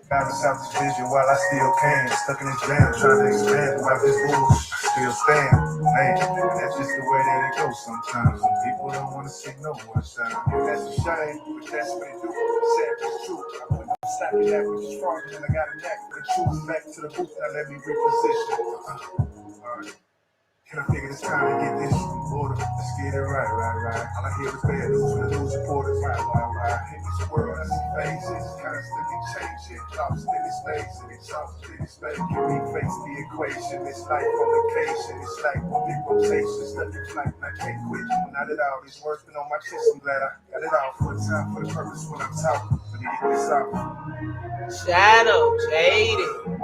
Balance out this vision while I still can. Stuck in this jam, trying to expand throughout this bullshit. Still stand, man. That's just the way that it goes sometimes. Some people don't want to see no one shine. That's a shame, but that's what it do. Sad but true. I put no stock in that which is stronger than I got a knack for the truth. Back to the booth, now let me reposition. Alright. Can I figure this time to get this in order? Let's get it right. All I hear is bad news from the news reporters. Right. In this world, I see faces constantly changing. Thoughts in this space, and it's all in this space. Can we face the equation? It's like on vacation. It's like one big rotation. Stuck in flight, and I can't quit. Not at all. It's working on my chest. I'm glad I got it all for the time, for the purpose when I'm talking. Let me get this out. Shadow Jaded.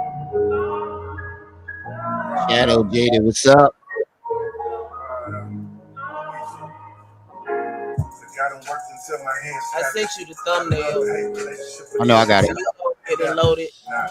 Shadow Jaded, what's up? I sent you the thumbnail. I know, I got it. Get it loaded.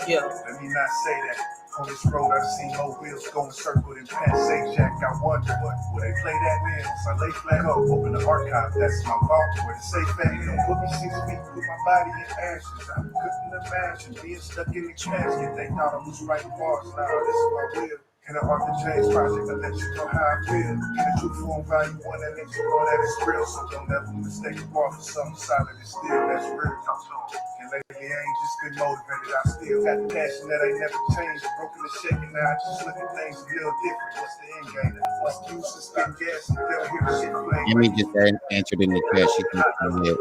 Yeah. Let me not say that. On this road, I've seen more wheels going circled and past Jack. I wonder, will they play that then? So I lay flat up, open the archive. That's my vault where the safe at. You don't put me 6 feet, put my body in ashes. I couldn't imagine being stuck in the casket. They thought I was writing bars. Nah, this is my will. In the Arthur James project, I let you know how I feel. In the true form value one, I let you know that it's real. So don't ever mistake a bar for something solid and still that's real. And lately I ain't just been motivated, I still got the passion that ain't never changed. Broken and shaking, now I just look at things a little different. What's the end game? What's the use of spitting gas and they'll hear the shit flame? Let me just answer in the chat. She can come here.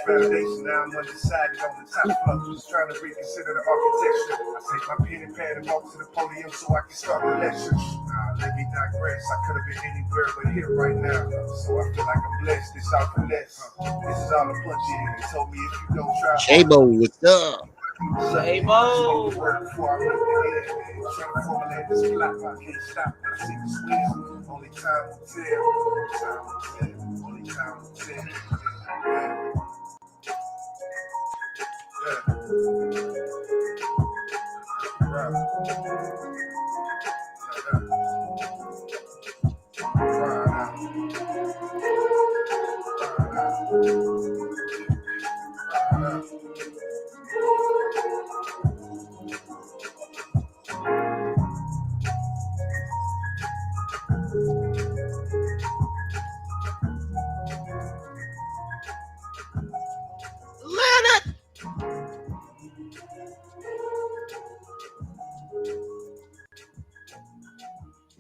Foundation, now I'm undecided on the top floor. Just trying to reconsider the architecture. I take my pen and pad and walk to the podium so I can start the lecture. Let me digress. I could have been anywhere but here right now. So I feel like I'm blessed. It's all finesse. This is all a punch in. They told me if you don't try. Shabo, what's up? Shabo. Before I went ahead, trying to formulate this plot. I can't stop when I see the swim. Only time will tell. Only time will tell.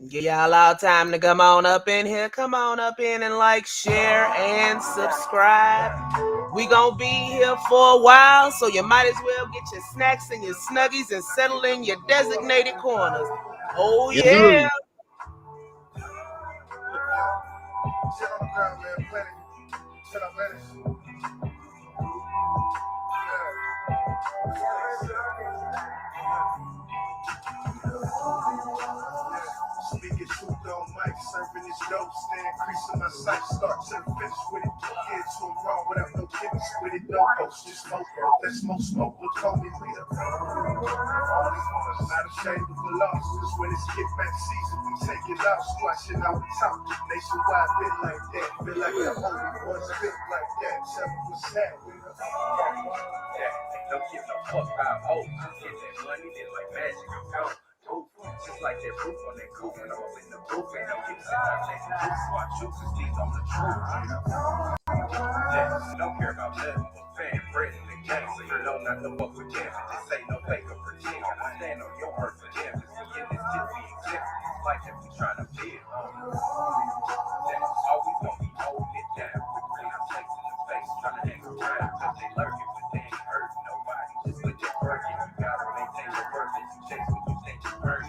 Give y'all all time to come on up in here. Come on up in and like, share, and subscribe. We gonna be here for a while, so you might as well get your snacks and your snuggies and settle in your designated corners. Oh yeah. Speaking truth on mic, serving this dope, stay increasing my sight, start to the finish with it. Get to a raw without no gimmicks with it, no post, just smoke. Let's smoke, we'll call me leader. Not ashamed of the loss, cause when it's get back season, we take it out, squashing out the top. Nationwide been like that, feel like the only ones been like that. Tell me what's happening. Don't give no fuck about hoes. Get that money, then like magic, I'm gone. Just like that proof on that coupe, and I'm up in the booth, and I'm getting sent out chasing juice, so I choose to speak on the truth. Yeah, don't care about nothing but fan, bread, and the gang, so you know not to fuck with them. This ain't no fake or pretend. I stand on your earth for them. Just to get this shit we exist. It's like that we trying to build. That's always gonna be holding it down. Quickly, I'm chasing the face, trying to hang around, cause they lurking, but they ain't hurting nobody. Just with your working, you gotta maintain your worth as you chase what you think you earn.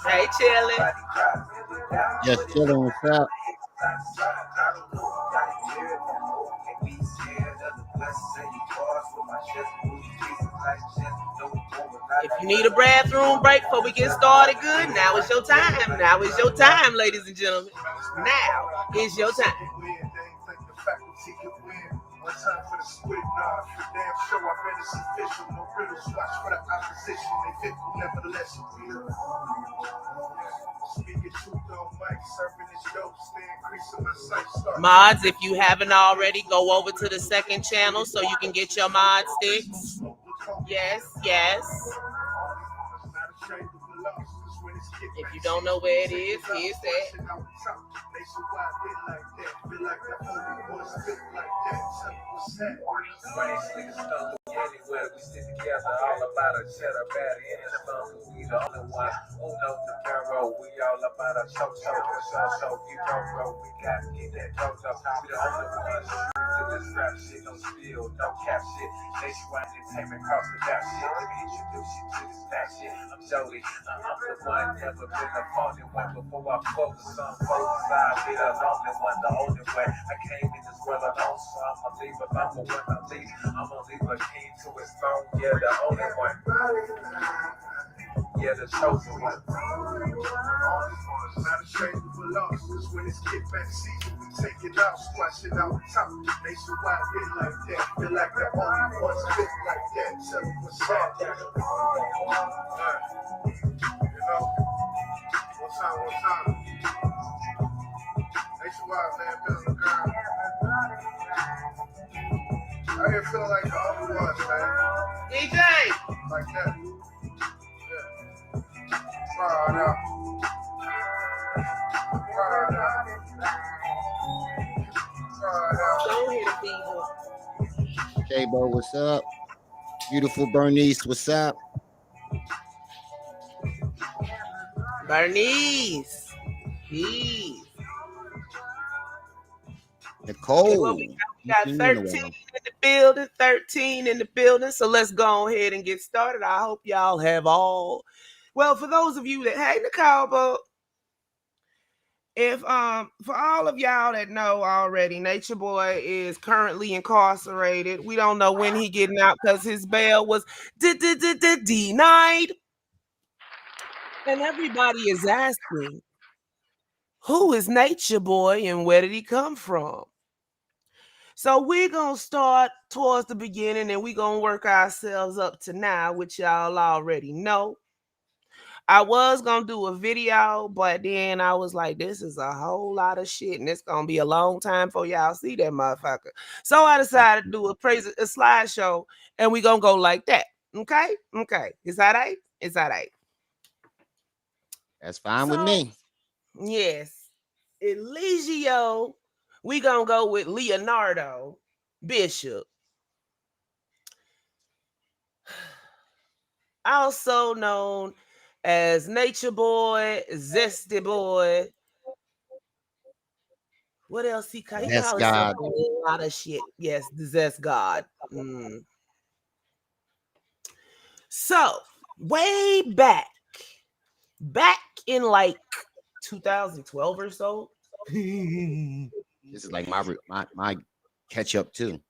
Hey, chillin'. Just chilling, what's up? If you need a bathroom break before we get started good, now is your time. Now is your time, ladies and gentlemen. Now is your time. One time for the squid nod, for damn show I've been this official. No riddles, watch for the opposition. They fickle, nevertheless real. Speaking truth on mic, serving this dope, stay increasing my sight. Mods, if you haven't already, go over to the second channel so you can get your mod sticks. Yes, yes. If you don't know where it is, here's that. Anywhere we sit together, all about a cheddar batter in the phone. We the only one who knows the barrel. We all about a show, for sure. You don't go, we got to get that dojo. We the only ones to this rap shit, no spill, no cap shit. Nationwide entertainment, cross the gap shit. Let me introduce you to this back shit. I'm Jody, I'm the one, never been a phony one. Before I focus on both sides, be the lonely one, the only way. I came in this world alone, so I'ma leave a number when I leave. I'ma leave a king to his throne, yeah, the only one. Yeah, the chosen one. Not ashamed of a loss, cause when it's kickback season, we take it out, squash it out top. Nationwide been like that, feel like the only ones been like that. Tell me what's up. You know, one time. Nationwide, man, feeling the girl. I here feeling like the only ones, man. DJ! Like that. Yeah. Right out. Go ahead, people. K-Bo, what's up? Beautiful Bernice, what's up? Bernice. Peace. Nicole. Well, we got 13 in the building, 13 in the building. So let's go ahead and get started. I hope y'all have all. Well, for those of you that hate Nicole, but if for all of y'all that know already, Nature Boy is currently incarcerated. We don't know when he getting out because his bail was denied. And everybody is asking, who is Nature Boy and where did he come from? So we're going to start towards the beginning and we're going to work ourselves up to now, which y'all already know. I was going to do a video, but then I was like, this is a whole lot of shit and it's going to be a long time for y'all see that motherfucker. So I decided to do a slideshow and we're going to go like that. Okay? Okay. Is that right? Is that right? That's fine with me. Yes. Eligio. We gonna go with Leonardo Bishop. Also known as Nature Boy, Zesty Boy. What else he called? He called himself a lot of shit. Yes, the Zest God. So, way back in like 2012 or so. This is like my catch up too.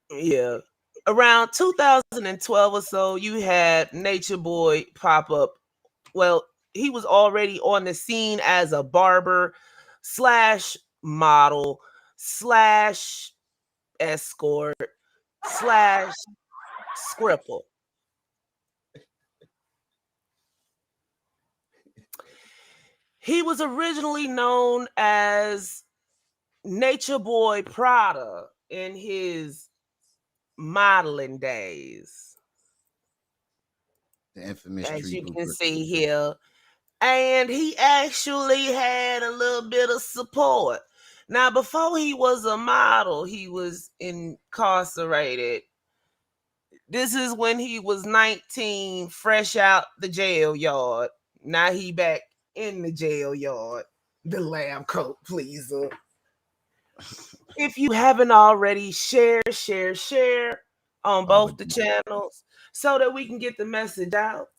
Yeah. Around 2012 or so, you had Nature Boy pop up. Well, he was already on the scene as a barber / model / escort / scripple. He was originally known as Nature Boy Prada in his modeling days. The infamous, as you can see here. And he actually had a little bit of support. Now, before he was a model, he was incarcerated. This is when he was 19, fresh out the jail yard. Now he back in the jail yard. The lab coat pleaser. If you haven't already, share on both the channels so that we can get the message out.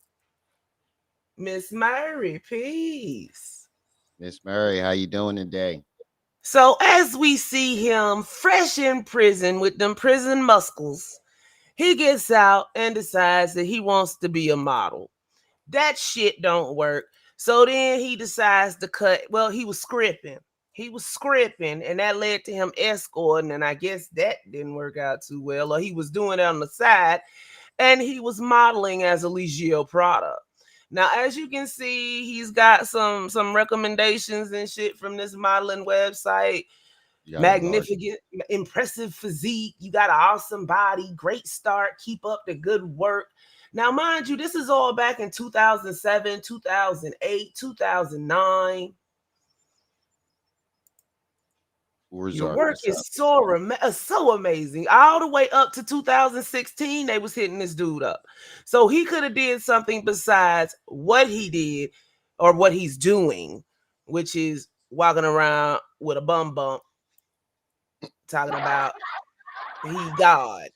Miss Murray, peace. Miss Murray, how you doing today? So as we see him fresh in prison with them prison muscles, he gets out and decides that he wants to be a model. That shit don't work. So then he decides to cut. Well, he was scripting. He was scripting, and that led to him escorting, and I guess that didn't work out too well, or he was doing it on the side, and he was modeling as Eligio Prada. Now, as you can see, he's got some recommendations and shit from this modeling website. Magnificent, impressive physique. You got an awesome body, great start. Keep up the good work. Now, mind you, this is all back in 2007, 2008, 2009. Your work is so amazing. All the way up to 2016, they was hitting this dude up. So he could have did something besides what he did or what he's doing, which is walking around with a bum bump, talking about he God.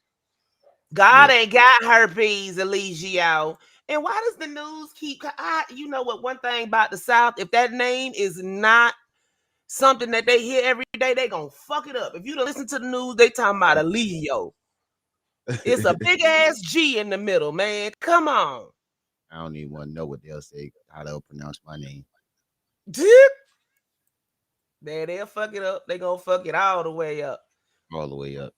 God ain't got herpes, Eligio. And why does the news keep? You know what? One thing about the South, if that name is not something that they hear every day, they gonna fuck it up. If you don't listen to the news, they talking about Eligio. It's a big ass G in the middle, man. Come on. I don't even want to know what they'll say, how they'll pronounce my name. They'll fuck it up. They gonna fuck it all the way up. All the way up.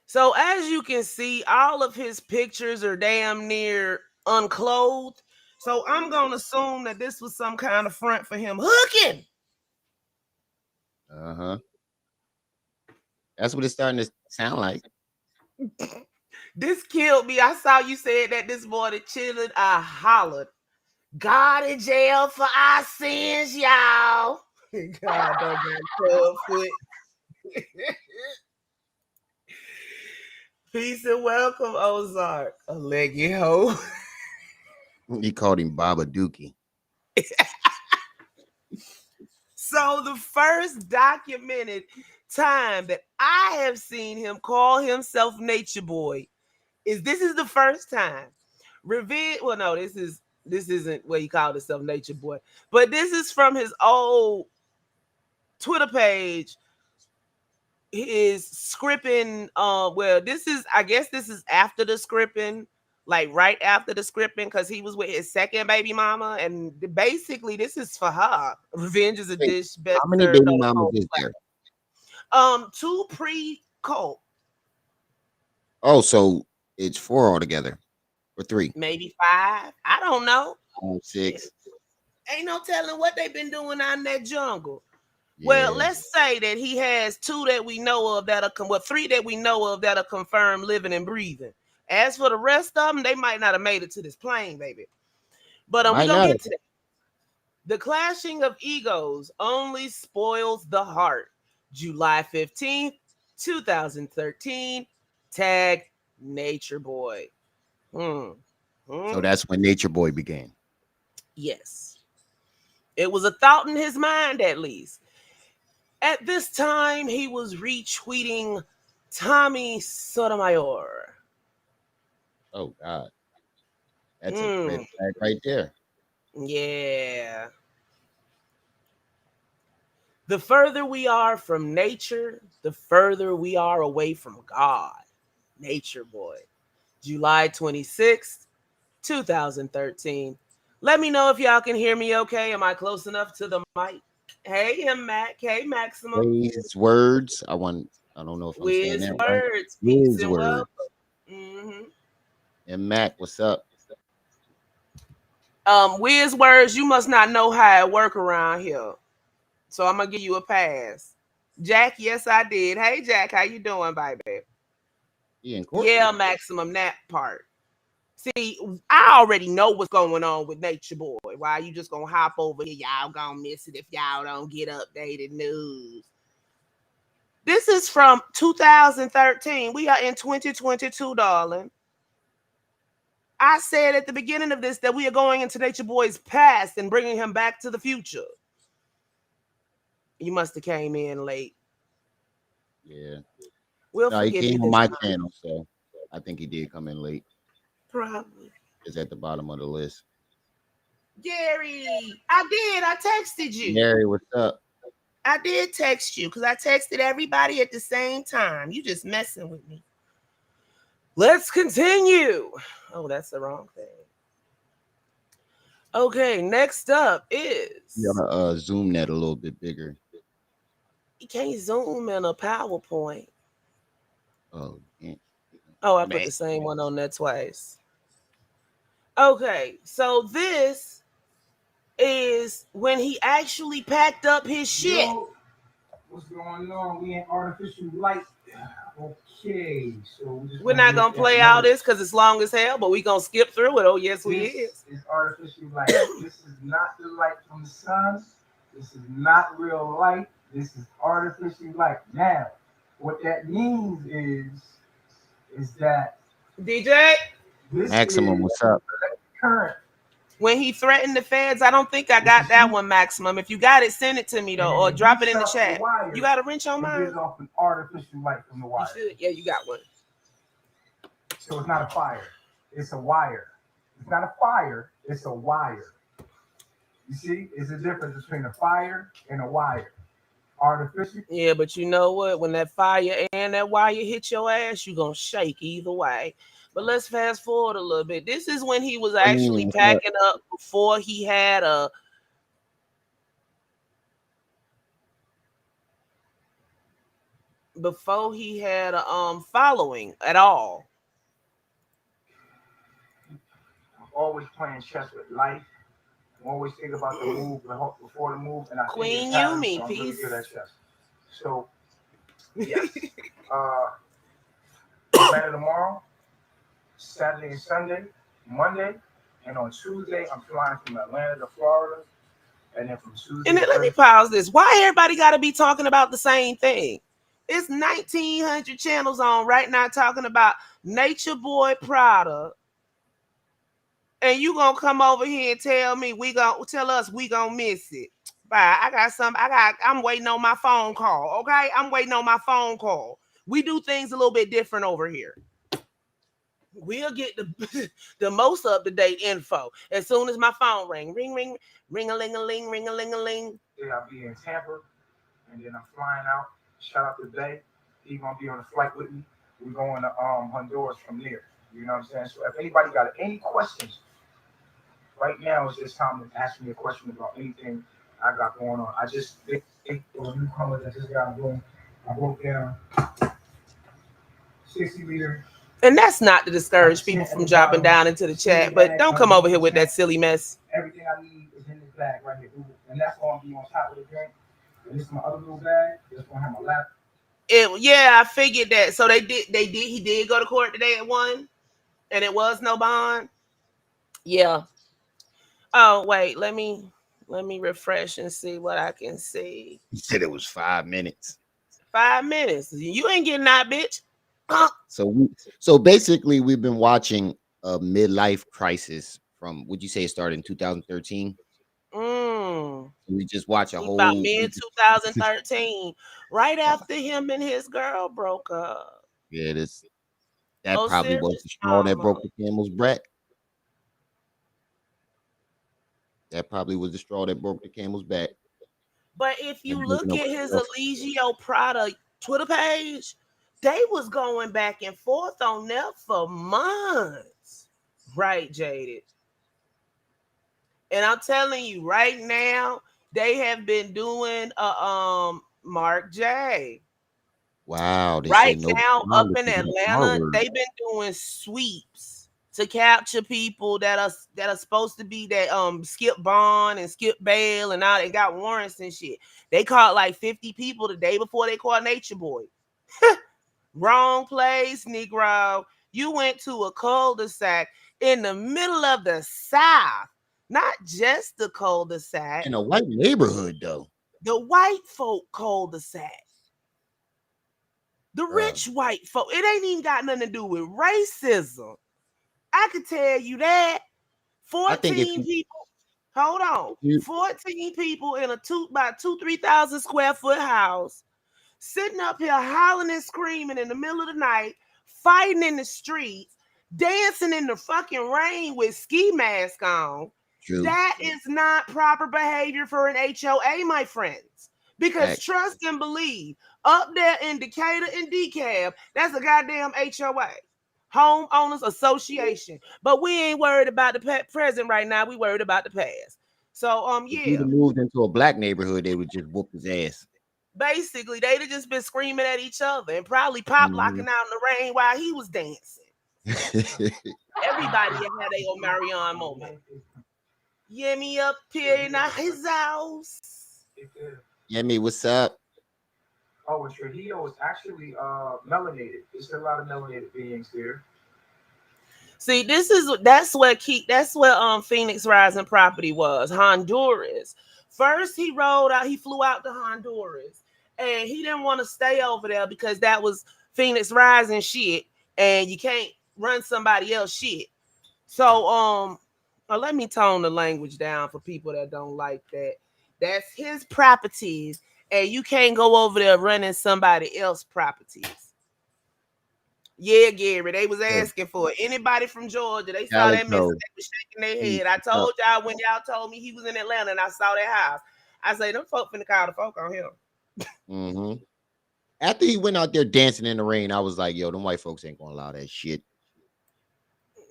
So as you can see, all of his pictures are damn near unclothed. So I'm gonna assume that this was some kind of front for him hooking. That's what it's starting to sound like. This killed me. I saw you said that this morning chilling. I hollered, God in jail for our sins, y'all. God don't got foot. Peace and welcome, Ozark. A leggy hoe. He called him Baba Dookie. So the first documented time that I have seen him call himself Nature Boy is the first time. Revenge. Well, no, this isn't where he called himself Nature Boy, but this is from his old Twitter page. His scripting. Well, I guess this is after the scripting. Like right after the scripting, because he was with his second baby mama, and basically this is for her. Revenge is a dish. How many baby mamas is there? 2 pre-cult. Oh, so it's 4 altogether, or 3? Maybe 5. I don't know. 6. Ain't no telling what they've been doing out in that jungle. Yeah. Well, let's say that he has 2 that we know of that are 3 that we know of that are confirmed living and breathing. As for the rest of them, they might not have made it to this plane, baby. But we're going to get to that. The clashing of egos only spoils the heart. July 15th, 2013. Tag Nature Boy. So that's when Nature Boy began. Yes. It was a thought in his mind, at least. At this time, he was retweeting Tommy Sotomayor. Oh, God. That's a red flag right there. Yeah. The further we are from nature, the further we are away from God. Nature Boy. July 26th, 2013. Let me know if y'all can hear me okay. Am I close enough to the mic? Hey, Mac. Hey, Maximum. Wiz Words. I don't know if I'm saying that right. Wiz Words. And Mac, what's up? Wiz Words, you must not know how it work around here. So I'm gonna give you a pass. Jack, yes, I did. Hey, Jack, how you doing, baby? Yeah, Maximum, that part. See, I already know what's going on with Nature Boy. Why you just gonna hop over here? Y'all gonna miss it if y'all don't get updated news. This is from 2013. We are in 2022, darling. I said at the beginning of this that we are going into Nature Boy's past and bringing him back to the future. You must have came in late. Yeah. He came on my channel, so I think he did come in late. Probably. It's at the bottom of the list. Gary, I did. I texted you. Gary, what's up? I did text you because I texted everybody at the same time. You just messing with me. Let's continue. Oh, that's the wrong thing. Okay, next up You is gotta zoom that a little bit bigger. you can't zoom in a PowerPoint. Oh, yeah. Oh, I put Man. the same one on there twice. Okay, so this is when he actually packed up his shit. Yo, what's going on? We in artificial light. Okay, so we just We're want to not let gonna that play all know. this because it's long as hell, but we gonna skip through it. Oh yes, we This is. is artificial light. This is not the light from the sun. This is not real light. This is artificial light. Now, what that means is that DJ, this Maximum, is what's up? current. when he threatened the feds, I don't think I What you got that see, one, Maximum. If you got it, send it to me though, and or then drop he it in the chops the chat. wire You got a wrench on and mine? gives off an artificial light from the You wire. should. Yeah, you got one. So it's not a fire. It's a wire. It's not a fire. It's a wire. You see, it's a difference between a fire and a wire. Artificial. Yeah, but you know what? When that fire and that wire hit your ass, you gonna shake either way. But let's fast forward a little bit. This is when he was actually What's up? packing up before he had a following at all. I'm always playing chess with life. I'm always think about the move before the move, and I think Queen in patterns, Yumi, so I'm really peace. good at chess. So yes, Atlanta tomorrow, Saturday and Sunday, Monday, and on Tuesday I'm flying from Atlanta to Florida, and then from Tuesday And to then let me Thursday. pause this. Why everybody got to be talking about the same thing? It's 1,900 channels on right now talking about Nature Boy product, and you gonna come over here and tell me we gonna miss it. Bye. I'm waiting on my phone call. Okay, I'm waiting on my phone call. We do things a little bit different over here. We'll get the the most up to date info as soon as my phone ring. Ring ring ring a ling a ling ring a ling a ling. Yeah, I'll be in Tampa, and then I'm flying out. Shout out to Bay. He's gonna be on the flight with me. We're going to Honduras from there. You know what I'm saying? So if anybody got any questions, right now is this time to ask me a question about anything I got going on. I just think for the newcomers that just got going, I broke down 60-liter. And that's not to discourage people from dropping down into the chat, but don't come over here with that silly mess. Everything I need is in this bag right here. And that's gonna be on top of the drink. And this is my other little bag. That's gonna have my lap. Yeah, I figured that. So he did go to court today at 1, and it was no bond. Yeah. Oh wait, let me refresh and see what I can see. He said it was 5 minutes. 5 minutes. You ain't getting that, bitch. So basically we've been watching a midlife crisis from, would you say it started in 2013? We just watch a whole about mid 2013, right after him and his girl broke up. Yeah, that Oh, probably was serious the straw that drama. broke the camel's back. That probably was the straw that broke the camel's back. But if you And look breaking up at with his himself. Eligio Prada Twitter page, they was going back and forth on there for months. Right, Jaded? And I'm telling you right now, they have been doing Mark J. Wow, they Right say no now, up bond in if you got Atlanta, R-word. they've been doing sweeps to capture people that are supposed to be that Skip Bond and Skip Bail and all. They got warrants and shit. They caught like 50 people the day before they caught Nature Boy. Wrong place, Negro. You went to a cul-de-sac in the middle of the South, not just the cul-de-sac, In a white neighborhood, though. the white folk cul-de-sac. The rich white folk. It ain't even got nothing to do with racism. I could tell you that. 14 people. Hold on. 14 people in a 3,000 square foot house, sitting up here hollering and screaming in the middle of the night, fighting in the streets, dancing in the fucking rain with ski mask on. True. That is not proper behavior for an HOA, my friends. Because trust and believe, up there in Decatur and DeKalb, that's a goddamn HOA. Homeowners Association. But we ain't worried about the present right now. We worried about the past. So If he'd yeah. have moved into a black neighborhood, they would just whoop his ass. Basically, they'd have just been screaming at each other and probably pop locking out in the rain while he was dancing. Everybody had their Omarion moment. Yemi up here in his house. Yemi, what's up? Oh, and Trujillo is actually melanated. There's a lot of melanated beings here. See, that's what Phoenix Rising property was, Honduras. First, he flew out to Honduras, and he didn't want to stay over there because that was Phoenix Rising shit, and you can't run somebody else shit. So, let me tone the language down for people that don't like that. That's his properties, and you can't go over there running somebody else's properties. Yeah, Gary, they was asking for it. Anybody from Georgia, they saw that message, they was shaking their head. I told y'all when y'all told me he was in Atlanta and I saw that house. I say, them folk finna call the folk on him. Mm-hmm. After he went out there dancing in the rain, I was like, yo, them white folks ain't gonna allow that shit.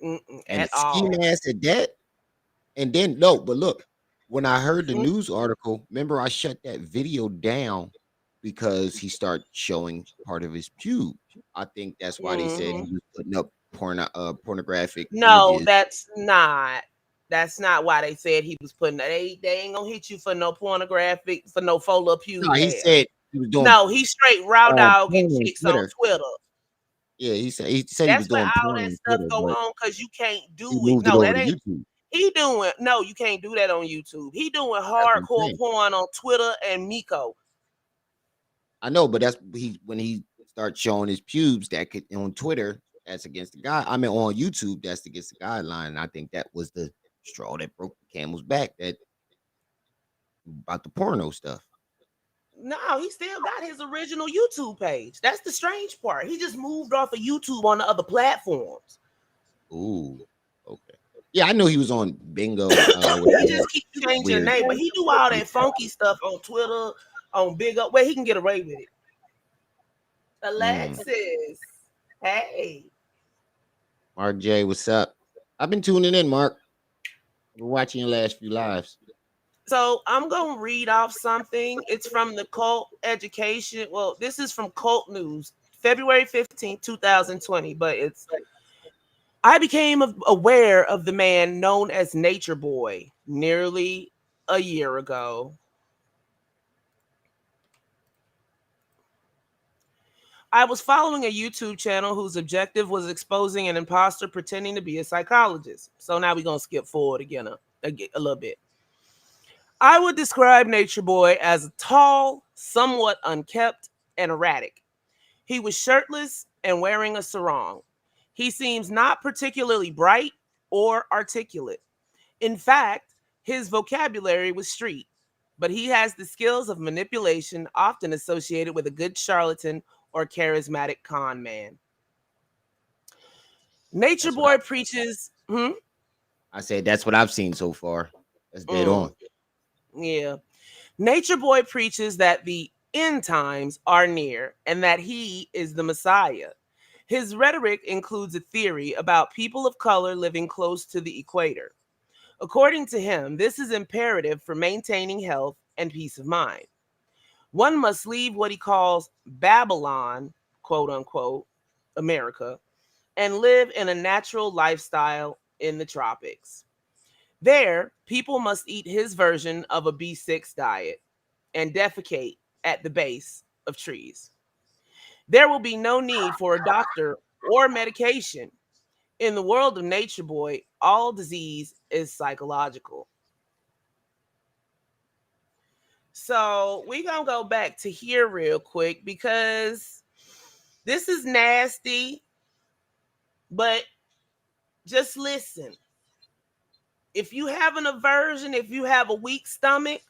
And scheme ass at that. And then, no, but look, when I heard the news article, remember I shut that video down because he started showing part of his pube. I think that's why they said he was putting up pornographic images. That's not why they said he was putting they ain't gonna hit you for no pornographic, for no full up pube. No, he said he was doing he's straight raw dog and chicks on Twitter. Yeah, he said he was doing all that stuff go on because you can't do it. No, that ain't YouTube. You can't do that on YouTube. He doing hardcore porn on Twitter and Miko. I know, but that's when he starts showing his pubes that could on Twitter, that's against the guy. I mean, on YouTube, that's against the guideline. And I think that was the straw that broke the camel's back. That about the porno stuff. No, he still got his original YouTube page. That's the strange part. He just moved off of YouTube on the other platforms. Ooh, okay. Yeah, I know he was on Bingo. He just keeps changing the name, but he do all that funky stuff on Twitter, on Big Up, where he can get away with it. Alexis, hey. Mark J, what's up? I've been tuning in, Mark. We're watching your last few lives. So I'm going to read off something. It's from the Cult Education. Well, this is from Cult News, February 15, 2020. But I became aware of the man known as Nature Boy nearly a year ago. I was following a YouTube channel whose objective was exposing an imposter pretending to be a psychologist. So now we're going to skip forward again a little bit. I would describe Nature Boy as tall, somewhat unkempt, and erratic. He was shirtless and wearing a sarong. He seems not particularly bright or articulate. In fact, his vocabulary was street, but he has the skills of manipulation often associated with a good charlatan or charismatic con man. Nature Boy preaches... I said that's what I've seen so far. That's dead on. Yeah. Nature Boy preaches that the end times are near and that he is the Messiah. His rhetoric includes a theory about people of color living close to the equator. According to him, this is imperative for maintaining health and peace of mind. One must leave what he calls Babylon, quote unquote, America, and live in a natural lifestyle in the tropics. There, people must eat his version of a B6 diet and defecate at the base of trees. There will be no need for a doctor or medication. In the world of Nature Boy, all disease is psychological. So we're going to go back to here real quick because this is nasty, but just listen. If you have an aversion, if you have a weak stomach,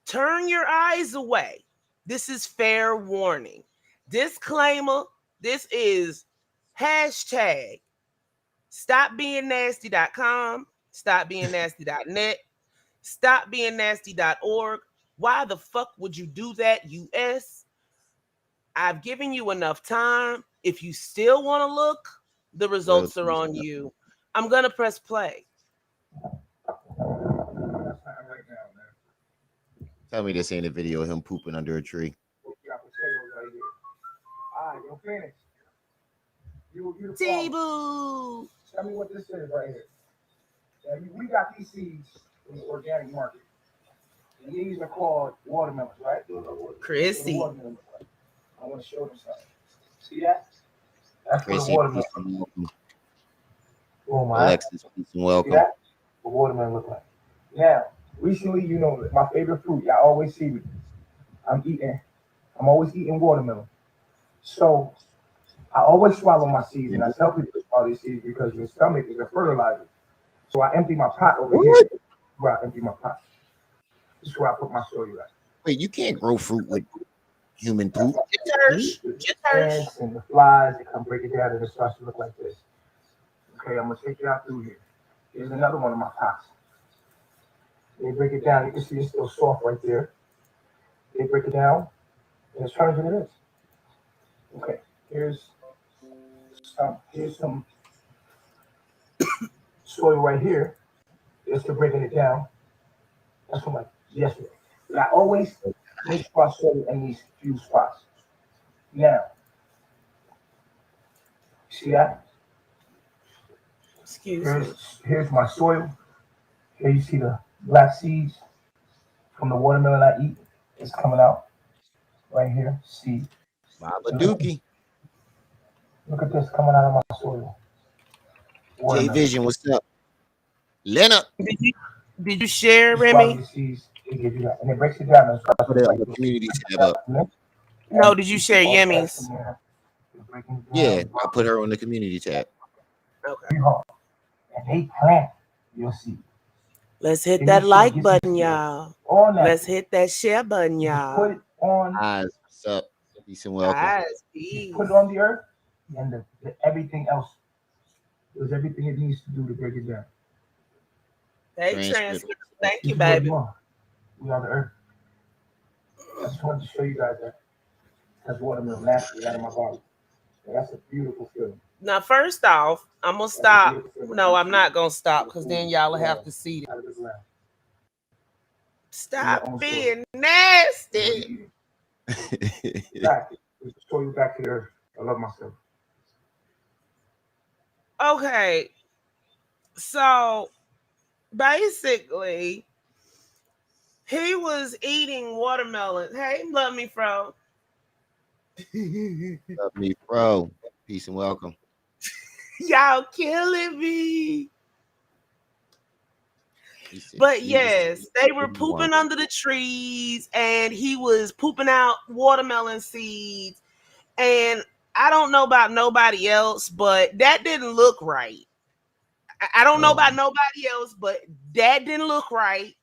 turn your eyes away. This is fair warning. Disclaimer, this is hashtag stopbeingnasty.com, stopbeingnasty.net, stopbeingnasty.org. Why the fuck would you do that, US? I've given you enough time. If you still want to look, The results are on you. I'm gonna press play. That's not right now, man. Tell me this ain't a video of him pooping under a tree. We got potatoes right here. All right, yo, Phoenix. You the farmer. T-Boo. Tell me what this is right here. Yeah, we got these seeds in the organic market. And these are called watermelons, right? Chrissy. Watermelons. I want to show them something. See that? That's what a Tracy, watermelon. peace and welcome. Oh my. Alexis, peace and welcome. See that? What watermelon look like. Now, recently, you know, my favorite fruit, y'all always see me. I'm always eating watermelon. So I always swallow my seeds, and I tell people to swallow these seeds because your stomach is a fertilizer. So I empty my pot over here. Where I empty my pot. This is where I put my soil at. Wait, you can't grow fruit with human poop. The ants and the flies, they come break it down, and it starts to look like this. Okay, I'm gonna take you out through here. Here's another one of my pots. They break it down. You can see it's still soft right there. They break it down, and it turns into this. Okay, here's some soil right here. Just to breaking it down. That's from like yesterday. But I always make my soil in these few spots. Now, see that? Excuse me. Here's my soil. Here you see the black seeds from the watermelon I eat. It's coming out right here. See. Baba Dookie. Look at this coming out of my soil. J Vision, what's up? Leonard. Did you share, Remy? Seeds, they give you that. And it breaks it down. Put it on the community tab up. No, did you share Yemmy's? Yeah, I put her on the community tab. Okay. And they plant, you'll see. Let's hit that like button, y'all. Let's hit that share button, y'all. Put it on. Eyes, what's up? Peace and welcome. Put it on the earth, and the everything else does everything it needs to do to break it down. Hey, transcript. Thank you, baby. We are the earth. I just wanted to show you guys that. That's watermelon naturally out of my body. And that's a beautiful feeling. Now, first off, I'm gonna stop. No, I'm not gonna stop because then y'all will have to see it. Stop being nasty. Show you back to the earth. I love myself. Okay, so basically, he was eating watermelon. Hey, love me, bro. Love me, bro. Peace and welcome. Y'all killing me. But yes, they were pooping under the trees, and he was pooping out watermelon seeds. And I don't know about nobody else, but that didn't look right. I don't know about nobody else, but that didn't look right.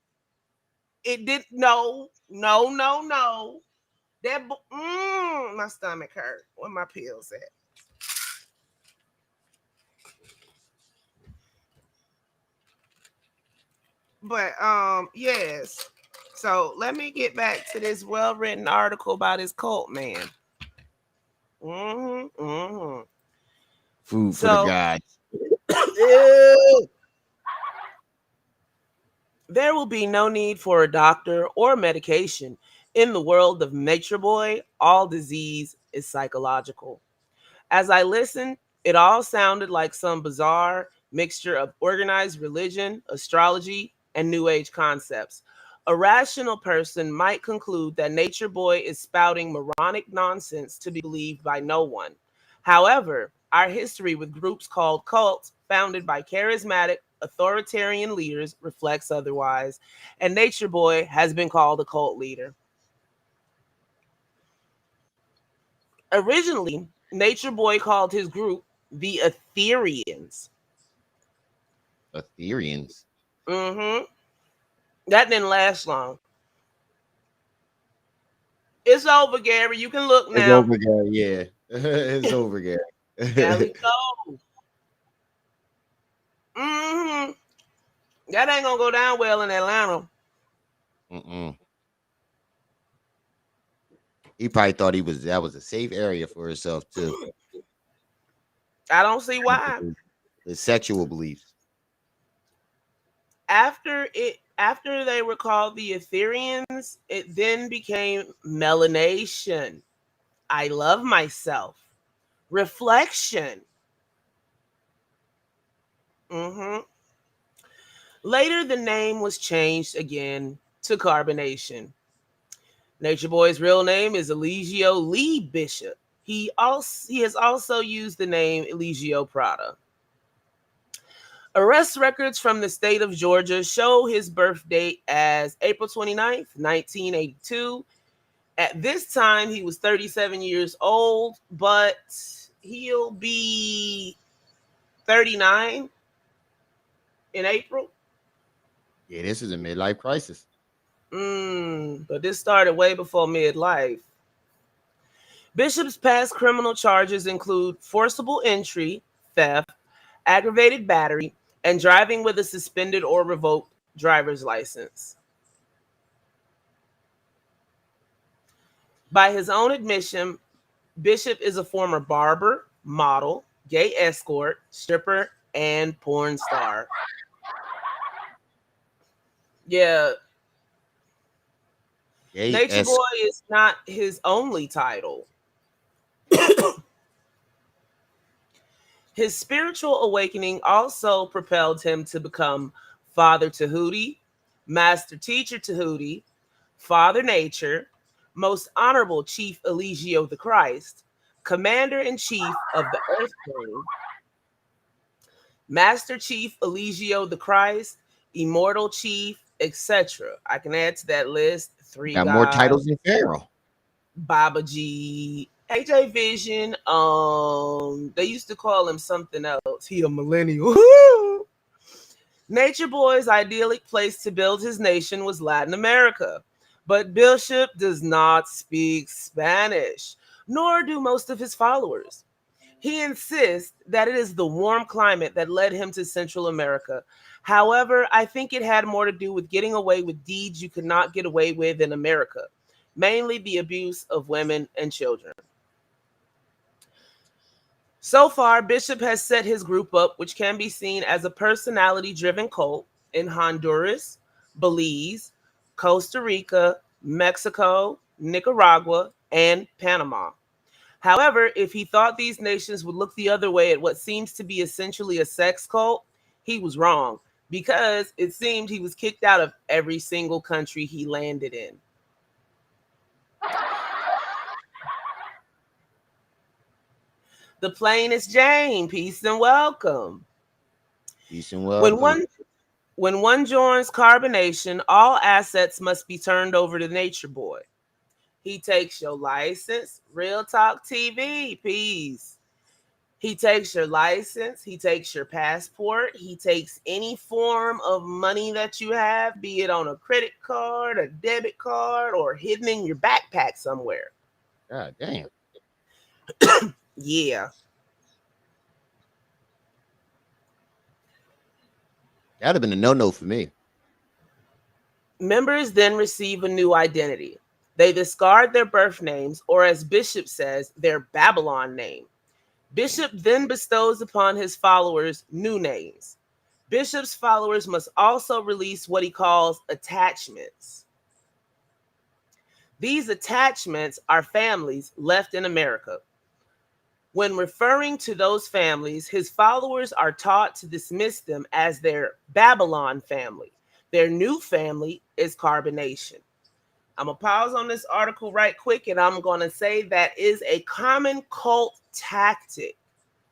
It did no. That my stomach hurt. Where my pills at? But yes. So let me get back to this well-written article about his cult man. Food for the guys. There will be no need for a doctor or medication. In the world of Nature Boy, all disease is psychological. As I listened, it all sounded like some bizarre mixture of organized religion, astrology, and New Age concepts. A rational person might conclude that Nature Boy is spouting moronic nonsense to be believed by no one. However, our history with groups called cults founded by charismatic, authoritarian leaders reflects otherwise, and Nature Boy has been called a cult leader. Originally, Nature Boy called his group the Aetherians. Aetherians? Mm-hmm. That didn't last long. It's over, Gary. You can look now. It's over, Gary. Yeah. It's over, Gary. There we go. Mm-hmm. That ain't gonna go down well in Atlanta. He probably thought that was a safe area for himself too. I don't see why. His sexual beliefs. After they were called the Ethereans, it then became melanation. I love myself. Reflection. Later, the name was changed again to carbonation. Nature Boy's real name is Eligio Lee Bishop. He has also used the name Eligio Prada. Arrest records from the state of Georgia show his birth date as April 29th, 1982. At this time, he was 37 years old, but he'll be 39 in April. Yeah, this is a midlife crisis. But this started way before midlife. Bishop's past criminal charges include forcible entry, theft, aggravated battery, and driving with a suspended or revoked driver's license. By his own admission, Bishop is a former barber, model, gay escort, stripper, and porn star. Yeah. Nature Boy is not his only title. His spiritual awakening also propelled him to become Father Tahuti, Master Teacher Tahuti, Father Nature, Most Honorable Chief Eligio the Christ, Commander-in-Chief of the Earth Plane, Master Chief Eligio the Christ, Immortal Chief, etc. I can add to that list 3 Got guys. more titles than Pharaoh. Baba G, AJ Vision. They used to call him something else. He a millennial. Nature Boy's idyllic place to build his nation was Latin America, but Bishop does not speak Spanish, nor do most of his followers. He insists that it is the warm climate that led him to Central America. However, I think it had more to do with getting away with deeds you could not get away with in America, mainly the abuse of women and children. So far, Bishop has set his group up, which can be seen as a personality-driven cult in Honduras, Belize, Costa Rica, Mexico, Nicaragua, and Panama. However, if he thought these nations would look the other way at what seems to be essentially a sex cult, he was wrong, because it seemed he was kicked out of every single country he landed in. The plane is Jane. Peace and welcome. Peace and welcome. When one joins carbonation, all assets must be turned over to Nature Boy. He takes your license, Real Talk TV, peace. He takes your license, he takes your passport, he takes any form of money that you have, be it on a credit card, a debit card, or hidden in your backpack somewhere. God damn. Yeah. That'd have been a no-no for me. Members then receive a new identity. They discard their birth names, or as Bishop says, their Babylon name. Bishop then bestows upon his followers new names. Bishop's followers must also release what he calls attachments. These attachments are families left in America. When referring to those families, his followers are taught to dismiss them as their Babylon family. Their new family is carbonation. I'm going to pause on this article right quick, and I'm going to say that is a common cult tactic.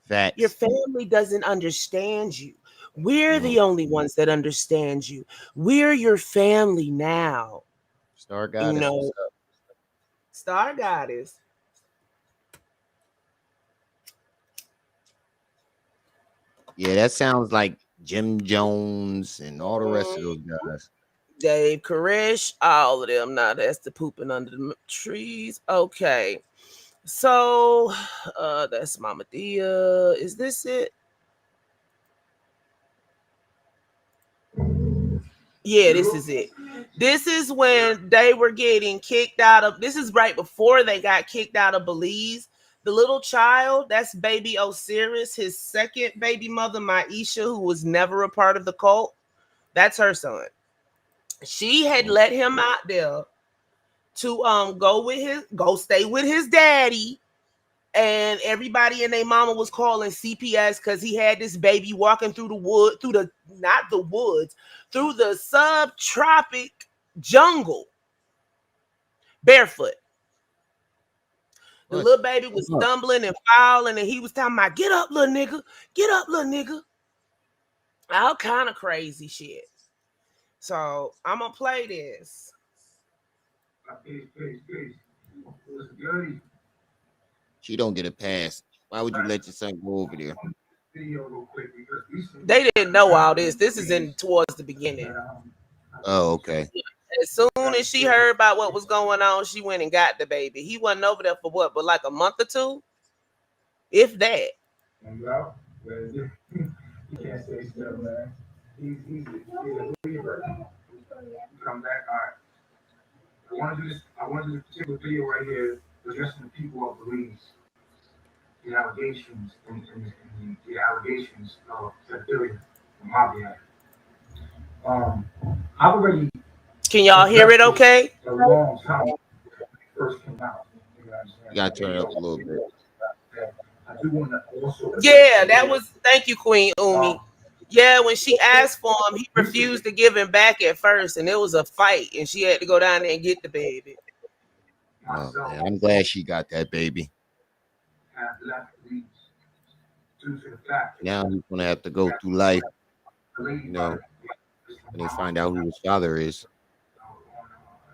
Facts. Your family doesn't understand you. We're the only ones that understand you. We're your family now. Star Goddess. You know, Star Goddess. Yeah, that sounds like Jim Jones and all the rest of those guys. Dave Koresh, all of them. Now that's the pooping under the trees. Okay. So that's Mama Dia. Is this it? Yeah, this is it. This is when they were getting kicked out of, this is right before they got kicked out of Belize. The little child, that's baby Osiris, his second baby mother, Maisha, who was never a part of the cult. That's her son. She had let him out there to go stay with his daddy. And everybody and their mama was calling CPS because he had this baby walking through the subtropic jungle barefoot. The little baby was stumbling and falling, and he was talking about, get up, little nigga. Get up, little nigga. All kind of crazy shit. So I'm going to play this. She don't get a pass. Why would you let your son go over there? They didn't know all this. This is towards the beginning. Oh, okay. As soon as she heard about what was going on, she went and got the baby. He wasn't over there for what, but like a month or two? If that. You can't say still, man. He's a believer. Come back. All right. I want to do this particular video right here addressing the people of Belize. The allegations and the allegations of pedophilia from Mafia. I've already. Can y'all hear it okay? A long time when it first came out. You gotta turn it up a little bit. I do want to also. Yeah, that was. Thank you, Queen Umi. Yeah, when she asked for him, he refused to give him back at first, and it was a fight, and she had to go down there and get the baby. Oh, man, I'm glad she got that baby. Now he's gonna have to go through life, you know, when they find out who his father is.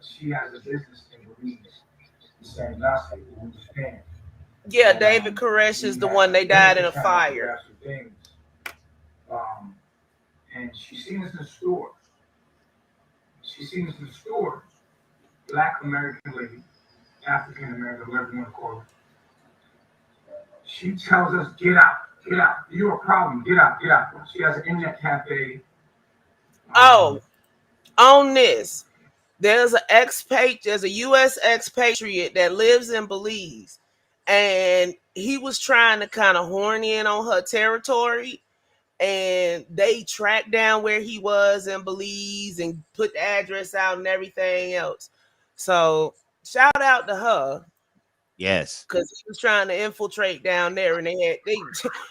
She has a business in Belize. The same gospel, who understand. Yeah, David Koresh is the one. They died in a fire. And she's seen us in the store. Black American lady, African American, whatever you want to call her. She tells us, get out. You're a problem. Get out. She has an internet cafe. On this, there's a U.S. expatriate that lives in Belize, and he was trying to kind of horn in on her territory, and they tracked down where he was in Belize and put the address out and everything else. So shout out to her. Yes, because he was trying to infiltrate down there, and they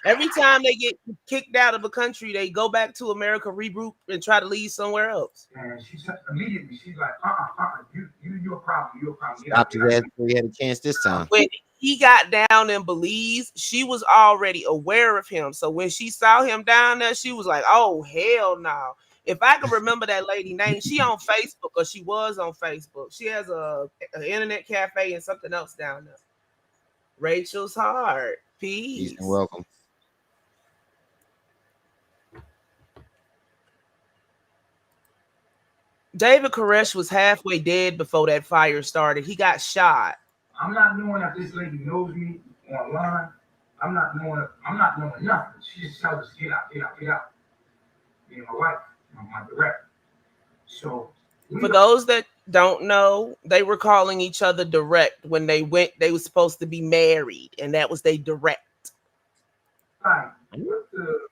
every time they get kicked out of a country, they go back to America, regroup, and try to leave somewhere else. And she's like, you're a problem. stopped his ass before he had a chance this time. When he got down in Belize, she was already aware of him. So when she saw him down there, she was like, oh, hell no. If I can remember that lady name, she on Facebook, or she was on Facebook. She has an internet cafe and something else down there. Rachel's Heart. Peace. Peace and welcome. David Koresh was halfway dead before that fire started. He got shot. I'm not knowing if this lady knows me online. I'm not knowing nothing. She just tells us, get out. Me and my wife, my direct. So for those that don't know, they were calling each other direct when they went. They were supposed to be married, and that was they direct. Right. What's the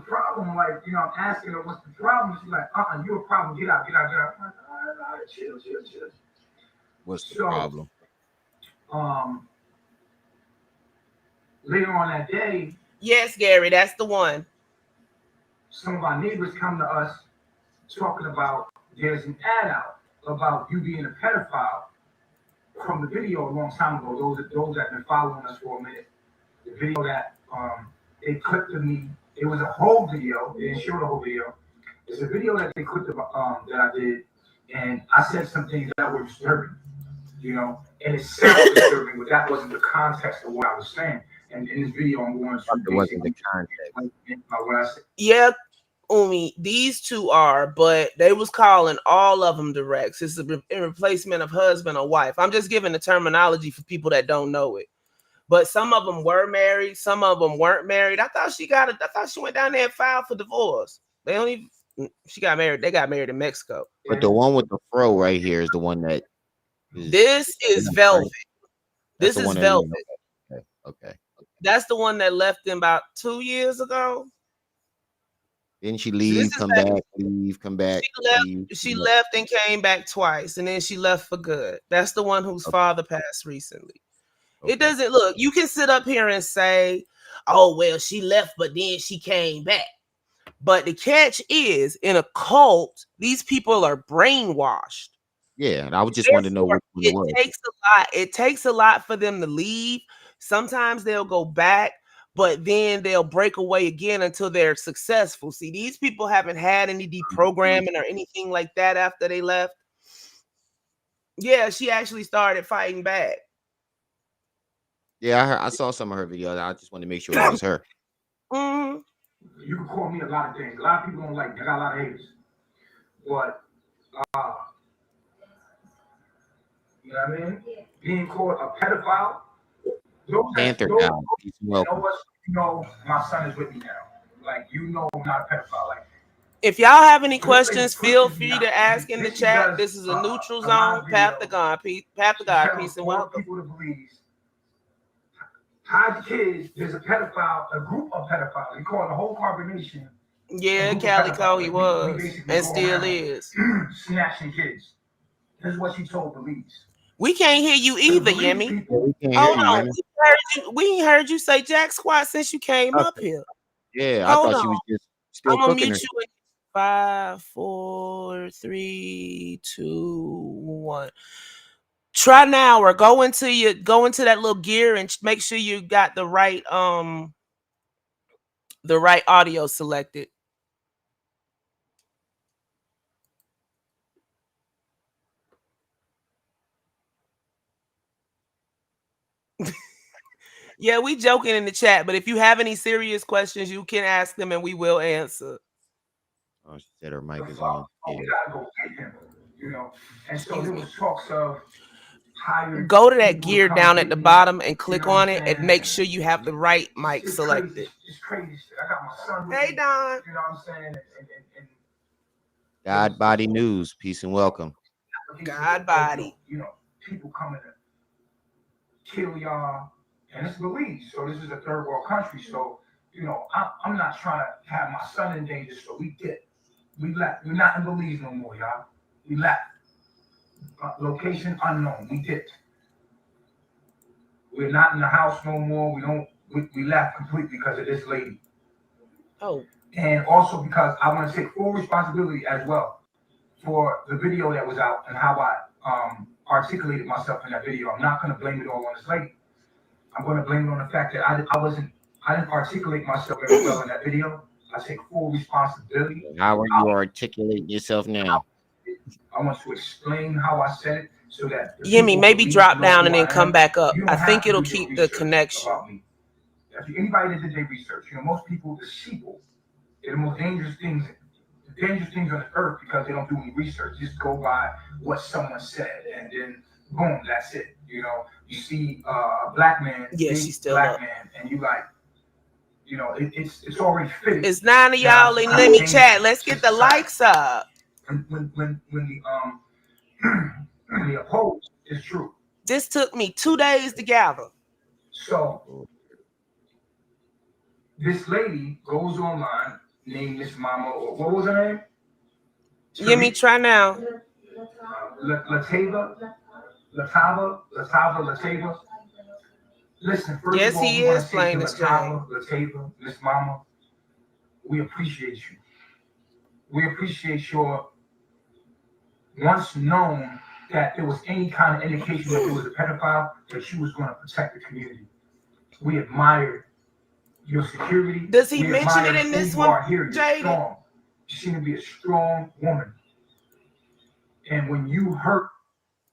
problem? Like, you know, I'm asking her what's the problem. She's like, you're a problem. Get out. I'm like, all right, chill. What's the problem? Later on that day. Yes, Gary, that's the one. Some of our neighbors come to us talking about there's an ad out about you being a pedophile from the video a long time ago. Those that have been following us for a minute. The video that they clipped of me. It was a whole video. They didn't show the whole video. It's a video that they clipped of that I did, and I said some things that were disturbing, you know, and it sounded disturbing, but that wasn't the context of what I was saying. And in this video, I'm going to it wasn't the context. What I said. Yeah, Umi, these two are, but they was calling all of them directs. It's a replacement of husband or wife. I'm just giving the terminology for people that don't know it. But some of them were married, some of them weren't married. I thought she went down there and filed for divorce. She got married. They got married in Mexico. But the one with the fro right here is the one that. This is Velvet. That's This the one is that Velvet. okay. That's the one that left him about 2 years ago. Didn't she So this leave, is come back. back, leave, come back, leave? She come back? left and came back twice, and then she left for good. That's the one whose Okay. father passed recently. It Okay. doesn't look. You can sit up here and say, "Oh well, she left, but then she came back." But the catch is, in a cult, these people are brainwashed. Yeah, and I would just want to know Therefore, which one it was. takes a lot. It takes a lot for them to leave. Sometimes they'll go back, but then they'll break away again until they're successful. See, these people haven't had any deprogramming or anything like that after they left. Yeah, she actually started fighting back. Yeah, I saw some of her videos. I just wanted to make sure it was her. Mm-hmm. You can call me a lot of things. A lot of people don't like me. I got a lot of haters. But, you know what I mean? Being called a pedophile. Panther those, guy. He's you welcome. know what? You know, my son is with me now. Like, you know, I'm not a pedophile. Like, if y'all have any questions, feel free to ask in the chat. This is a neutral zone. Path to God, peace and welcome. People to believe. Hide the kids. There's a pedophile, a group of pedophiles. They call it the whole combination. Yeah, Calico, he was and still is. Snatching kids. This is what she told Belize. We can't hear you either, Yemi. Hold on. We ain't heard you say Jack Squat since you came up here. Yeah, I thought she was just still I'm gonna cooking mute her. you in 5, 4, 3, 2, 1. Try now or go into that little gear and make sure you got the right audio selected. Yeah, we joking in the chat, but if you have any serious questions, you can ask them and we will answer. Oh, she said her mic is on. Yeah. We gotta go get him, you know. And so there was talks of go to that gear down at the bottom and click on it and make sure you have the right mic selected. It's crazy. I got my son with Hey, me, Don. you know what I'm saying? And God Body News. Peace and welcome. God Body. You know, people coming to kill y'all. And it's Belize. So this is a third world country. So, you know, I'm not trying to have my son in danger. So we left. We're not in Belize no more, y'all. We left. Location unknown. We did. We're not in the house no more. We left completely because of this lady. Oh. And also because I want to take full responsibility as well for the video that was out and how I articulated myself in that video. I'm not going to blame it all on this lady. I'm going to blame it on the fact that I didn't articulate myself very well in that video. I take full responsibility. How are you articulating yourself now? I want to explain how I said it so that Yemi, maybe drop down and then come back up. I think it'll keep the connection. Anybody that did their research, you know, most people, the sheeple, they're the most dangerous things on the earth because they don't do any research. Just go by what someone said and then boom, that's it. You know, you see a black man, she's still black up. man, and you like, you know, it's already fitted. It's 9 of y'all in let me chat. Let's get the likes up. When the opposed is true. This took me 2 days to gather. So this lady goes online, named Miss Mama, or what was her name? Yemi, try now. Latava. Listen, first yes, of all, he is playing this game. Latava, Miss Mama, we appreciate you. We appreciate your once known that there was any kind of indication that there was a pedophile, that you was going to protect the community. We admire your security. Does he mention it in this one, Jaden? You seem to be a strong woman. And when you hurt.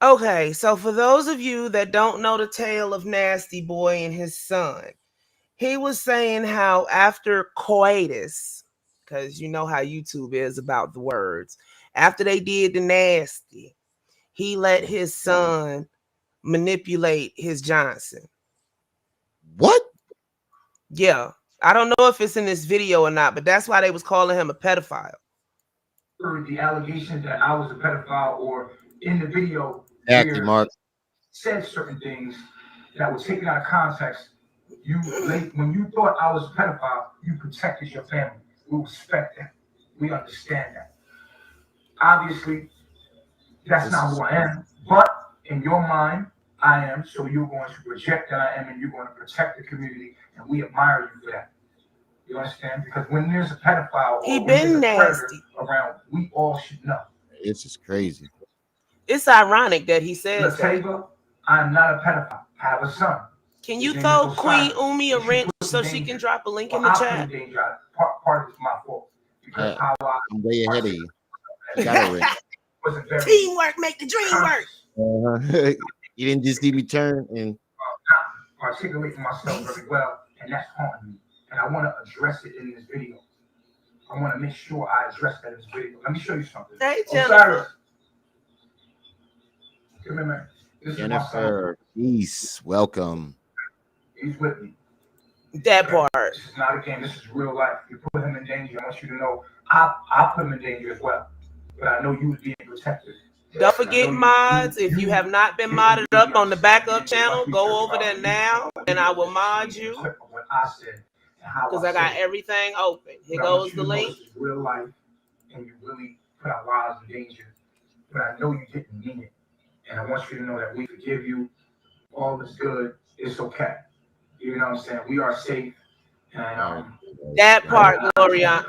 Okay, so for those of you that don't know the tale of Nasty Boy and his son, he was saying how after coitus, because you know how YouTube is about the words, after they did the nasty, he let his son manipulate his Johnson. What? Yeah. I don't know if it's in this video or not, but that's why they was calling him a pedophile. The allegations that I was a pedophile, or in the video Exactly, Mark said certain things, that was taken out of context. When you thought I was a pedophile, you protected your family. We respect that. We understand that. Obviously, that's not who I am. But in your mind, I am. So you're going to project that I am, and you're going to protect the community, and we admire you for that. You understand? Because when there's a pedophile He or when been there's a predator nasty. around, we all should know. It's just crazy. It's ironic that he says that. Latava, I'm not a pedophile. I have a son. Can you His name throw is Queen Osiris. Umi a And she wrench put so in she can danger. drop a link in Well, the I put chat? in danger. Part of it's my fault. Because how I'm way ahead of you. Got a ring. wasn't very Teamwork make the dream work. conscious, You didn't just see me turn and not articulating myself very well, and that's haunting me. And I want to address it in this video. I want to make sure I address that in this video. Let me show you something. Hey, Jennifer. Osiris. Come here, man. This is my son. Jennifer, peace, welcome. He's with me. That part. This is not a game. This is real life. You put him in danger. I want you to know I put him in danger as well. But I know you was being protected. Don't forget mods. If you have not been modded up on the backup channel, go over there now, and I will mod you because I got everything open. Here goes the link. This is real life, and you really put our lives in danger. But I know you didn't mean it, and I want you to know that we forgive you. All is good. It's okay. You know what I'm saying? We are safe. And that part, Gloriana.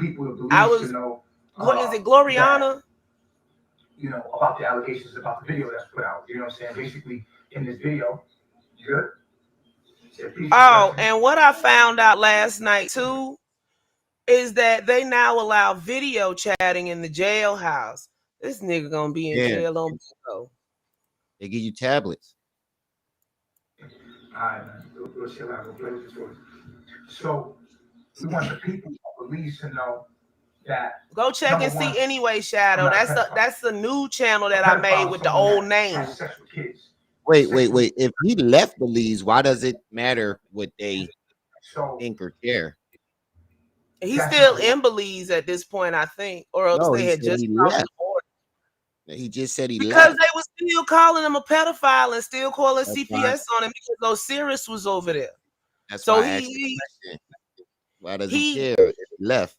I was. Know, what is it, Gloriana? That, you know, about the allegations about the video that's put out. You know what I'm saying? Basically, in this video, good. Oh, and what I found out last night too is that they now allow video chatting in the jailhouse. This nigga gonna be in jail on video. They give you tablets. All right, man. Go chill out. Go play with your toys. So we want the people of Belize to know that. Go check and see anyway, Shadow. That's the new channel that I made with the old name. Wait. If he left Belize, why does it matter what they think or care? He's still in Belize at this point, I think, or else they had just left. He just said he because left. they were still calling him a pedophile and still calling CPS on him because Osiris was over there. That's so why I asked the question. Why does he care if he left?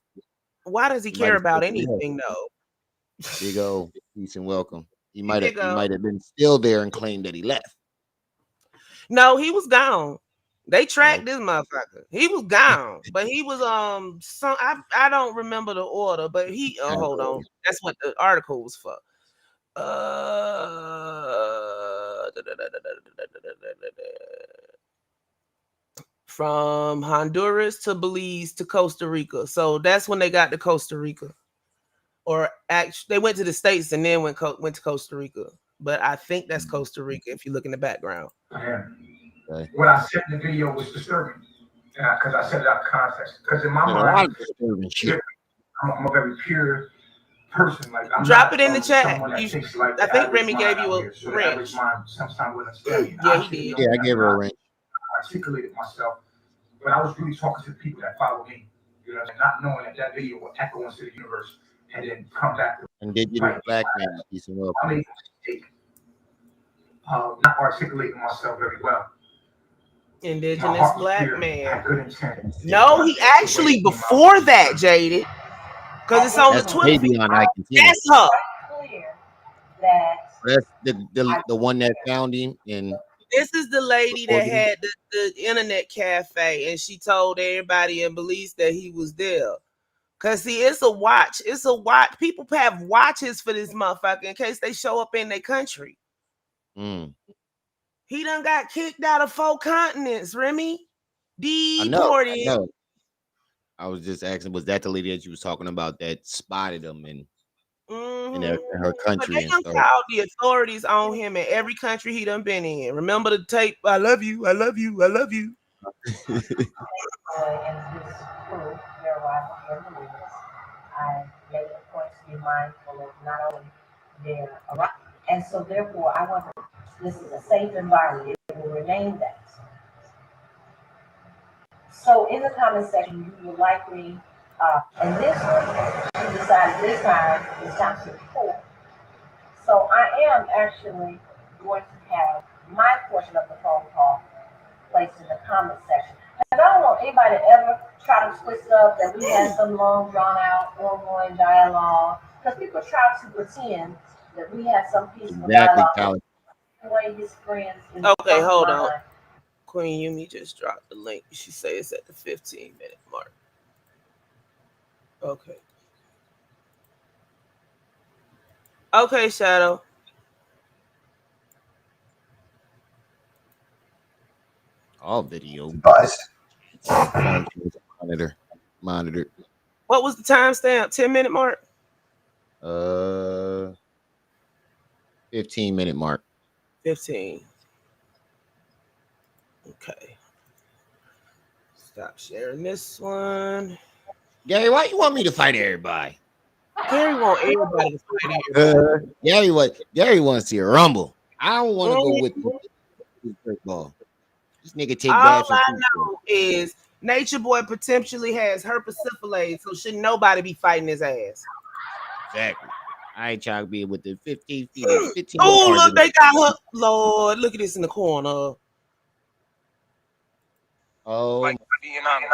Why does he care about anything though? Big O, peace and welcome. He might have been still there and claimed that he left. No, he was gone. They tracked this motherfucker. He was gone, but he was I don't remember the order, but he hold on. That's what the article was for. From Honduras to Belize to Costa Rica. So that's when they got to Costa Rica. Or actually, they went to the States and then went to Costa Rica. But I think that's Costa Rica if you look in the background. Okay. What I said in the video was disturbing. Because I said it out of context. Because in my mind, I'm a very pure person. Like I'm drop it in the chat. I think Remy gave you a wrench. Yeah, he did. Yeah, I gave her a wrench. Articulated myself, but I was really talking to the people that follow me, you know, not knowing that video will echo into the universe and then come back. And did you do black man? I made a mistake, not articulating myself very well. Indigenous black man. No, he actually before that, Jaded, because it's on the Twitter. That's her. That's the one that found him in. This is the lady that had the internet cafe, and she told everybody in Belize that he was there. Cause see, it's a watch. It's a watch. People have watches for this motherfucker in case they show up in their country. He done got kicked out of 4 continents, Remy. Deported. I know. I was just asking, was that the lady that you was talking about that spotted him in her country? But they done called the authorities on him in every country he done been in. Remember the tape? I love you. I love you. I love you. I made it a point to be mindful of not only their arrival. And so therefore I want this is a safe environment. It will remain that. So in the comment section, you will likely, and this one, you decided this time it's time to report. So I am actually going to have my portion of the phone call comment section. And I don't want anybody to ever try to twist up that we had some long, drawn out, ongoing dialogue. Because people try to pretend that we had some peaceful Exactly, dialogue. Tyler. Way his friends in Okay, front hold of on. mine. Queen Yumi just dropped the link. She says it's at the 15-minute mark. Okay. Okay, Shadow. All video. Biased. Monitored. What was the timestamp? 10-minute mark? 15-minute mark. 15. Okay. Stop sharing this one. Gary, why you want me to fight everybody? Gary want everybody to fight everybody. Gary wants to see a rumble. I don't want to go with the football. This nigga take All bad for I football. know is Nature Boy potentially has herpes syphilis, so should nobody be fighting his ass. Exactly. I ain't trying to be with the 15 feet. 15 Oh, look, they got her. Lord, look at this in the corner. Oh, Like being honest.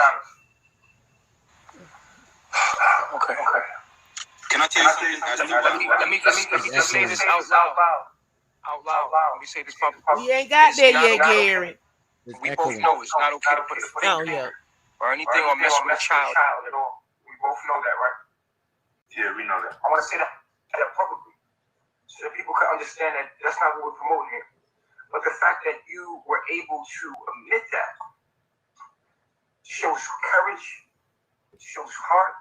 Okay. Can I tell you something? Let me just say this out loud. Let me say this publicly. We ain't got that yet, Gary. We both know it's not okay to put a Oh, finger yeah. or anything or mess with a child. at all. We both know that, right? Yeah, we know that. I want to say that publicly, so that people can understand that that's not what we're promoting here. But the fact that you were able to admit that shows courage, shows heart.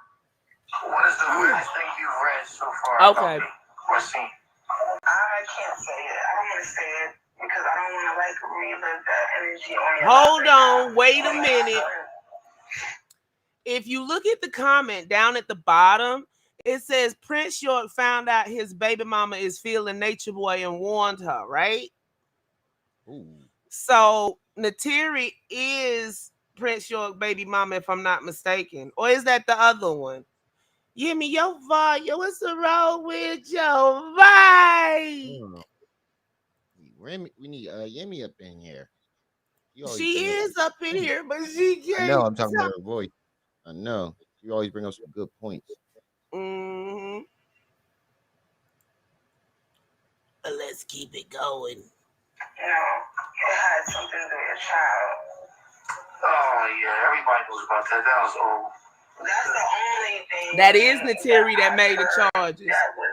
What is the weirdest thing you've read so far? Okay. Or seen? I can't say it. I don't want to say it because I don't want to like relive that energy on your Hold life. on. Wait a minute. If you look at the comment down at the bottom, it says Prince York found out his baby mama is feeling Nature Boy and warned her, right? ooh. So Natiri is Prince York baby mama, if I'm not mistaken. Or is that the other one? Yemi, your vibe. Yo, what's the wrong with your vibe? Oh. We need Yemi up in here. She is up in here, but she can't. I know. I'm talking about her voice. I know. You always bring up some good points. Mm-hmm. Let's keep it going. You know, it had something to do with a child. Oh, yeah, everybody knows about that. That was old. That's the only thing. That is Natiri that made the charges.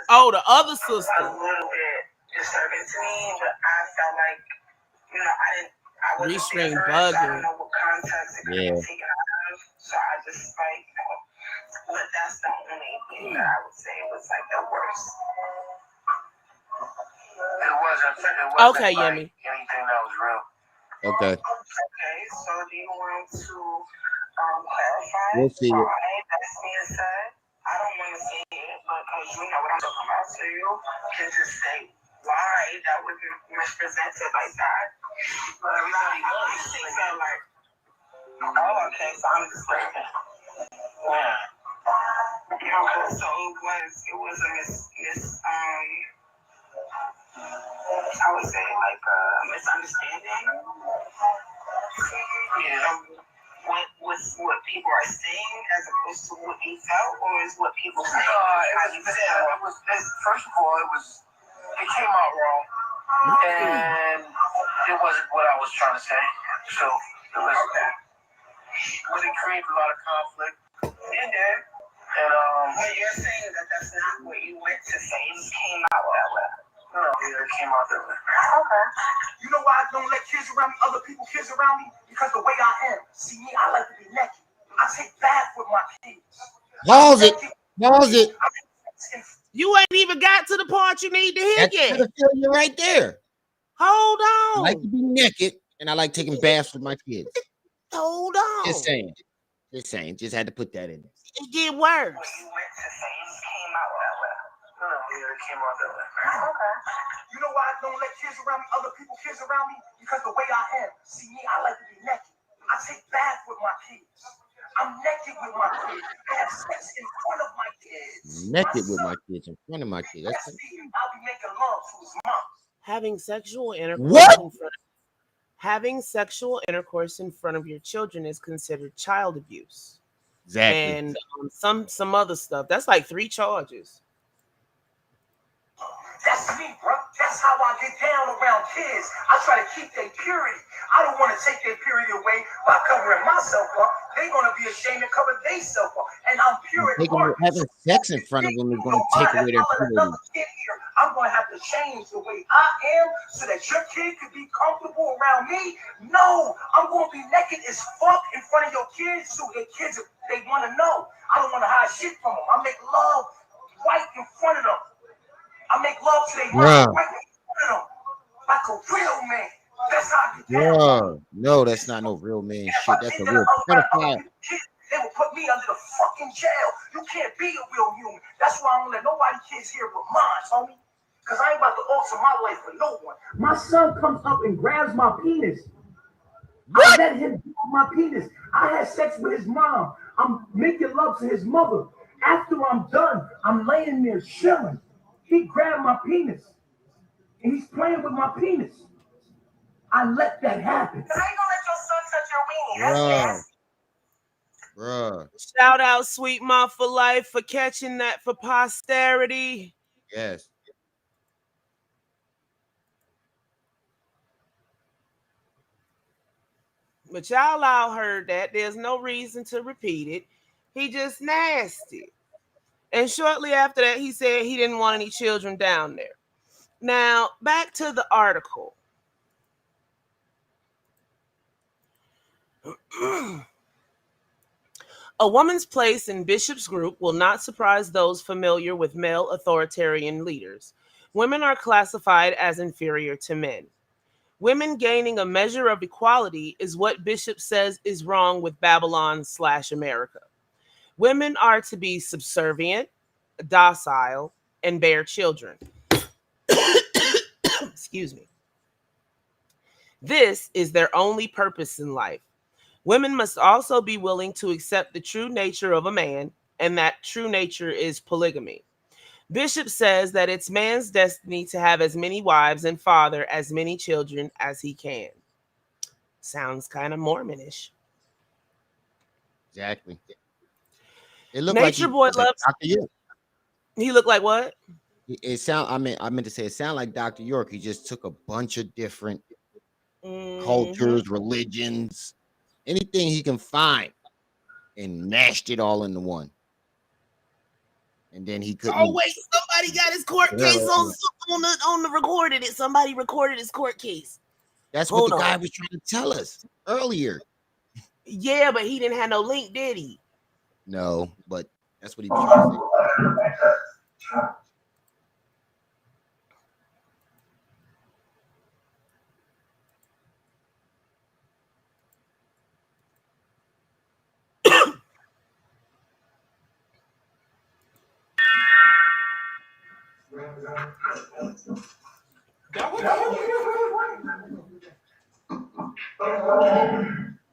Oh, the other sister. A little bit disturbing to me, but I felt like, you know, I wasn't Restring there, so I bugging. don't know what context it could be taken out of. So I just like, you know, but that's the only thing that I would say was like the worst. It wasn't Okay, like Yemi. anything that was real. Okay. Okay, so do you want to clarify We'll see it. why that's being said? I don't want to say it because you know what I'm talking about, so you can just say why that was mispresented like that. But everybody knows. Felt like, oh, okay, so I'm just like, yeah. Okay, so it was a I would say like a misunderstanding. Yeah. What people are saying as opposed to what you felt, or is what people saying? First of all, it came out wrong, and it wasn't what I was trying to say. So it was but it created a lot of conflict. It did. And but you're saying that that's not what you went to say. It just came out that way. No, it came out that way. Okay. You know why I don't let kids around me, other people kids around me? Because the way I am. See me, I like to be naked. I take bath with my kids. Pause it. Pause it. You ain't even got to the part you need to hear That's yet. the failure right there. Hold I on. like to be naked, and I like taking baths with my kids. Hold on. Just saying. Just saying. Just had to put that in. It get worse. What you went to say just came out that way. No, it came out that way. Okay. You know why I don't let kids around me, other people kids around me? Because the way I am. See me, I like to be naked. I take bath with my kids. I'm naked with my kids. I have sex in front of my kids. Naked with my kids in front of my kids. That's me. I'll be making love to his mom. Having sexual intercourse What? in front Having sexual intercourse in front of your children is considered child abuse. Exactly. And some other stuff. That's like 3 charges. That's me, bro. That's how I get down around kids. I try to keep their purity. I don't want to take their purity away by covering myself up. They're going to be ashamed to cover themselves up. And I'm pure at heart. Having sex in front of them is going to take away their purity. I'm going to have to change the way I am so that your kid could be comfortable around me. No, I'm going to be naked as fuck in front of your kids so their kids, they want to know. I don't want to hide shit from them. I make love right in front of them. I make love to their mom right in front of them. Like a real man. That's how I get down. No, that's not no real man shit. That's a real pedophile. They will put me under the fucking jail. You can't be a real human. That's why I don't let nobody kids here but mine, homie. Because I ain't about to alter my life for no one. My son comes up and grabs my penis. I let him grab my penis. I had sex with his mom. I'm making love to his mother. After I'm done, I'm laying there chilling. He grabbed my penis. And he's playing with my penis. I let that happen. How you gonna let your son touch your weenie? That's nasty. Bruh. Shout out Sweet Mom for Life for catching that for posterity. Yes. But y'all all heard that. There's no reason to repeat it. He just nasty. And shortly after that, he said he didn't want any children down there. Now, back to the article. A woman's place in Bishop's group will not surprise those familiar with male authoritarian leaders. Women are classified as inferior to men. Women gaining a measure of equality is what Bishop says is wrong with Babylon/America. Women are to be subservient, docile, and bear children. Excuse me. This is their only purpose in life. Women must also be willing to accept the true nature of a man, and that true nature is polygamy. Bishop says that it's man's destiny to have as many wives and father as many children as he can. Sounds kind of Mormonish. Exactly. It looked Nature like Boy loves Dr. York. He looked like what? I meant to say it sounded like Dr. York. He just took a bunch of different cultures, religions, anything he can find, and mashed it all into one. And then he couldn't. Oh wait, somebody got his court case on the recorded it. Somebody recorded his court case. That's what the guy was trying to tell us earlier. Yeah, but he didn't have no link, did he? No, but that's what he was trying to say.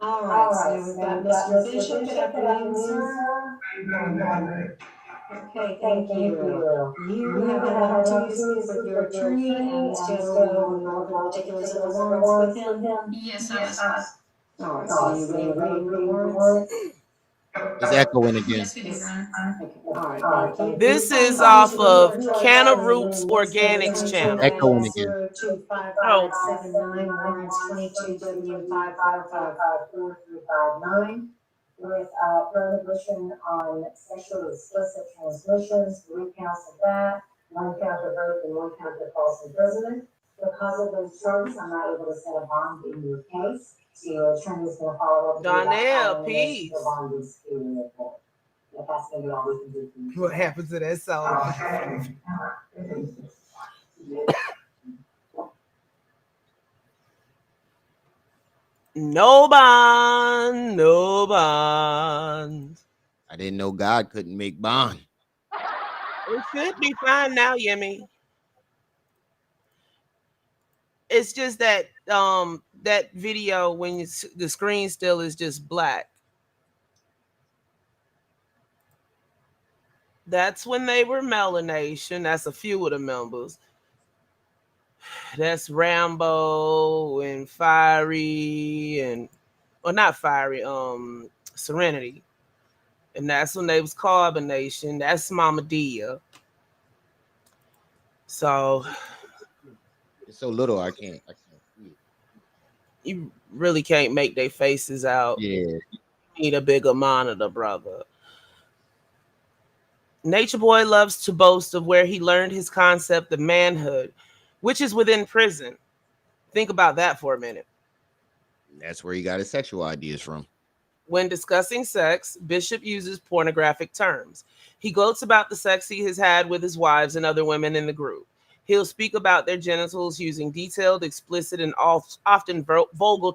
All right, so we've got Mr. Bishop. Good afternoon, sir. Okay, thank you. You have had an opportunity to speak with your attorney and still you know the particulars of the warrants with him? Yes, I was. All right, so you agree with the warrants? It's echoing again. Yes, we do, Your Honor. All right, thank you. This is off of Canna Roots Organics channel. Echoing again. 025579 warrants 22W55554359 with prohibition on sexually explicit transmissions, 3 counts of that, 1 count of rape and 1 count of false imprisonment. Because of those charges, I'm not able to set a bond in your case. So your attorney is going to follow up. Donnell, peace. What happened to that song? No bond, no bond. I didn't know God couldn't make bond. It should be fine now, Yemi. It's just that that video when the screen still is just black. That's when they were Melanation. That's a few of the members. That's Rambo and Fiery and or not Fiery, Serenity. And that's when they was Carbonation. That's Mama Dia. So It's so little I can't see it. you really can't make their faces out. Yeah. You need a bigger monitor, brother. Nature Boy loves to boast of where he learned his concept of manhood, which is within prison. Think about that for a minute. That's where he got his sexual ideas from. When discussing sex, Bishop uses pornographic terms. He gloats about the sex he has had with his wives and other women in the group. He'll speak about their genitals using detailed, explicit, and often vulgar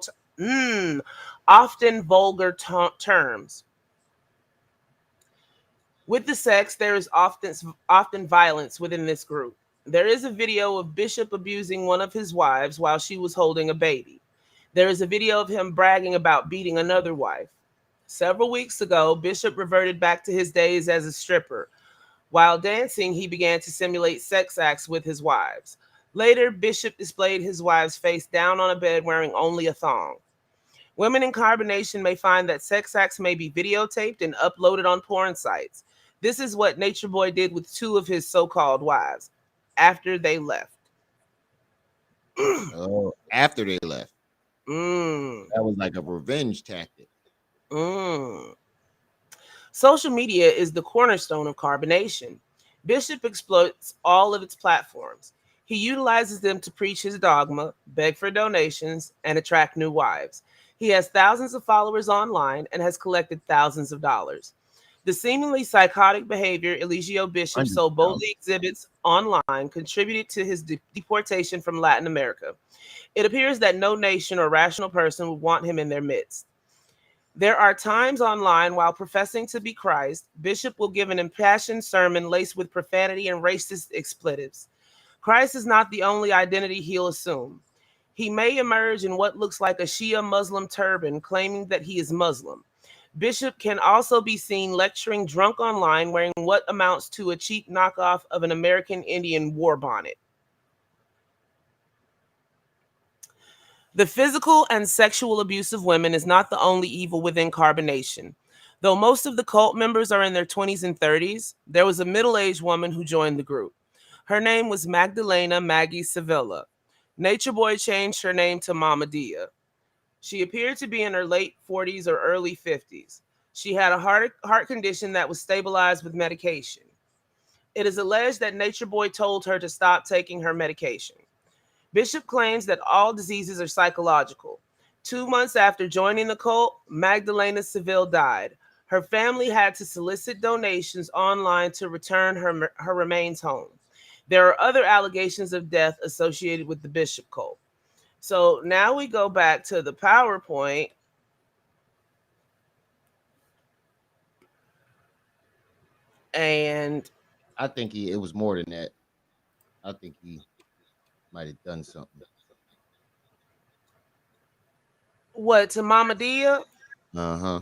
terms. With the sex, there is often violence within this group. There is a video of Bishop abusing one of his wives while she was holding a baby. There is a video of him bragging about beating another wife. Several weeks ago, Bishop reverted back to his days as a stripper. While dancing, he began to simulate sex acts with his wives. Later, Bishop displayed his wives face down on a bed wearing only a thong. Women in Carbonation may find that sex acts may be videotaped and uploaded on porn sites. This is what Nature Boy did with two of his so-called wives after they left. Oh, after they left. Mm. That was like a revenge tactic. Social media is the cornerstone of Carbonation. Bishop exploits all of its platforms. He utilizes them to preach his dogma, beg for donations, and attract new wives. He has thousands of followers online and has collected thousands of dollars. The seemingly psychotic behavior Eligio Bishop so boldly exhibits online contributed to his deportation from Latin America. It appears that no nation or rational person would want him in their midst. There are times online while professing to be Christ, Bishop will give an impassioned sermon laced with profanity and racist expletives. Christ is not the only identity he'll assume. He may emerge in what looks like a Shia Muslim turban, claiming that he is Muslim. Bishop can also be seen lecturing drunk online wearing what amounts to a cheap knockoff of an American Indian war bonnet. The physical and sexual abuse of women is not the only evil within Carbonation. Though most of the cult members are in their 20s and 30s, there was a middle-aged woman who joined the group. Her name was Magdalena Maggie Sevilla. Nature Boy changed her name to Mama Dia. She appeared to be in her late 40s or early 50s. She had a heart condition that was stabilized with medication. It is alleged that Nature Boy told her to stop taking her medication. Bishop claims that all diseases are psychological. 2 months after joining the cult, Magdalena Seville died. Her family had to solicit donations online to return her remains home. There are other allegations of death associated with the Bishop cult. So now we go back to the PowerPoint. And I think it was more than that. I think he might have done something. What, to Mama Dia? Uh-huh.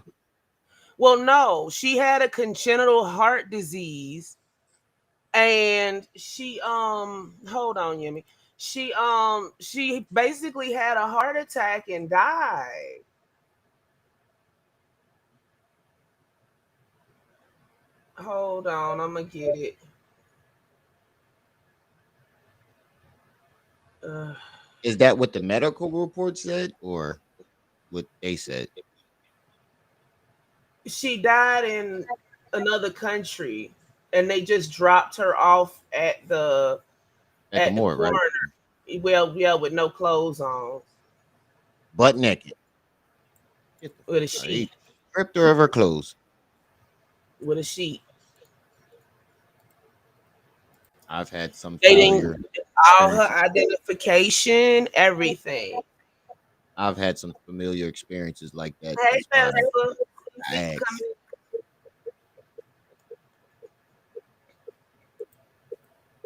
Well, no, she had a congenital heart disease. And she hold on, Yemi. She basically had a heart attack and died. Hold on, I'm gonna get it. Is that what the medical report said or what they said? She died in another country and they just dropped her off at the morgue, right? Well, yeah, with no clothes on. Butt naked. With a sheet. Stripped her of her clothes. With a sheet. I've had some familiar all her identification, everything. I've had some familiar experiences like that. Hey,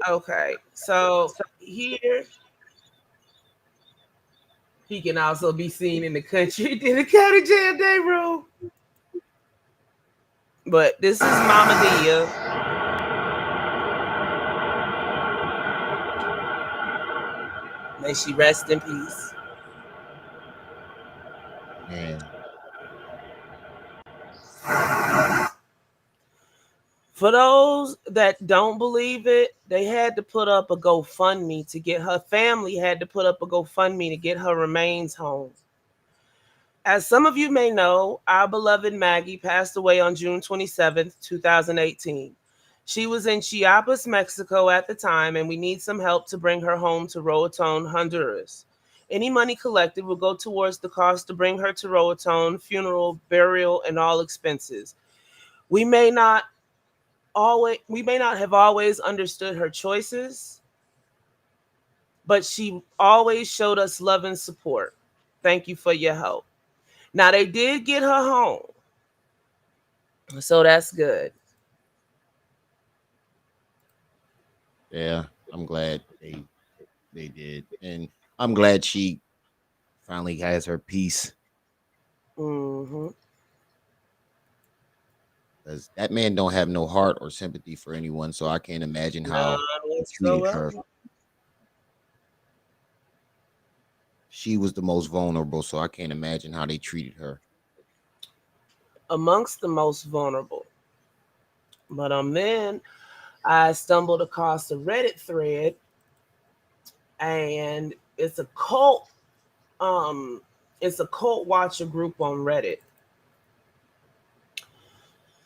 okay, so here he can also be seen in the country in the county jail day room. But this is Mama Dia. May she rest in peace. Man. For those that don't believe it, they had to put up a GoFundMe to get her family had to put up a GoFundMe to get her remains home. As some of you may know, our beloved Maggie passed away on June 27th, 2018. She was in Chiapas, Mexico at the time, and we need some help to bring her home to Roatón, Honduras. Any money collected will go towards the cost to bring her to Roatón, funeral, burial, and all expenses. We may not have always understood her choices, but she always showed us love and support. Thank you for your help. Now, they did get her home, so that's good. Yeah, I'm glad they did. And I'm glad she finally has her peace. Mm-hmm. Because that man don't have no heart or sympathy for anyone, so I can't imagine how he treated her. She was the most vulnerable, so I can't imagine how they treated her. Amongst the most vulnerable. But then I stumbled across a Reddit thread, and it's a cult watcher group on Reddit.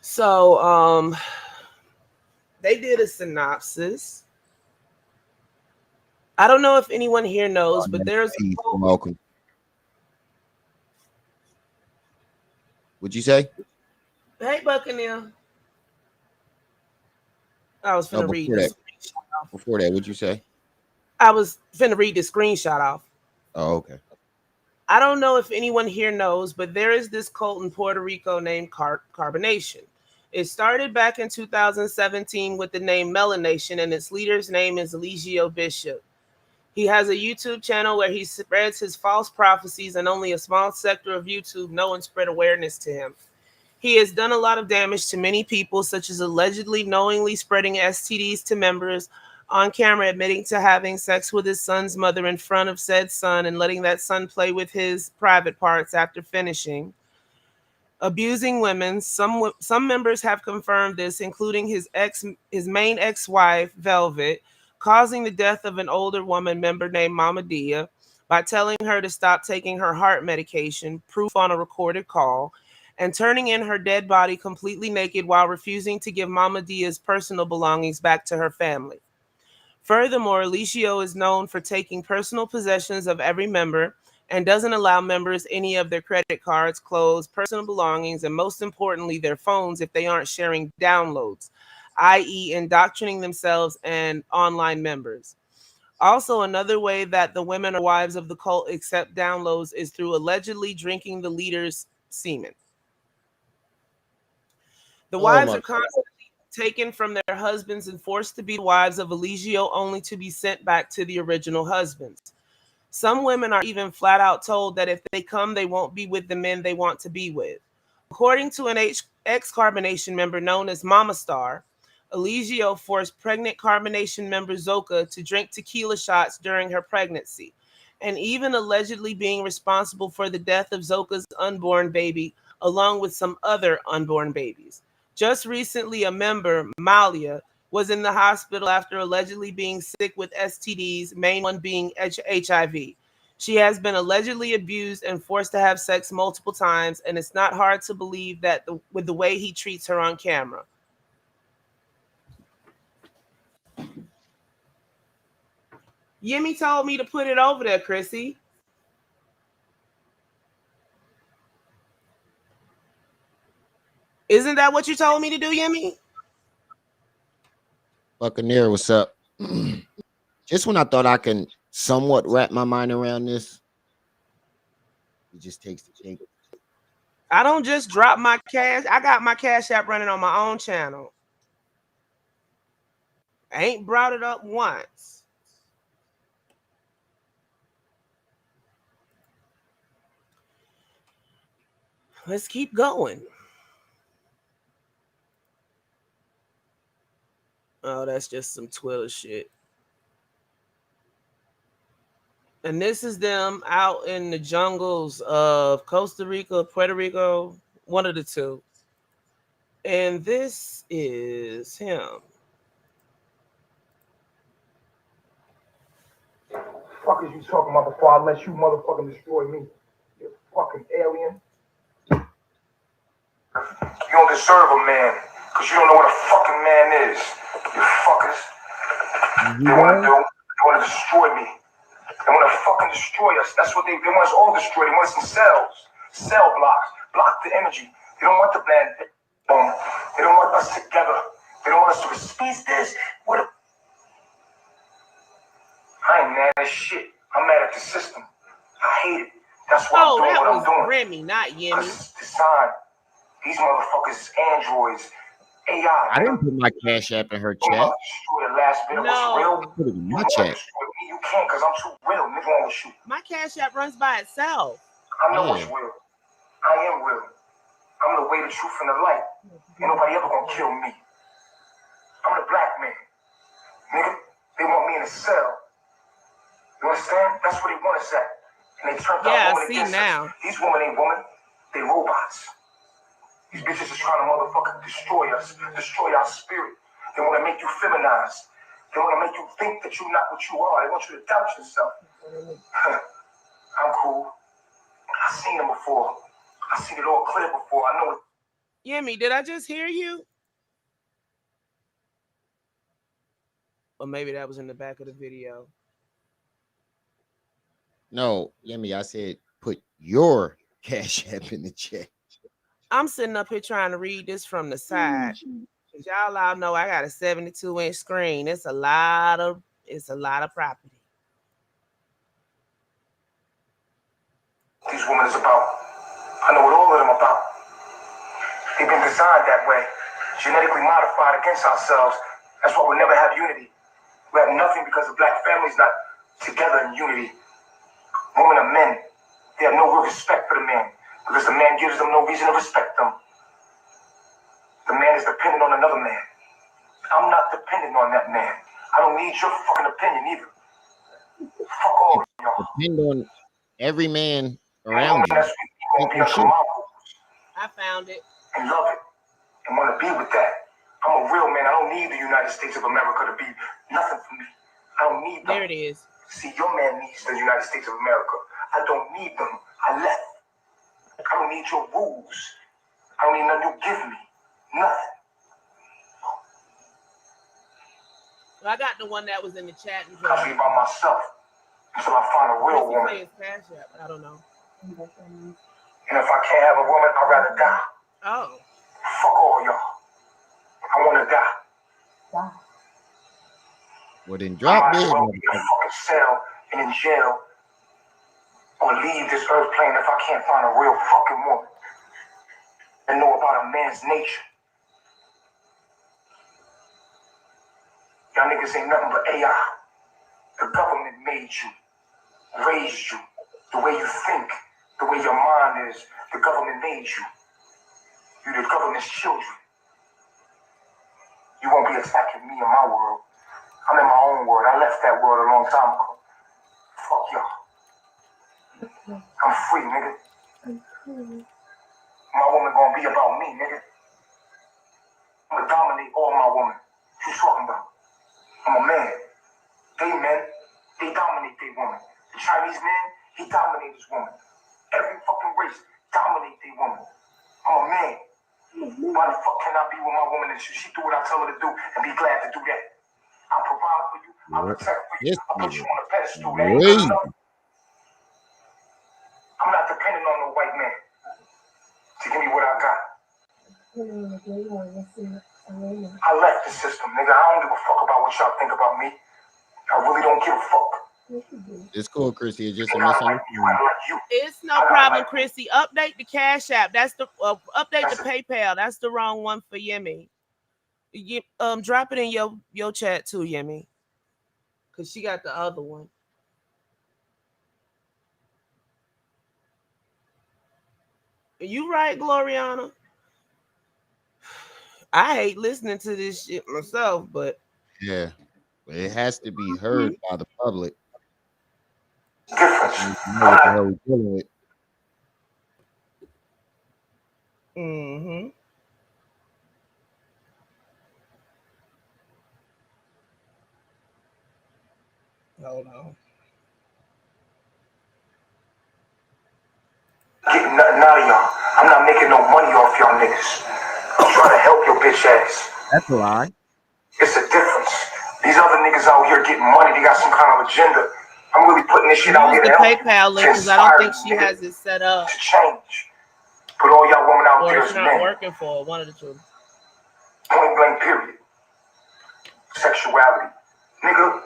So they did a synopsis. I don't know if anyone here knows, but there's Peace, welcome. What'd you say? Hey, Buccaneer. I was finna read this. Before that, what'd you say? I was finna read the screenshot off. Oh, okay. I don't know if anyone here knows, but there is this cult in Puerto Rico named Carbonation. It started back in 2017 with the name Melanation, and its leader's name is Eligio Bishop. He has a YouTube channel where he spreads his false prophecies, and only a small sector of YouTube know and spread awareness to him. He has done a lot of damage to many people, such as allegedly knowingly spreading STDs to members, on camera admitting to having sex with his son's mother in front of said son and letting that son play with his private parts after finishing, abusing women. Some members have confirmed this, including his main ex-wife, Velvet, causing the death of an older woman member named Mama Dia by telling her to stop taking her heart medication, proof on a recorded call, and turning in her dead body completely naked while refusing to give Mama Dia's personal belongings back to her family. Furthermore, Eligio is known for taking personal possessions of every member and doesn't allow members any of their credit cards, clothes, personal belongings, and most importantly, their phones if they aren't sharing downloads, i.e. indoctrinating themselves and online members. Also, another way that the women or wives of the cult accept downloads is through allegedly drinking the leader's semen. The wives are constantly taken from their husbands and forced to be wives of Eligio, only to be sent back to the original husbands. Some women are even flat out told that if they come, they won't be with the men they want to be with. According to an ex-Carbonation member known as Mama Star, Eligio forced pregnant Carbonation member Zoka to drink tequila shots during her pregnancy, and even allegedly being responsible for the death of Zoka's unborn baby, along with some other unborn babies. Just recently, a member, Malia, was in the hospital after allegedly being sick with STDs, main one being HIV. She has been allegedly abused and forced to have sex multiple times, and it's not hard to believe that with the way he treats her on camera. Yemi told me to put it over there, Chrissy. Isn't that what you told me to do, Yemi? Buccaneer, what's up? Just when I thought I can somewhat wrap my mind around this, it just takes the cake. I don't just drop my cash. I got my Cash App running on my own channel. I ain't brought it up once. Let's keep going. Oh, that's just some Twitter shit. And this is them out in the jungles of Costa Rica, Puerto Rico, one of the two. And this is him. Fuck is you talking about before I let you motherfucking destroy me? You fucking alien. You don't deserve a man, because you don't know what a fucking man is. You fuckers. They want to destroy me. They want to fucking destroy us. That's what they want us all destroyed. They want us in cells. Cell blocks. Block the energy. They don't want the man. They don't want us together. They don't want us to respect this. What? I ain't mad at shit. I'm mad at the system. I hate it. That's why I'm doing what I'm doing. Remy, not Yemi. It's designed. These motherfuckers is androids. AI. I didn't put my Cash App in her chat. Destroy the last bit of what's real. Put it in my You chat. You can't, because I'm too real. Nigga wrong with you. My Cash App runs by itself. I know what's real. I am real. I'm the way, the truth, and the light. Ain't nobody ever gonna kill me. I'm the black man. Nigga, they want me in a cell. You understand? That's where they want us at. And they turned out women against us. These women ain't women. They robots. These bitches are trying to motherfucking destroy us. Destroy our spirit. They want to make you feminized. They want to make you think that you're not what you are. They want you to doubt yourself. I'm cool. I've seen them before. I've seen it all clear before. I know it. Yemi, did I just hear you? Or maybe that was in the back of the video. No, Yemi, I said put your Cash App in the chat. I'm sitting up here trying to read this from the side. Cause y'all all know I got a 72-inch screen. It's a lot of property. These women is about. I know what all of them about. They've been designed that way, genetically modified against ourselves. That's why we'll never have unity. We have nothing because the black family's not together in unity. Women are men. They have no real respect for the man because the man gives them no reason to respect them. The man is dependent on another man. I'm not dependent on that man. I don't need your fucking opinion either. Fuck all of y'all. Depend on every man around you. I found it. And love it. And want to be with that. I'm a real man. I don't need the United States of America to be nothing for me. I don't need them. There it is. See, your man needs the United States of America. I don't need them. I left. I don't need your rules. I don't need nothing you give me. Nothing. I got the one that was in the chat. I'll be by myself until I find a real woman. Cash App. I don't know. And if I can't have a woman, I'd rather die. Oh. Fuck all y'all. I want to die. Well, then drop dead. I might as well be in a fucking cell and in jail or leave this earth plane if I can't find a real fucking woman and know about a man's nature. Y'all niggas ain't nothing but AI. The government made you, raised you, the way you think, the way your mind is. The government made you. You're the government's children. You won't be attacking me in my world. I'm in my own world. I left that world a long time ago. Fuck y'all. I'm free, nigga. My woman gonna be about me, nigga. I'm gonna dominate all my women. What you talking about? I'm a man. They men, they dominate their woman. The Chinese man, he dominates his woman. Every fucking race dominate their woman. I'm a man. Why the fuck can I be with my woman and she do what I tell her to do and be glad to do that? I'll provide for you. I'll protect for you. I'll put you on a pedestal. I'm not dependent on no white man to give me what I got. I left the system, nigga. I don't give a fuck about what y'all think about me. I really don't give a fuck. It's cool, Chrissy. It's just a misunderstanding. It's no problem, Chrissy. Update the Cash App. That's the update the PayPal. That's the wrong one for Yemi. Drop it in your chat too, Yemi, because she got the other one. You right, Gloriana. I hate listening to this shit myself, but yeah, it has to be heard by the public. Give difference. You I'm know what the not. hell we're dealing with. Mm-hmm. Hold on. Getting nothing out of y'all. I'm not making no money off y'all niggas. I'm trying to help your bitch ass. That's a lie. It's a difference. These other niggas out here getting money, they got some kind of agenda. I'm really putting this shit out Use here the to help you, PayPal link to because I don't inspire think you, she nigga, has it set up, to change. But all y'all women out or there it's is not men. working for her, one of the two. Point blank, period. Sexuality. Nigga,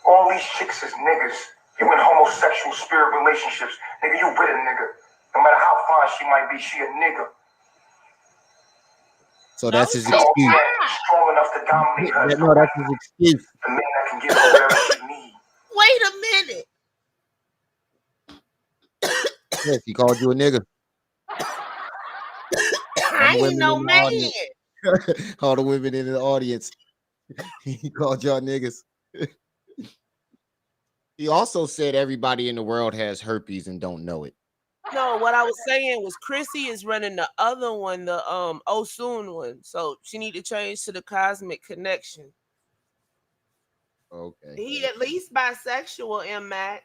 all these chicks is niggas. You in homosexual spirit relationships. Nigga, you with a nigga. No matter how fine she might be, she a nigga. So No, that's his she's No excuse. man strong enough to dominate her. No, that's his excuse. The man that can give her whatever she needs. Wait a minute. Yes, he called you a nigga. I ain't no man. All the women in the audience. He called y'all niggas. He also said everybody in the world has herpes and don't know it. No, what I was saying was Chrissy is running the other one, the Osun one. So she need to change to the Cosmic Connection. Okay. He at least bisexual, M Mac.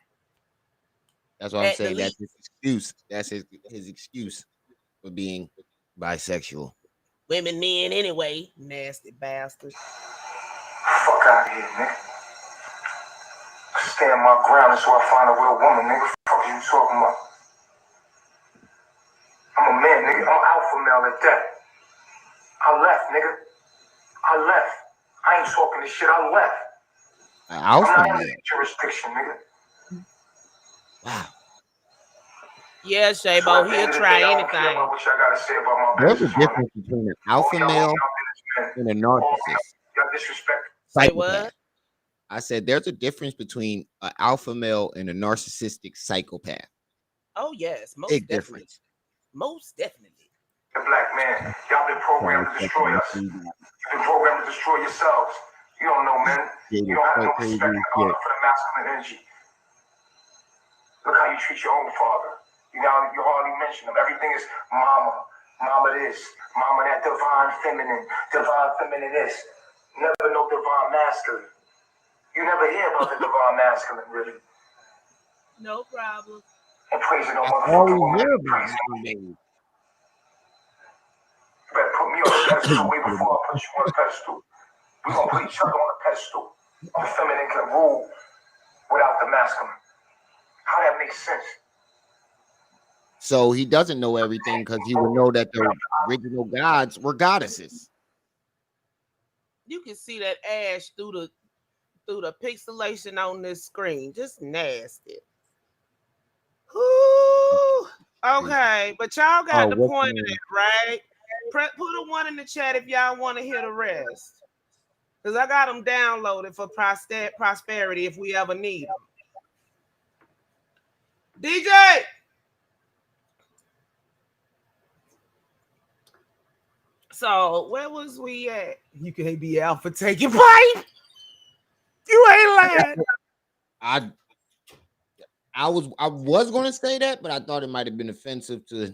That's what I'm At the saying. That's least. his excuse. That's his excuse for being bisexual. Women, men anyway. Nasty bastard. Fuck out of here, nigga. Stand my ground until I find a real woman, nigga. Fuck you talking about? I'm a man, nigga. I'm alpha male at that. I left, nigga. I left. I ain't talking this shit. I left. An I'm alpha not in male. this jurisdiction, nigga. Wow. Yeah, So at Shabo, the he'll end of the try day, I don't care anything. about what y'all gotta say about my There's a business, my nigga. difference between an All alpha y'all male women out there is men. and a All narcissist. y'all disrespect. Say Psychopath. what? I said there's a difference between an alpha male and a narcissistic psychopath. Oh yes, most Big definitely. difference. Most definitely. The black man, y'all been programmed to destroy us. You've been programmed to destroy yourselves. You don't know, man. You don't have no respect and honor for the masculine energy. Look how you treat your own father. You hardly mention him. Everything is mama. Mama this. Mama that divine feminine. Divine feminine this. Never no divine masculine. You never hear about the divine masculine, really. No problem. And praising no That's all motherfucking we woman. hear about Praising me. nowadays. You better put me on a pedestal way before I put you on a pedestal. We're going to put each other on a pedestal. The feminine can rule without the masculine. How that makes sense? So he doesn't know everything because he would know that the original gods were goddesses. You can see that ash through the pixelation on this screen. Just nasty. Ooh. Okay, but y'all got the what's point the of name? it, right? Put a one in the chat if y'all want to hear the rest. Because I got them downloaded for prosperity if we ever need them. DJ! So, where was we at? You can't be alpha taking pipe. You ain't lying. I was going to say that, but I thought it might have been offensive to,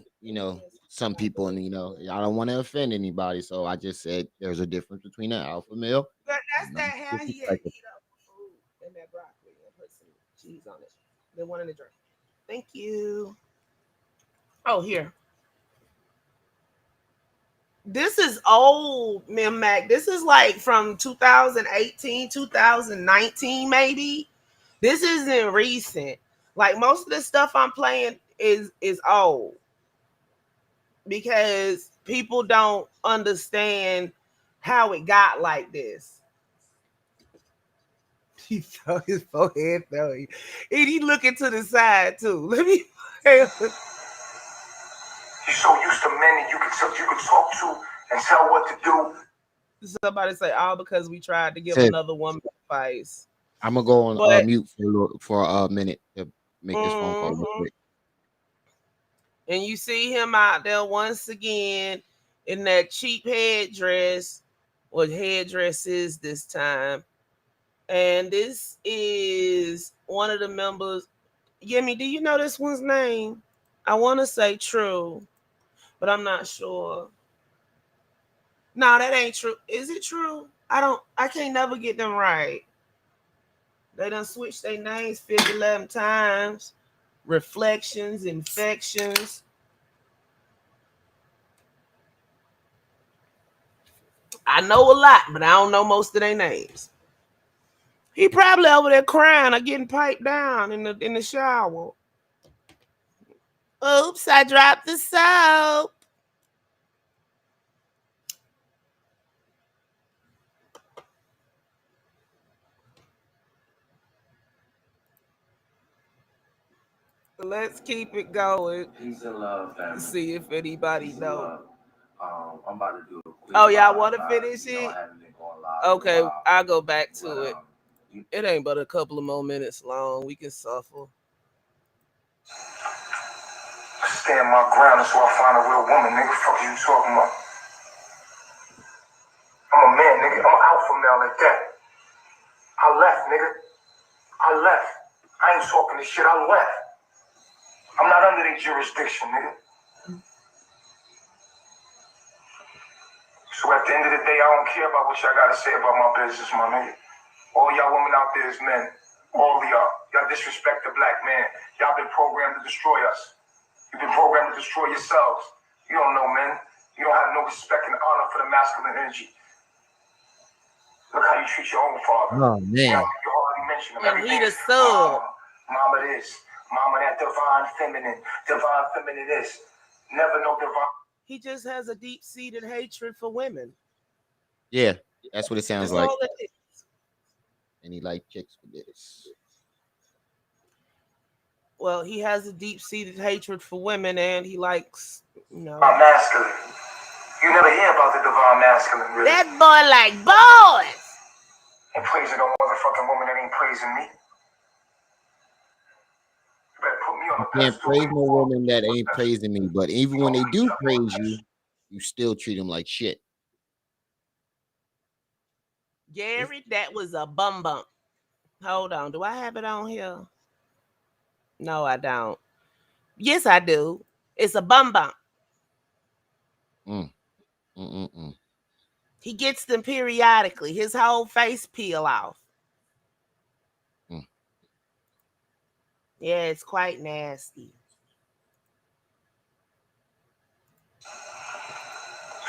some people, and I don't want to offend anybody, so I just said there's a difference between an alpha male. But that's that how he had eat up food and that broccoli and put some cheese on it. Then one in the drink. Thank you. Oh, here. This is old, Mim Mac. This is like from 2018, 2019, maybe. This isn't recent. Like most of the stuff I'm playing is old because people don't understand how it got like this. He felt his forehead fell. And he looking to the side too. Let me. You're so used to men that you could talk to and tell what to do. Somebody say, "Oh, because we tried to give another woman advice." I'm gonna go on mute for a minute to make this phone call real quick. And you see him out there once again in that cheap headdress, or headdresses this time. And this is one of the members Yemi, do you know this one's name? I want to say True, but I'm not sure. No, that ain't true. Is it True? I can't never get them right. They done switched their names 11 times. Reflections, infections. I know a lot, but I don't know most of their names. He probably over there crying or getting piped down in the shower. Oops, I dropped the soap. Let's keep it going. Peace and love, family. See if anybody Peace and know. love. I'm about to do a quick. Oh, y'all live want to live. finish You know, it? I haven't been going live in a Okay, while, I'll go back to but, it. It ain't but a couple of more minutes long. We can suffer. Stand my ground until I find a real woman, nigga. Fuck you talking about? I'm a man, nigga. I'm an alpha male like that. I left, nigga. I left. I ain't talking this shit. I left. I'm not under their jurisdiction, nigga. So at the end of the day, I don't care about what y'all gotta say about my business, my nigga. All y'all women out there is men. All of y'all. Y'all disrespect the black man. Y'all been programmed to destroy us. You've been programmed to destroy yourselves. You don't know, men. You don't have no respect and honor for the masculine energy. Look how you treat your own father. Oh man. You already mentioned him. And he Everything the is sub. Mama this. Mama that divine feminine. Divine feminine this. Never know divine. He just has a deep-seated hatred for women. Yeah, that's what it sounds That's like. all it is. And he like chicks with this. Well, he has a deep-seated hatred for women, and he likes, masculine. You never hear about the divine masculine, really. That boy like boys. Ain't praising no motherfucking woman that ain't praising me. You better put me on You the can't pedestal. praise no woman that ain't praising me, but even when they do praise you, you still treat them like shit. Gary, that was a bum bump. Hold on. Do I have it on here? No, I don't. Yes, I do. It's a bum bump. He gets them periodically. His whole face peel off. Yeah, it's quite nasty.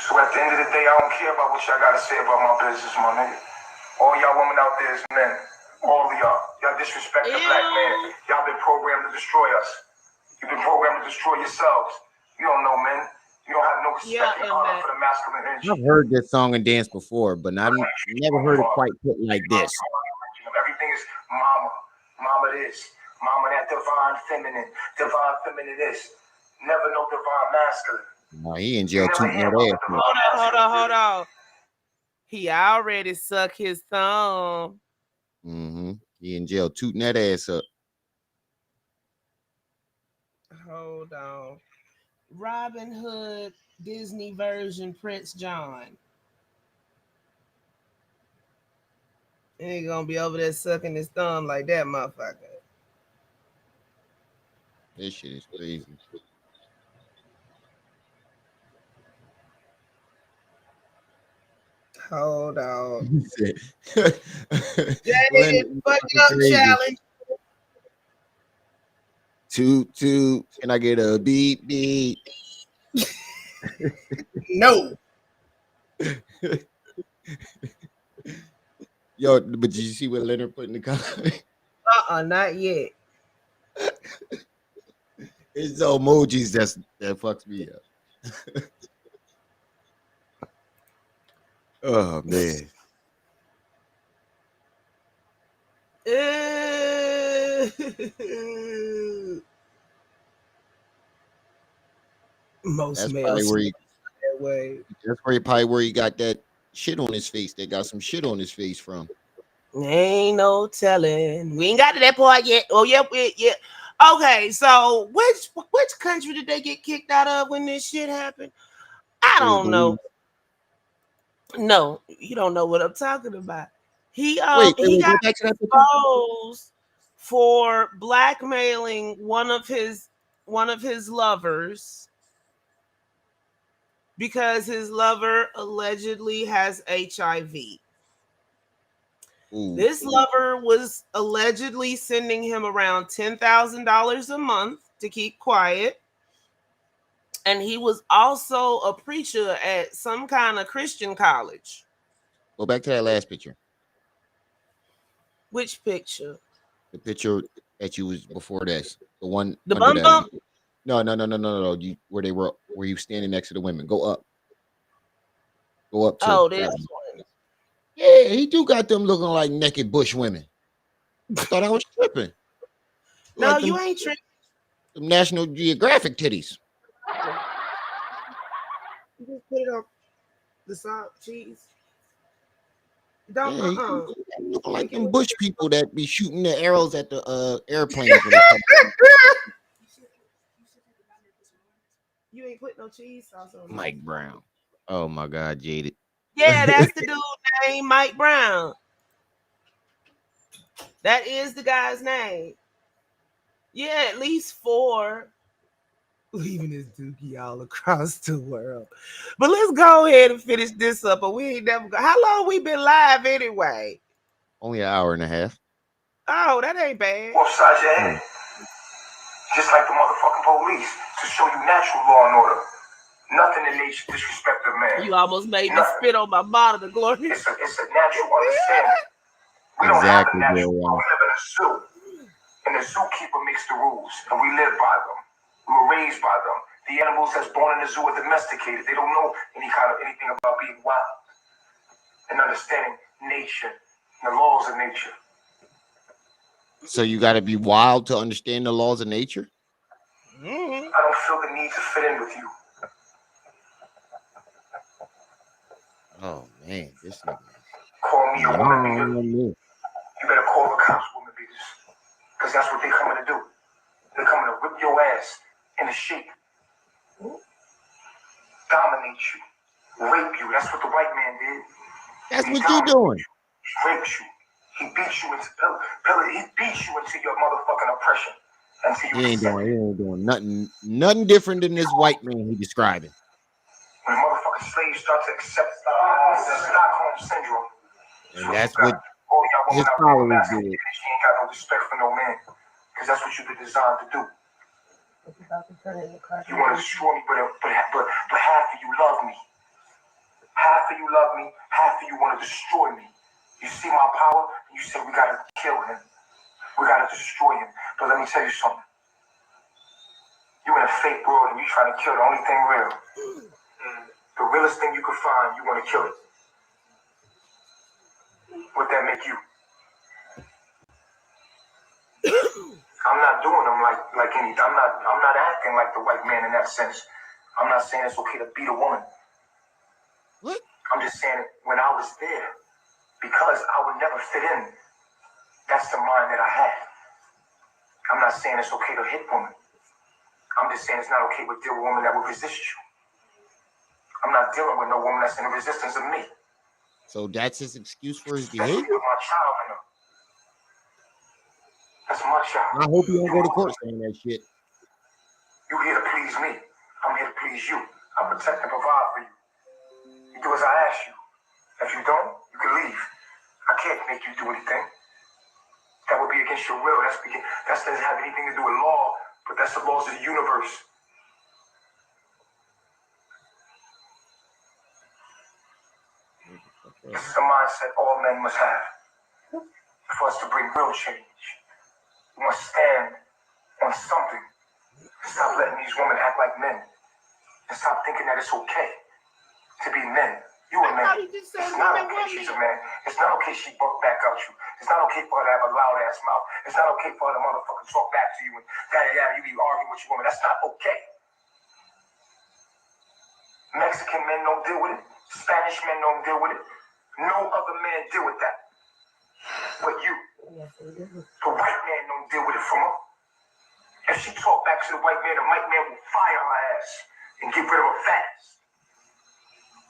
So at the end of the day, I don't care about what y'all gotta say about my business, my nigga. All y'all women out there is men. All of y'all. Y'all disrespect the black man. Y'all been programmed to destroy us. You've been programmed to destroy yourselves. You don't know, men. You don't have no respect and honor for the masculine energy. I've heard this song and dance before, but I've never heard it quite put like this. Everything is mama. Mama this. Mama that divine feminine. Divine feminine this. Never know divine masculine. No, he in jail tooting that ass. Hold on. He already sucked his thumb. He in jail tooting that ass up. Hold on. Robin Hood, Disney version, Prince John. He ain't gonna be over there sucking his thumb like that, motherfucker. This shit is crazy. Hold on. Fuck up challenge. Toot. Can I get a beep beep? No. Yo, but did you see what Leonard put in the comment? Not yet. It's the emojis that fucks me up. Oh man. Most males that way. That's probably where he got that shit on his face. They got some shit on his face from. Ain't no telling. We ain't got to that part yet. Oh, yeah. Okay, so which country did they get kicked out of when this shit happened? I don't know. No, you don't know what I'm talking about. He got exposed for blackmailing one of his lovers because his lover allegedly has HIV. Ooh. This lover was allegedly sending him around $10,000 a month to keep quiet. And he was also a preacher at some kind of Christian college. Go back to that last picture. Which picture? The picture that you was before this. The one The under bum that. bump? No. You where you standing next to the women. Go up. Go up to. Oh, this that one. Yeah, he do got them looking like naked bush women. I thought I was tripping. No, Like you them, ain't tripping. them National Geographic titties. You just put it on the side cheese. Don't Yeah, he look like them bush people that be shooting the arrows at the airplanes. When they come. You ain't put no cheese sauce on. Mike Brown. Oh my God, Jaded. Yeah, that's the dude named Mike Brown. That is the guy's name. Yeah, at least 4. Leaving his dookie all across the world. But let's go ahead and finish this up. But we ain't never go. How long we been live anyway? Only an hour and a half. Oh, that ain't bad. Well, upside your head. Just like the motherfucking police to show you natural law and order. Nothing in nature disrespect a man. You almost made me spit on my monitor, Glory. It's a natural understanding. We don't have a natural law. We live in a zoo. And the zookeeper makes the rules, and we live by them. We were raised by them. The animals that's born in the zoo are domesticated. They don't know anything about being wild and understanding nature and the laws of nature. So you got to be wild to understand the laws of nature? I don't feel the need to fit in with you. Oh, man. This nigga. Call me a woman beater. You You better call the cops woman beaters. Because that's what they're coming to do. They're coming to whip your ass into shape. Dominate you. Rape you. That's what the white man did. That's what you doing. He raped you. He beat you into your motherfucking oppression. He ain't doing nothing different than this white man he describing. When motherfucking slaves start to accept the Stockholm syndrome. And that's what his followers did. She ain't got no respect for no man. Because that's what you've been designed to do. You want to destroy me, but half of you love me. Half of you love me, half of you want to destroy me. You see my power, and you say we gotta kill him. We gotta destroy him. But let me tell you something. You in a fake world and you trying to kill the only thing real. The realest thing you can find, you want to kill it. What that make you? I'm not doing them like any. I'm not acting like the white man in that sense. I'm not saying it's okay to beat a woman. What? I'm just saying when I was there, because I would never fit in. That's the mind that I had. I'm not saying it's okay to hit women. I'm just saying it's not okay to deal with a woman that will resist you. I'm not dealing with no woman that's in the resistance of me. So that's his excuse for his Especially behavior? with my child in her. That's my child. I hope you don't go to court saying that shit. You here to please me. I'm here to please you. I protect and provide for you. You do as I ask you. If you don't, you can leave. I can't make you do anything. That would be against your will. That doesn't have anything to do with law, but that's the laws of the universe. This is the mindset all men must have. For us to bring real change, we must stand on something. Stop letting these women act like men. And stop thinking that it's okay to be men. You a man. It's not okay she's a man. It's not okay she bucked back out you. It's not okay for her to have a loud ass mouth. It's not okay for her to motherfucking talk back to you and you be arguing with your woman. That's not okay. Mexican men don't deal with it. Spanish men don't deal with it. No other man deal with that. But you. The white man don't deal with it from her. If she talk back to the white man will fire her ass and get rid of her fast.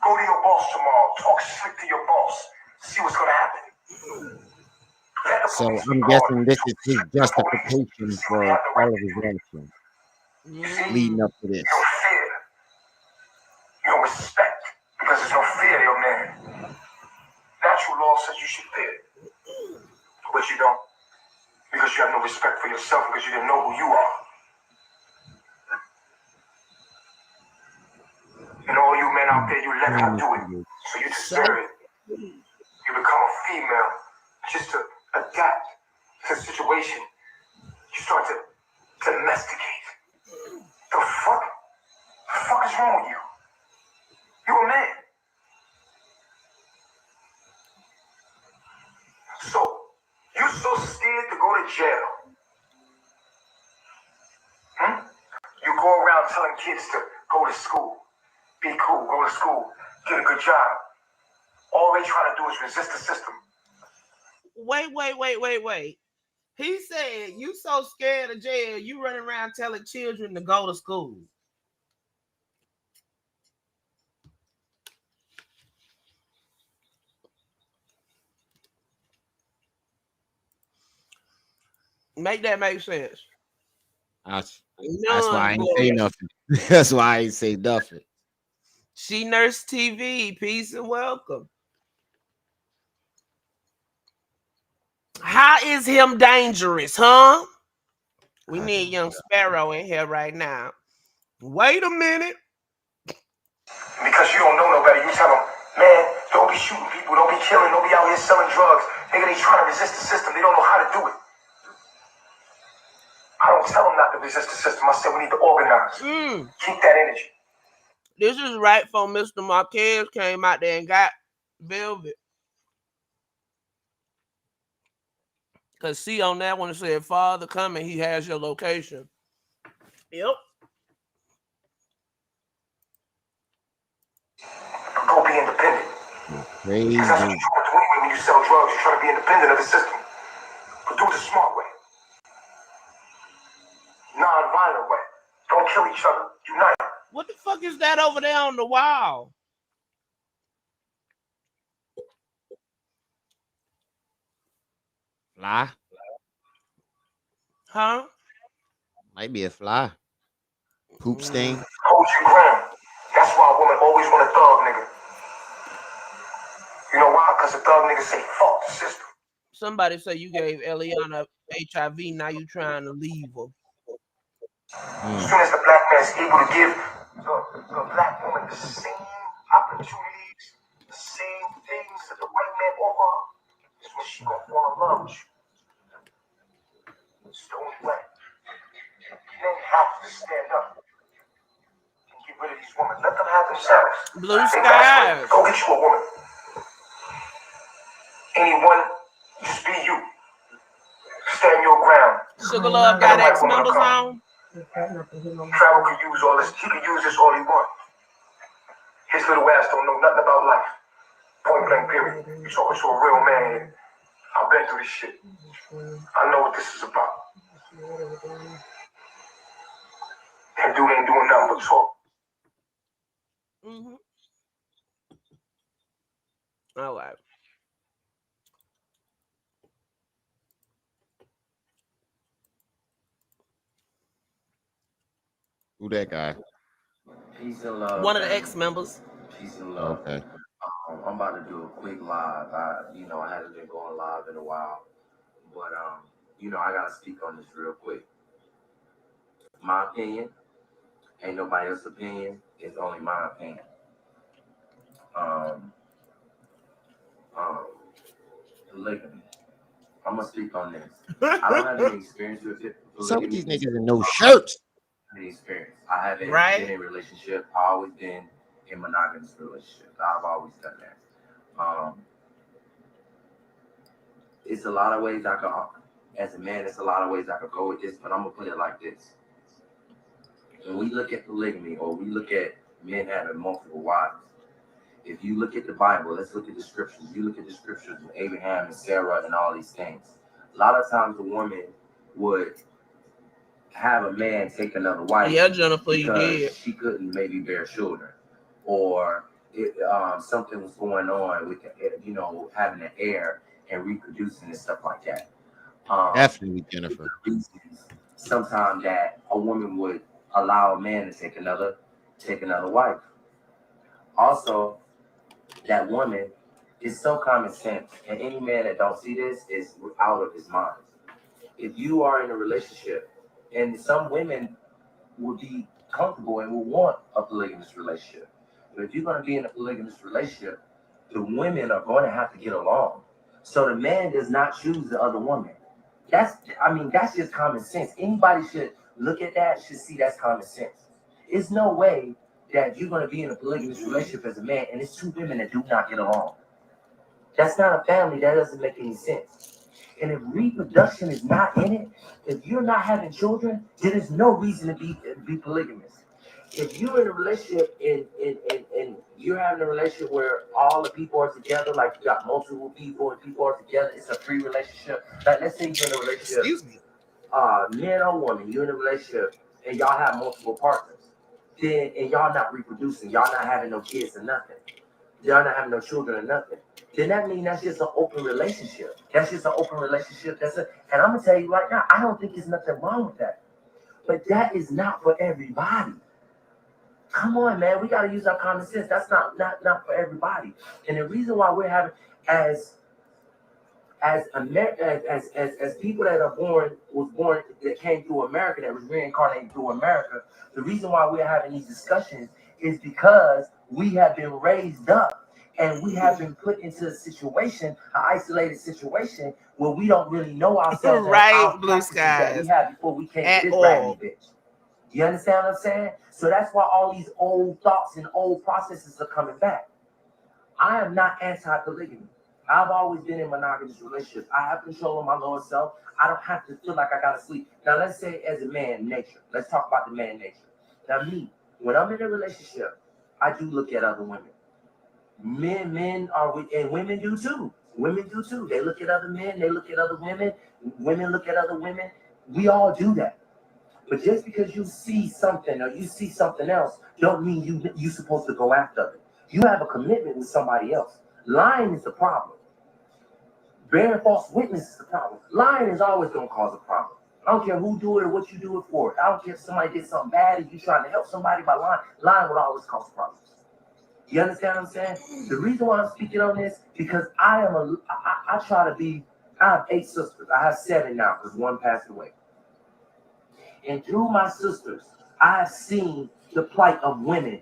Go to your boss tomorrow. Talk slick to your boss. See what's gonna happen. Let the So police I'm be guessing gone. this is his The police, justification see what for they have the all right of to his do. actions You see, leading up to this. you don't fear. You don't respect. Because there's no fear in your man. Natural law says you should fear. But you don't. Because you have no respect for yourself because you didn't know who you are. And all you men out there, you let her do it. So you deserve it. You become a female just to adapt to the situation. You start to domesticate. The fuck? The fuck is wrong with you? You a man. So, you so scared to go to jail. You go around telling kids to go to school. Be cool, go to school, get a good job. All they trying to do is resist the system. Wait. He said you so scared of jail, you running around telling children to go to school. Make that make sense. That's None, why I ain't say Gloria. nothing. That's why I ain't say nothing. She Nurse TV, peace and welcome. How is him dangerous, huh? We need Young Sparrow in here right now. Wait a minute. Because you don't know no better, you tell them, man, don't be shooting people, don't be killing, don't be out here selling drugs. Nigga, they trying to resist the system. They don't know how to do it. I don't tell them not to resist the system. I said we need to organize. Keep that energy. This is right for Mr. Marquez came out there and got Velvet. Because see on that one it said, Father coming, he has your location. Yep. Go be independent. Crazy. Because that's what you're trying to do anyway when you sell drugs. You're trying to be independent of the system. But do it the smart way. Non-violent way. Don't kill each other. Unite. What the fuck is that over there on the wall? Fly? Huh? Might be a fly. Poop stain. Hold your ground. That's why women always want a thug nigga. You know why? Because the thug niggas say fuck the system. Somebody say you gave Eliana HIV, now you trying to leave her. As soon as the black man is able to give the black woman the same opportunities, the same things that the white man offer, is when she gonna fall in love with you. It's the only way. Men have to stand up and get rid of these women. Let them have themselves. Blue skies. Go get you a woman. Anyone, just be you. Stand your ground. Sugar Love got X members on. Travel could use all this. He could use this all he wants. His little ass don't know nothing about life. Point blank, period. You talking to a real man here. I've been through this shit. I know what this is about. That dude ain't doing nothing but talk. All right. Who that guy? Peace and love. One of the X members. Peace and love. Okay. I'm about to do a quick live. I haven't been going live in a while, but I gotta speak on this real quick. My opinion ain't nobody else's opinion. It's only my opinion. Polygamy. I'm gonna speak on this. I don't have any experience with it. Some of these niggas in no shirts. Any experience. I haven't Right. been in a relationship. I've always been in monogamous relationships. I've always done that. It's a lot of ways I could, as a man, it's a lot of ways I could go with this, but I'm gonna put it like this. When we look at polygamy or we look at men having multiple wives, if you look at the Bible, let's look at the scriptures. You look at the scriptures of Abraham and Sarah and all these things. A lot of times the woman would have a man take another wife. Yeah, Jennifer, you because did. she couldn't maybe bear children, or something was going on with having an heir, and reproducing and stuff like that. Definitely, Jennifer. Reasons sometimes that a woman would allow a man to take another wife. Also, that woman is so common sense, and any man that don't see this is out of his mind. If you are in a relationship, and some women will be comfortable and will want a polygamous relationship, but if you're going to be in a polygamous relationship, the women are going to have to get along. So the man does not choose the other woman. That's just common sense. Anybody should look at that, should see that's common sense. It's no way that you're going to be in a polygamous relationship as a man and it's two women that do not get along. That's not a family. That doesn't make any sense. And if reproduction is not in it, if you're not having children, then there's no reason to be polygamous. If you're in a relationship and you're having a relationship where all the people are together, like you got multiple people and people are together, it's a free relationship. Like let's say you're in a relationship, Excuse me. Man or woman, you're in a relationship and y'all have multiple partners. Then and y'all not reproducing, y'all not having no kids or nothing. Y'all not having no children or nothing. Then that means that's just an open relationship. That's just an open relationship. And I'm gonna tell you right now, I don't think there's nothing wrong with that. But that is not for everybody. Come on, man. We got to use our common sense. That's not for everybody. And the reason why we're having as people that was born that came through America, that was reincarnated through America, the reason why we're having these discussions is because we have been raised up and we have been put into a situation, an isolated situation where we don't really know ourselves. Right, blue skies. That we had before we came at to this all. raggedy bitch. You understand what I'm saying? So that's why all these old thoughts and old processes are coming back. I am not anti-polygamy. I've always been in monogamous relationships. I have control of my lower self. I don't have to feel like I gotta sleep. Now let's say as a man nature. Let's talk about the man nature. Now me, when I'm in a relationship, I do look at other women. Men are with, and women do too. Women do too. They look at other men, they look at other women, women look at other women. We all do that. But just because you see something or you see something else, don't mean you're supposed to go after it. You have a commitment with somebody else. Lying is the problem. Bearing false witness is the problem. Lying is always going to cause a problem. I don't care who do it or what you do it for. I don't care if somebody did something bad and you trying to help somebody by lying. Lying will always cause problems. You understand what I'm saying? The reason why I'm speaking on this, because I try to be, I have 8 sisters. I have 7 now because one passed away. And through my sisters, I have seen the plight of women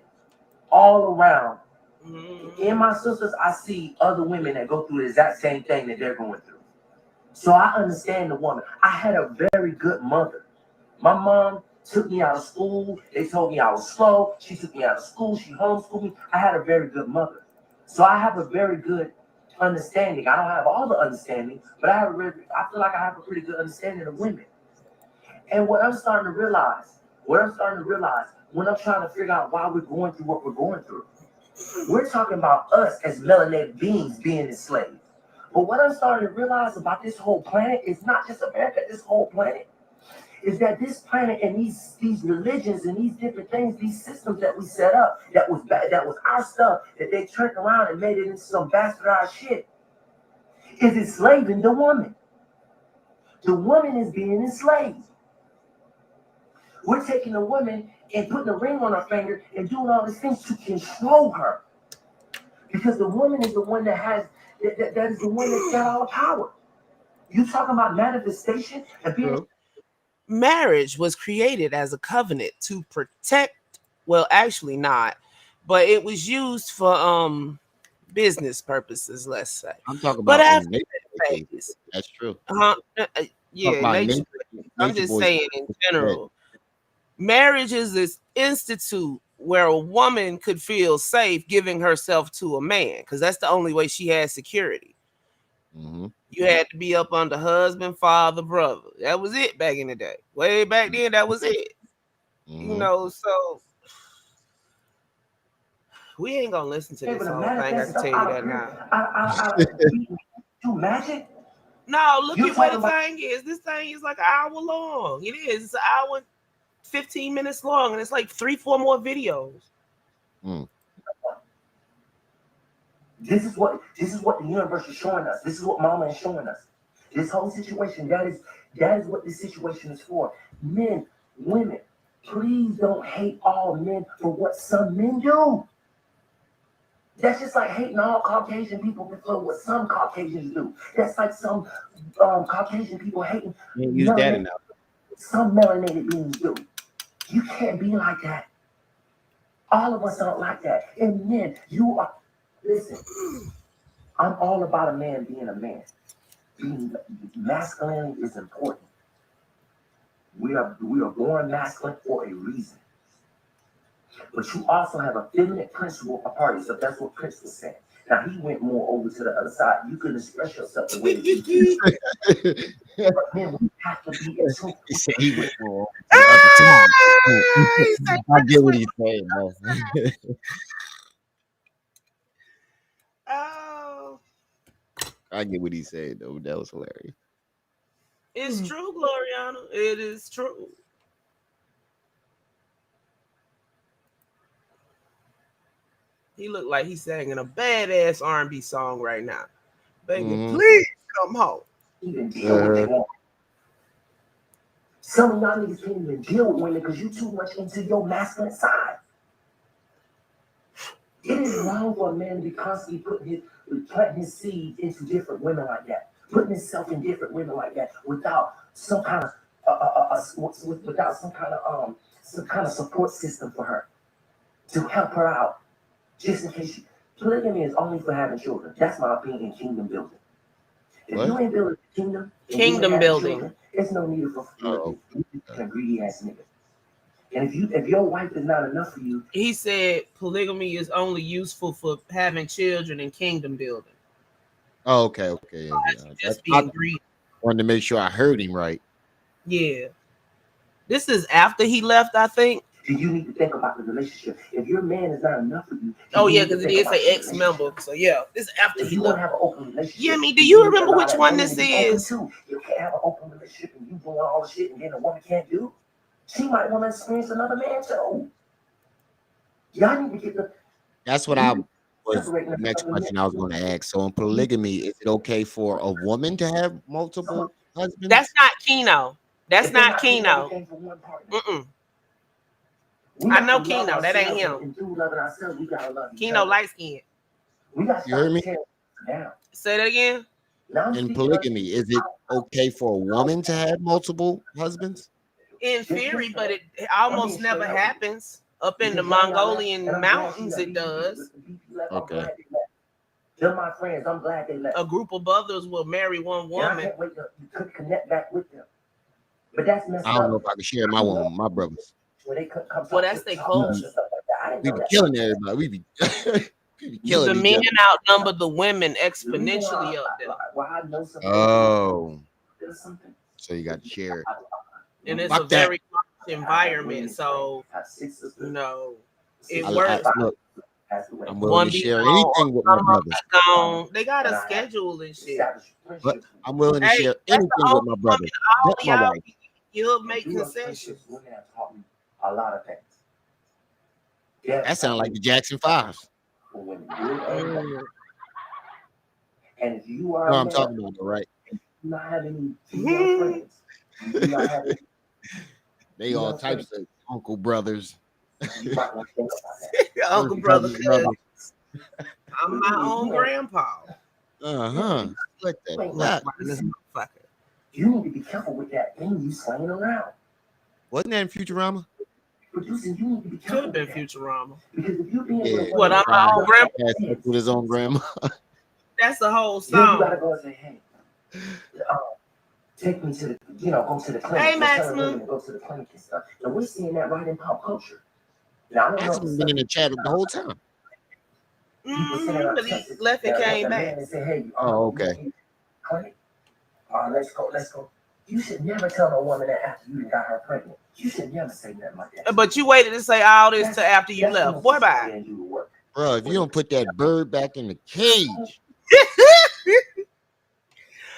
all around. In my sisters, I see other women that go through the exact same thing that they're going through. So I understand the woman. I had a very good mother. My mom took me out of school. They told me I was slow. She took me out of school. She homeschooled me. I had a very good mother. So I have a very good understanding. I don't have all the understanding, but I feel like I have a pretty good understanding of women. And what I'm starting to realize, when I'm trying to figure out why we're going through what we're going through, we're talking about us as melanated beings being enslaved. But what I'm starting to realize about this whole planet is not just America, this whole planet, is that this planet and these religions and these different things, these systems that we set up, that was our stuff, that they turned around and made it into some bastardized shit, is enslaving the woman. The woman is being enslaved. We're taking a woman and putting a ring on her finger and doing all these things to control her. Because the woman is the one that is the one that's got all the power. You talking about manifestation and being... Marriage was created as a covenant to protect, well, actually not, but it was used for business purposes, let's say. I'm talking But about after that phase, that's true. Yeah, nature, I'm just saying in general. Marriage is this institute where a woman could feel safe giving herself to a man, because that's the only way she had security. Mm-hmm. You had to be up under husband, father, brother. That was it back in the day. Way back then, that was it. Mm-hmm. You know, so we ain't gonna listen to this whole thing. I can tell you that now. Do magic? No, look at what the thing is. This thing is like an hour long. It is. It's an hour and 15 minutes long, and it's like 3-4 more videos. This is what the universe is showing us. This is what Mama is showing us. This whole situation, that is what this situation is for. Men, women, please don't hate all men for what some men do. That's just like hating all Caucasian people for what some Caucasians do. That's like some Caucasian people hating Use that enough. some melanated beings do. You can't be like that. All of us aren't like that. And men, you are. Listen, I'm all about a man being a man. Being masculine is important. We are born masculine for a reason. But you also have a feminine principle of party. So that's what Prince was saying. Now he went more over to the other side. You can express yourself the way that you choose. But then we have to be in tune. He said he went for the other side. I get what he's saying, though. Oh, I get what he's saying, though. That was hilarious. it's true, Gloriana. It is true. He looked like he's singing a badass R&B song right now. Baby, please come home. Even deal with they want. Some of y'all niggas can't even deal with women because you too much into your masculine side. It is wrong for a man to be constantly planting his seeds into different women like that, putting himself in different women like that without some kind of support system for her to help her out. Just in case polygamy is only for having children. That's my opinion in kingdom building. If you ain't building a kingdom building. Children, there's no need for polygamy. You're a greedy ass nigga. And if your wife is not enough for you, He said polygamy is only useful for having children and kingdom building. Oh, okay. Yeah. Just I being greedy. wanted to make sure I heard him right. Yeah. This is after he left, I think. you need to think about the relationship. If your man is not enough for you, Oh yeah, because it did say ex-member. So yeah, this is after if he you want left. to have an open relationship, Yeah, do you remember which one this is? You can't have an open relationship and you doing all the shit and then a woman can't do. She might want to experience another man too. Y'all need to get the. That's what I was. The next question I was going to ask. So in polygamy, is it okay for a woman to have multiple husbands? That's not Keno. That's not Keno. I know Keno. That ain't him. Keno light skinned. You heard me? Say that again. In polygamy, is it okay for a woman to have multiple husbands? In theory, but it almost never happens. Up in the Mongolian mountains, it does. Okay. They're my friends. I'm glad they left. A group of brothers will marry one woman. I can't wait to connect back with them. But that's messed up. I don't know if I can share my one with my brothers. Well, that's their culture. We be killing everybody. We be killing the men outnumber the women exponentially up there. Oh. So you got to share it. And it's a very harsh environment. So, you know, it works. Look, I'm willing to share anything with my brothers. They got a schedule and shit. But I'm willing to share anything with my brothers. That's my wife. You'll make concessions. A lot of things. That sounds like the Jackson 5. And if you are, no, I'm talking about it, right? Not having female friends. Not having, they all types of uncle brothers. You might want to think about that. Uncle brother cousins. I'm my own grandpa. Like that. You need to be careful with that thing you swinging around. Wasn't that in Futurama? Producing, you need to be careful. Could have been Futurama. Because if you being what I'm my own grandpa with his own grandma. That's the whole song. You gotta go and say, hey, take me to the, go to the clinic. Hey, Maximum. Go to the clinic and stuff. And we're seeing that right in pop culture. Now, Maximum been in the chat the whole time. But he left and came back. And say, hey, okay. Clinic. Let's go. You should never tell a woman that after you got her pregnant. You should never say nothing like that. But you waited to say all this till after you left. Boy, bye. Bro, if you don't put that bird back in the cage.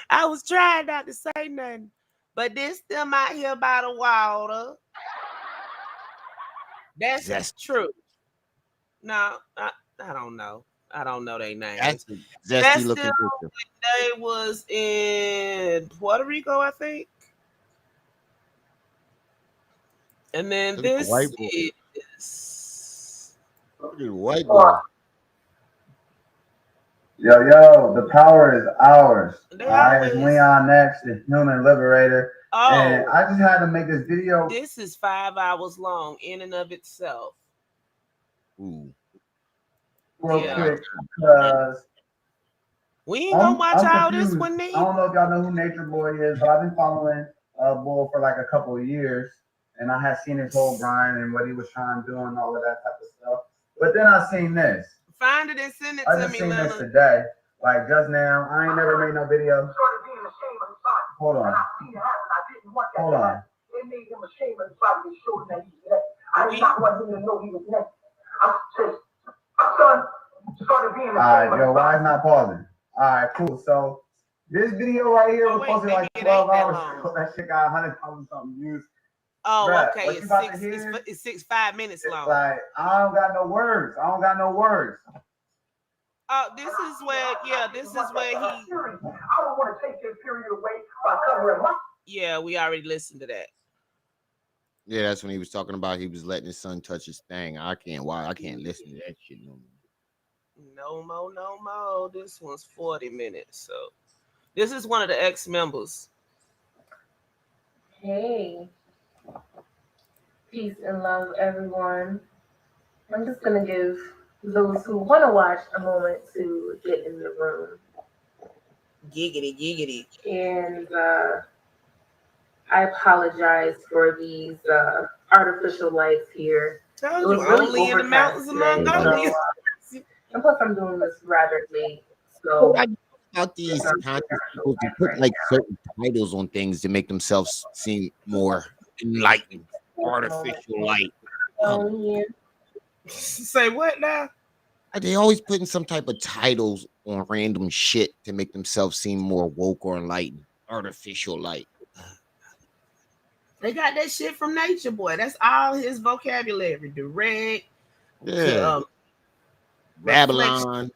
I was trying not to say nothing, but this still out here by the water. That's true. No, I don't know. I don't know their names. That's a That's zesty looking still picture. they was in Puerto Rico, I think. And then Look at the this white boy. is Look at the white boy. Yo, the power is ours. They All right, always- it's Leon Next, the Human Liberator. And oh, I just had to make this video this is 5 hours long in and of itself. Ooh. real Yeah. quick because We ain't gonna watch all this confused. one I day. don't know if y'all know who Nature Boy is, but I've been following Bull for like a couple of years, and I had seen his whole grind and what he was trying to do and all of that type of stuff. But then I seen this. Find it and send it I to just me, seen this Lila. today, like just now. I ain't never made no video. Hold on. Hold on. It made him ashamed of himself and showed that he's next. I did not want him to know he was next. I'm just, son, started being All right, ashamed yo, of why himself. it's not pausing? All right, cool. So this video right here Oh, was wait, posted like maybe it 12 ain't that hours long. ago. That shit got 100,000 something views. Oh, Bruh, okay. what you It's about to six. hear? It's 5 minutes It's long. like I don't got no words. I don't got no words. Oh, this is where. Yeah, this is where he. I don't want to take that period away by covering my. Yeah, we already listened to that. Yeah, that's when he was talking about he was letting his son touch his thing. I can't listen to that shit no more. No more. This one's 40 minutes. So this is one of the ex-members. Hey, peace and love, everyone. I'm just gonna give those who want to watch a moment to get in the room. Giggity. And I apologize for these artificial lights here. Told It you, was really only in the mountains overcast among today, only. and plus I'm doing this rather late, so I about these conscious people who put like certain titles on things to make themselves seem more enlightened, artificial light. yeah. Say what now? They always putting some type of titles on random shit to make themselves seem more woke or enlightened. Artificial light. They got that shit from Nature Boy. That's all his vocabulary. Direct. Yeah. To, Babylon.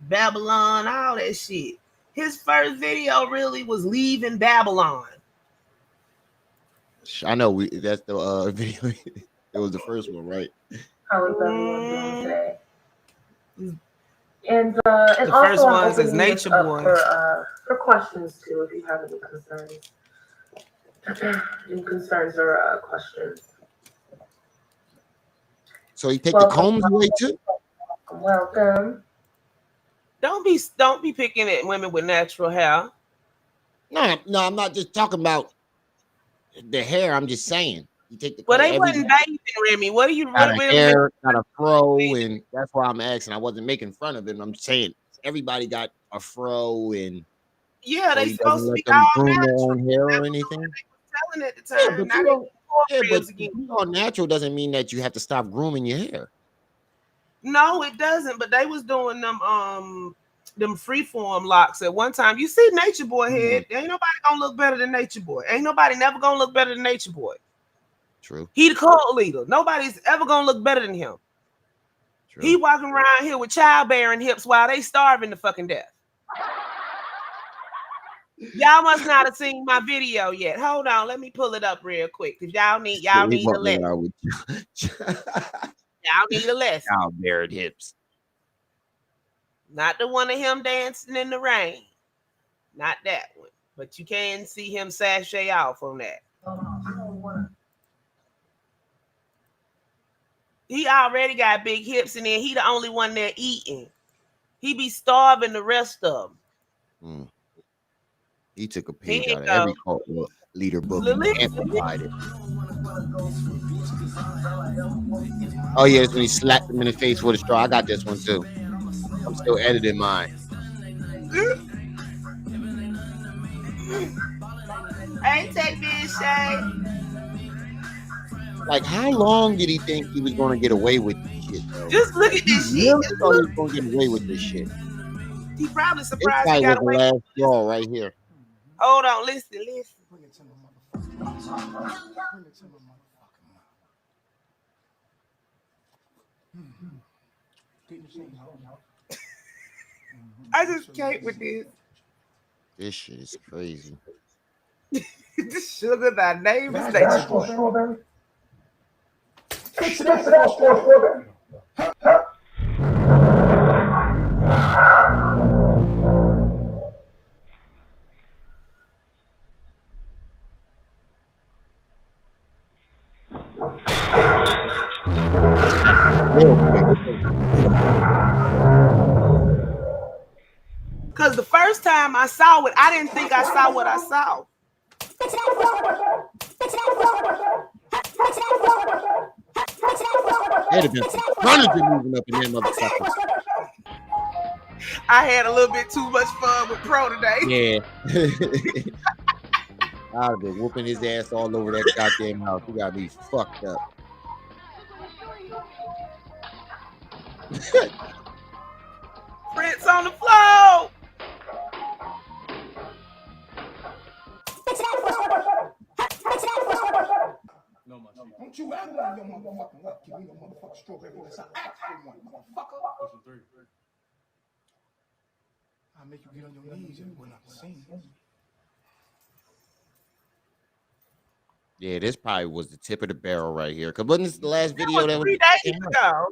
Babylon, all that shit. His first video really was leaving Babylon. I know that's the video. It was the first one, right? How is everyone doing today? And The also first I'm one says opening this Nature up Boy. for questions too, if you have any concerns. Any concerns or questions. So you take the combs away too? Welcome. Don't be picking at women with natural hair. No, I'm not just talking about the hair. I'm just saying you take the. Well, they wasn't bathing, Remy. What are you got a really? hair, got a fro, and that's why I'm asking. I wasn't making fun of it. I'm saying everybody got a fro, and Yeah, they he supposed doesn't to let be them all groom their natural. own hair or anything. Telling at the Yeah, time, but not you don't. Yeah, but ribs again. being all natural doesn't mean that you have to stop grooming your hair. No, it doesn't. But they was doing them freeform locks at one time. You see Nature Boy head. Ain't nobody gonna look better than Nature Boy. Ain't nobody never gonna look better than Nature Boy. True. He the cult leader. Nobody's ever gonna look better than him. True. He walking around here with childbearing hips while they starving to fucking death. Y'all must not have seen my video yet. Hold on, let me pull it up real quick. Cause y'all need a lesson. Y'all need a lesson. Childbearing hips. Not the one of him dancing in the rain. Not that one. But you can see him sashay off on that. He already got big hips, and then he the only one there eating. He be starving the rest of them. He took a page Here out of you every go. cult leader book and amplified it. Oh yeah, it's when he slapped him in the face with a straw. I got this one too. I'm still editing mine. Ain't take me shade. Like, how long did he think he was going to get away with this shit, though? Just look at this shit. Really thought he was going to get away with this shit. He probably This surprised guy he was got the away. last straw right here. Hold on, listen. I just can't with this. This shit is crazy. Sugar, thy name is That's nature. for strawberry. Fix that for strawberry. Real quick. Because the first time I saw it, I didn't think I saw what I saw. There'd have been some furniture moving up in that motherfucker. I had a little bit too much fun with Pro today. Yeah. I'd have been whooping his ass all over that goddamn house. He got me fucked up. Prince on the floor. Don't you ever run your motherfucking luck. Give me no motherfucking strawberry unless I ask for one, motherfucker. I'll make you get on your knees and we're not the same. Yeah, this probably was the tip of the barrel right here. Cause wasn't this the last video that was 3 days ago.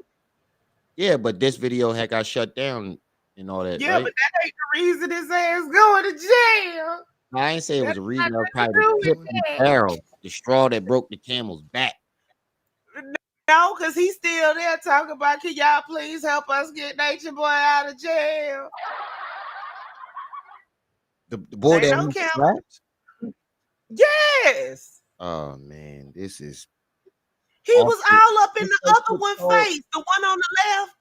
Yeah, but this video had got shut down and all that. Yeah, right? but that ain't the reason his ass going to jail. I ain't say it was a reason. It was probably do the tip with of the that. barrel, the straw that broke the camel's back. No, because he's still there talking about, can y'all please help us get Nature Boy out of jail? The boy They that don't he count. slapped? Yes. Oh man, this is He was all up in the What's that other shit one called? face, the one on the left.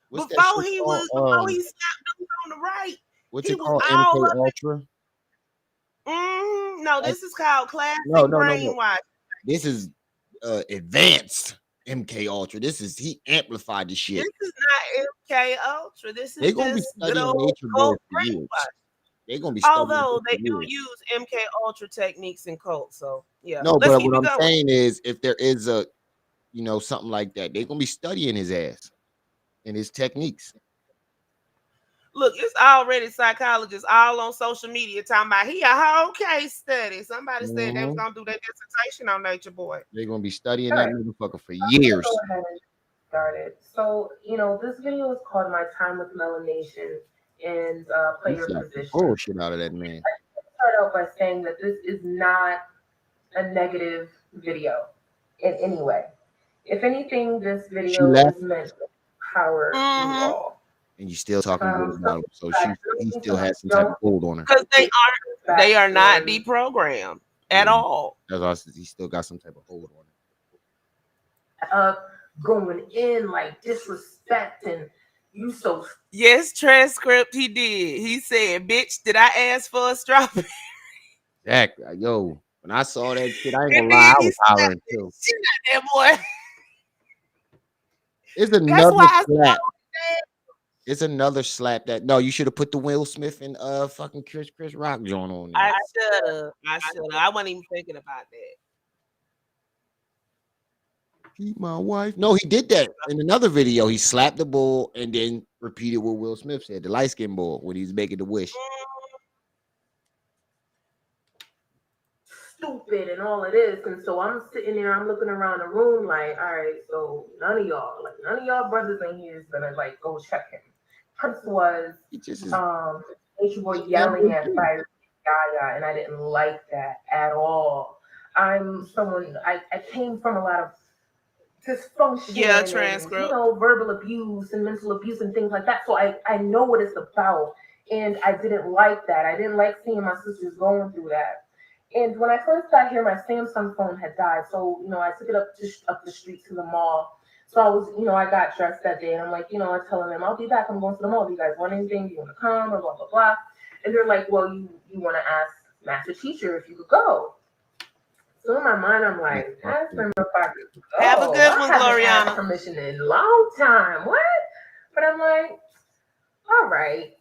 What's that Before shit he called? before he slapped the one on the right. What's He it was called? all MK up. Ultra? No, this is called classic No. brainwash. This is advanced MK Ultra. This is he amplified the shit. This is not MK Ultra. This is They're gonna be just good studying old Nature Boy cult for years. brainwash. They're gonna be studying Although it they for do years. use MK Ultra techniques in cult, so yeah. No, Let's but keep what it I'm going. saying is, if there is a, something like that, they're gonna be studying his ass and his techniques. Look, it's already psychologists all on social media talking about he a whole case study. Somebody said they was gonna do their dissertation on Nature Boy. They're gonna be studying All that right. motherfucker for I'm years. gonna go ahead and start it. So, this video is called My Time with Melanation and Play He Your slapped the Position. bullshit out of that man. Start out by saying that this is not a negative video in any way. If anything, this video left. is meant to empower you all. And you still talking good about him, so he still has some type of hold on her. Because they are not deprogrammed at all. That's also, he still got some type of hold on her. Going in like disrespect and you so. Yes, transcript he did. He said, "Bitch, did I ask for a strawberry?" Exactly. Yo, when I saw that shit, I ain't gonna lie, I was hollering too. That boy. It's another slap. It's another slap that you should have put the Will Smith and fucking Chris Rock joint on there. I should have. I wasn't even thinking about that. Keep my wife. No, he did that in another video. He slapped the bull and then repeated what Will Smith said, the light skinned bull, when he's making the wish. Stupid and all it is. And so I'm sitting there, I'm looking around the room like, all right, so none of y'all brothers in here is gonna like go check him. Prince was Nature Boy yelling at Fire Gaia, and I didn't like that at all. I'm someone I came from a lot of dysfunction, Yeah, transcript. And, verbal abuse and mental abuse and things like that. So I know what it's about, and I didn't like that. I didn't like seeing my sisters going through that. And when I first got here, my Samsung phone had died. So, I took it up the street to the mall. So I was, I got dressed that day and I'm like, I'm telling them, I'll be back. I'm going to the mall. Do you guys want anything? Do you want to come? Or blah, blah, blah. And they're like, well, you want to ask Master Teacher if you could go. So in my mind, I'm like, ask them if I could go. Have a good one, I haven't Gloriana. asked permission in a long time. What? But I'm like, all right.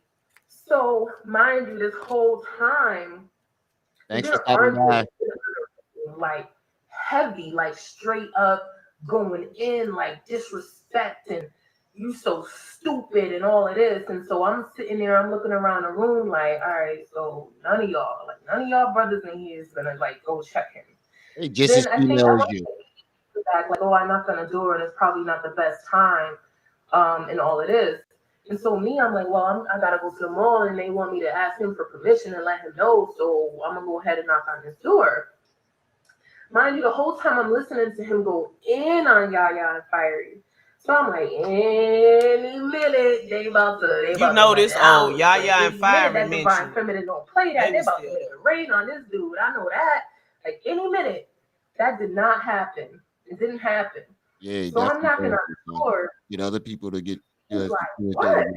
So mind you, this whole time, thanks for stopping by. Like heavy, like straight up going in, like disrespect, and you so stupid and all of this. And so I'm sitting there, I'm looking around the room like, all right, so none of y'all brothers in here is gonna like go check him. They just as Then I think I female as went you. back, like, oh, I knocked on the door and it's probably not the best time, and all it is. And so I'm like, well, I gotta go to the mall, and they want me to ask him for permission and let him know. So I'm gonna go ahead and knock on his door. Mind you, the whole time I'm listening to him go in on Yaya and Fiery. So I'm like, any minute they about to. You know this old Yaya and Any minute Fiery that Divine mentioned. Feminine don't play that. They They was about to still- make it rain on this dude. I know that. Like any minute, that did not happen. It didn't happen. Yeah, So I'm knocking on definitely. the door. Get other people to get. He's like, what? And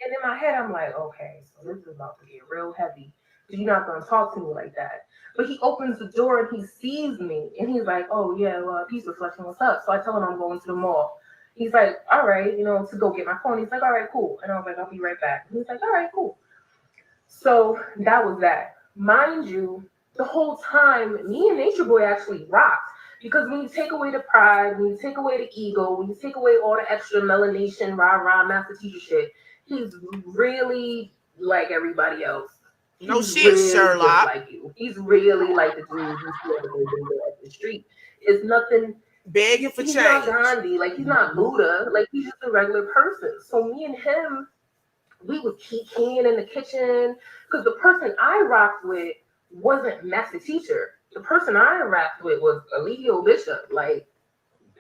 in my head, I'm like, okay, so this is about to get real heavy. You're not gonna talk to me like that. But he opens the door and he sees me, and he's like, oh yeah, well, Peace Reflection, what's up? So I tell him I'm going to the mall. He's like, all right, to go get my phone. He's like, all right, cool. And I was like, I'll be right back. And he's like, all right, cool. So that was that. Mind you, the whole time, me and Nature Boy actually rocked. Because when you take away the pride, when you take away the ego, when you take away all the extra melanation, rah-rah, master teacher shit, he's really like everybody else. No He's shit, really Sherlock. just like you. He's really like the dude you see on the street. It's nothing. Begging for He's change. not Gandhi. Like, he's not Buddha. Like, he's just a regular person. So me and him, we would keep keying in the kitchen. Because the person I rocked with wasn't master teacher. The person I rocked with was Eligio Bishop. Like,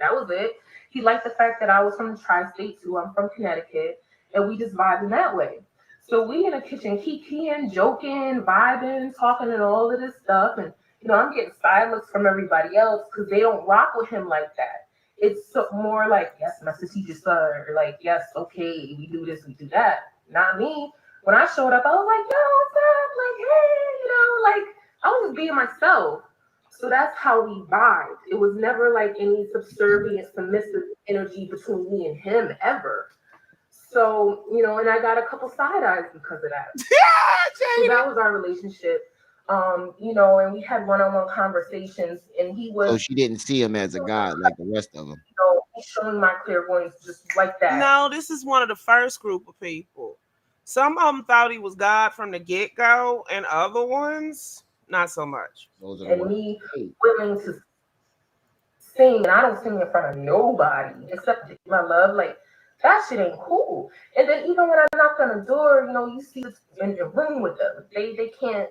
that was it. He liked the fact that I was from the tri-state too. I'm from Connecticut. And we just vibing that way. So we in the kitchen, kikiing, joking, vibing, talking and all of this stuff. And, I'm getting side looks from everybody else because they don't rock with him like that. It's more like, yes, master teacher, sir. Or like, yes, okay, we do this, we do that. Not me. When I showed up, I was like, yo, what's up? Like, hey, I was just being myself. So that's how we vibed. It was never like any subservient, submissive energy between me and him ever. So, and I got a couple side eyes because of that. So that was our relationship. And we had one-on-one conversations, and he was. So she didn't see him as a god like the rest of them. He's showing my clairvoyance just like that. No, this is one of the first group of people. Some of them thought he was God from the get-go, and other ones, not so much. And me willing to sing, and I don't sing in front of nobody except my love. Like, that shit ain't cool. And then even when I knocked on the door, you see us in the room with them. They can't.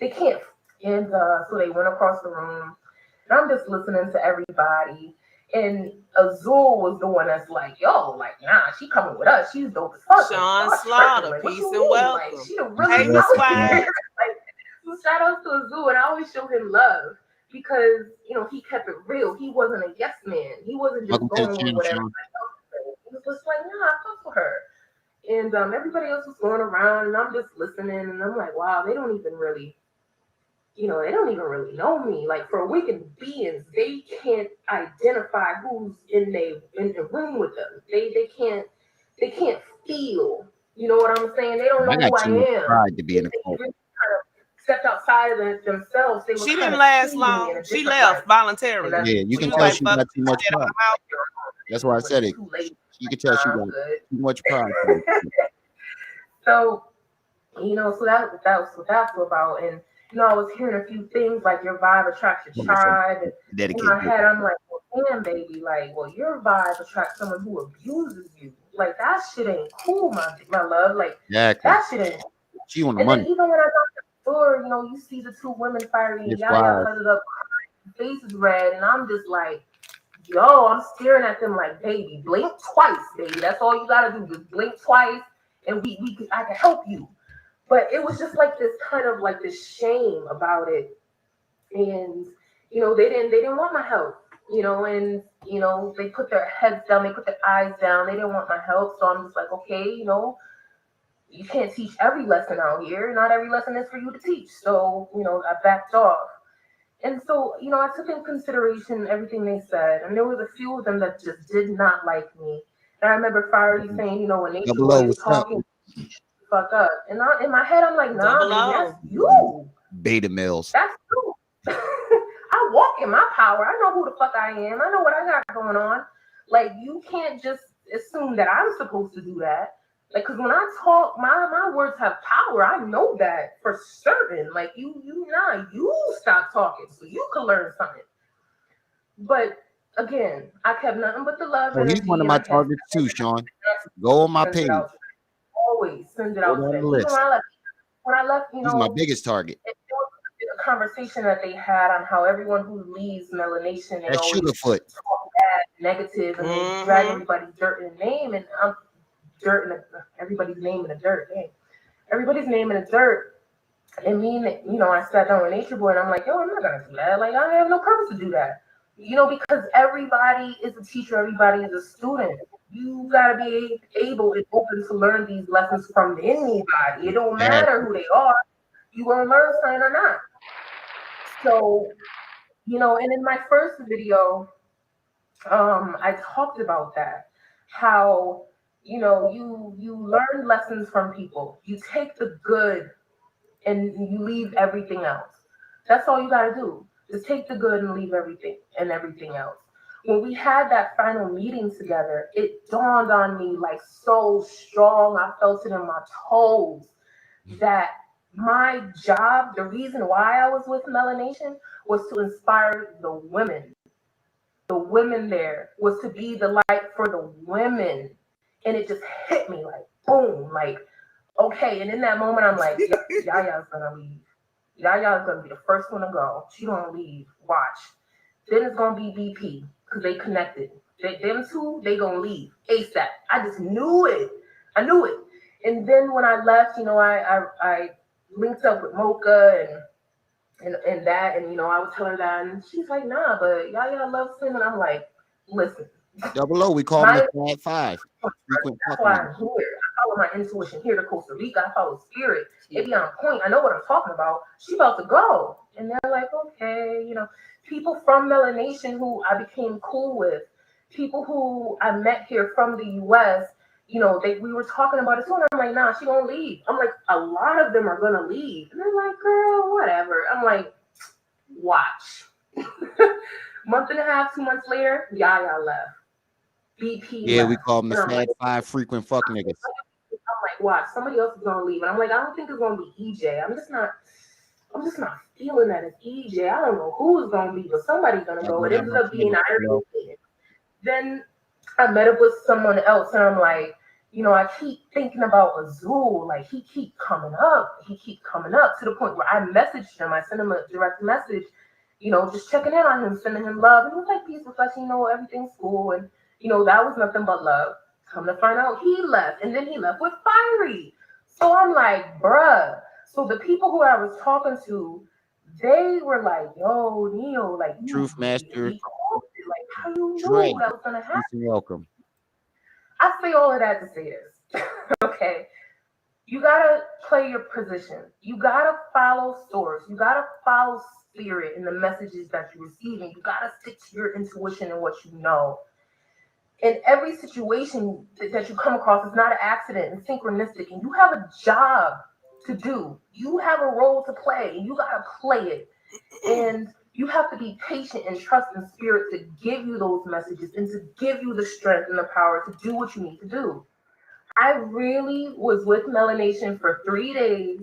And so they went across the room, and I'm just listening to everybody. And Azul was the one that's like, yo, like, nah, she coming with us. She's dope as fuck. Sean Like, Slaughter, like, peace what and you mean? welcome. Like, she really Hey, Miss Swag. So shout out to Azul, and I always show him love because he kept it real. He wasn't a yes man. He wasn't just Welcome to the going with channel, whatever. Sean. He was just like, nah, I fuck with her. And everybody else was going around, and I'm just listening, and I'm like, wow, they don't even really know me. Like, for awakened beings, they can't identify who's in the room with them. They can't feel. You know what I'm saying? They don't know I got who too I much am. pride to be in a They cult. really kind of stepped outside of themselves. They were She kind didn't of last seeing me in long. a She different left light. voluntarily. Yeah, you She can was tell like, she fuck got too much it, I'm pride. out. That's why I said it. Too late. You can tell she got Good. too much pride. for it. So, so that's what that's about. And I was hearing a few things like your vibe attracts your tribe. And in Dedicate. my head, I'm like, well, damn, baby, like, well, your vibe attracts someone who abuses you. Like, that shit ain't cool, my love. Like, Exactly. that shit ain't cool. She on the And money. then even when I got to the door, you see the two women fighting, and It's Yaya wild. cut it up, face is red, and I'm just like, yo, I'm staring at them like, baby, blink twice, baby. That's all you gotta do, just blink twice, and I can help you. But it was just like this kind of like this shame about it, and they didn't want my help, and they put their heads down, they put their eyes down, they didn't want my help. So I'm just like, okay, you can't teach every lesson out here. Not every lesson is for you to teach. So I backed off. And so, I took in consideration everything they said, and there was a few of them that just did not like me. And I remember Fiery saying, when they Double O, was what's up? talking, fuck up. And in my head, I'm like, nah, Double man, O. that's you. Beta males. That's you. I walk in my power. I know who the fuck I am. I know what I got going on. Like, you can't just assume that I'm supposed to do that. Like, cause when I talk, my words have power. I know that for certain. Like you stop talking so you can learn something. But again, I kept nothing but the love. Oh, he's one of my targets too, Sean. Go on my page. Always send it out. Go down the Even list. when I left, He's my biggest target. It was a conversation that they had on how everyone who leaves Melanation, they That's always Sugarfoot. talk bad, negative, and they drag everybody's dirt in the name, and everybody's name in the dirt. Dang. Everybody's name in the dirt. And me, I sat down with Nature Boy, and I'm like, yo, I'm not gonna do that. Like, I have no purpose to do that. Because everybody is a teacher, everybody is a student. You gotta be able and open to learn these lessons from anybody. It don't matter who they are. You gonna learn something or not. So, and in my first video, I talked about that. How, you learn lessons from people. You take the good and you leave everything else. That's all you gotta do. Just take the good and leave everything else. When we had that final meeting together, it dawned on me like so strong. I felt it in my toes that my job, the reason why I was with Melanation was to inspire the women. The women there was to be the light for the women. And it just hit me like, boom, like, okay. And in that moment, I'm like, Yaya's gonna leave. Yaya's gonna be the first one to go. She gonna leave. Watch. Then it's gonna be BP because they connected. Them two, they gonna leave ASAP. I just knew it. I knew it. And then when I left, I linked up with Mocha and that, and I would tell her that, and she's like, nah, but Yaya loves him, and I'm like, listen. Double O, we call him the Flat Five. That's why I'm here. I follow my intuition here to Costa Rica. I follow spirit. It be on point. I know what I'm talking about. She about to go. And they're like, okay, people from Melanation who I became cool with, people who I met here from the US, we were talking about it too. And I'm like, nah, she gonna leave. I'm like, a lot of them are gonna leave. And they're like, girl, whatever. I'm like, watch. Month and a half, 2 months later, Yaya left. BP Yeah, left. we call them the Flat Five frequent fuck niggas. I'm like, watch, somebody else is gonna leave. And I'm like, I don't think it's gonna be EJ. I'm just not feeling that it's EJ. I don't know who it's gonna be, but somebody's gonna go. It ended up being Iron. Then I met up with someone else, and I'm like, I keep thinking about Azul. Like, he keep coming up to the point where I messaged him. I sent him a direct message, just checking in on him, sending him love. And he was like, peace, reflection, everything's cool. And, that was nothing but love. Come to find out, he left. And then he left with Fiery. So I'm like, bruh. So the people who I was talking to, they were like, yo, Neo, like, Truth Master. Like, how you knew that was gonna happen? Welcome. I say all of that to say this. Okay. You gotta play your position. You gotta follow source. You gotta follow spirit in the messages that you're receiving. You gotta stick to your intuition and what you know. In every situation that you come across, it's not an accident and synchronistic, and you have a job to do. You have a role to play, and you gotta play it. And you have to be patient and trust in spirit to give you those messages and to give you the strength and the power to do what you need to do. I really was with Melanation for 3 days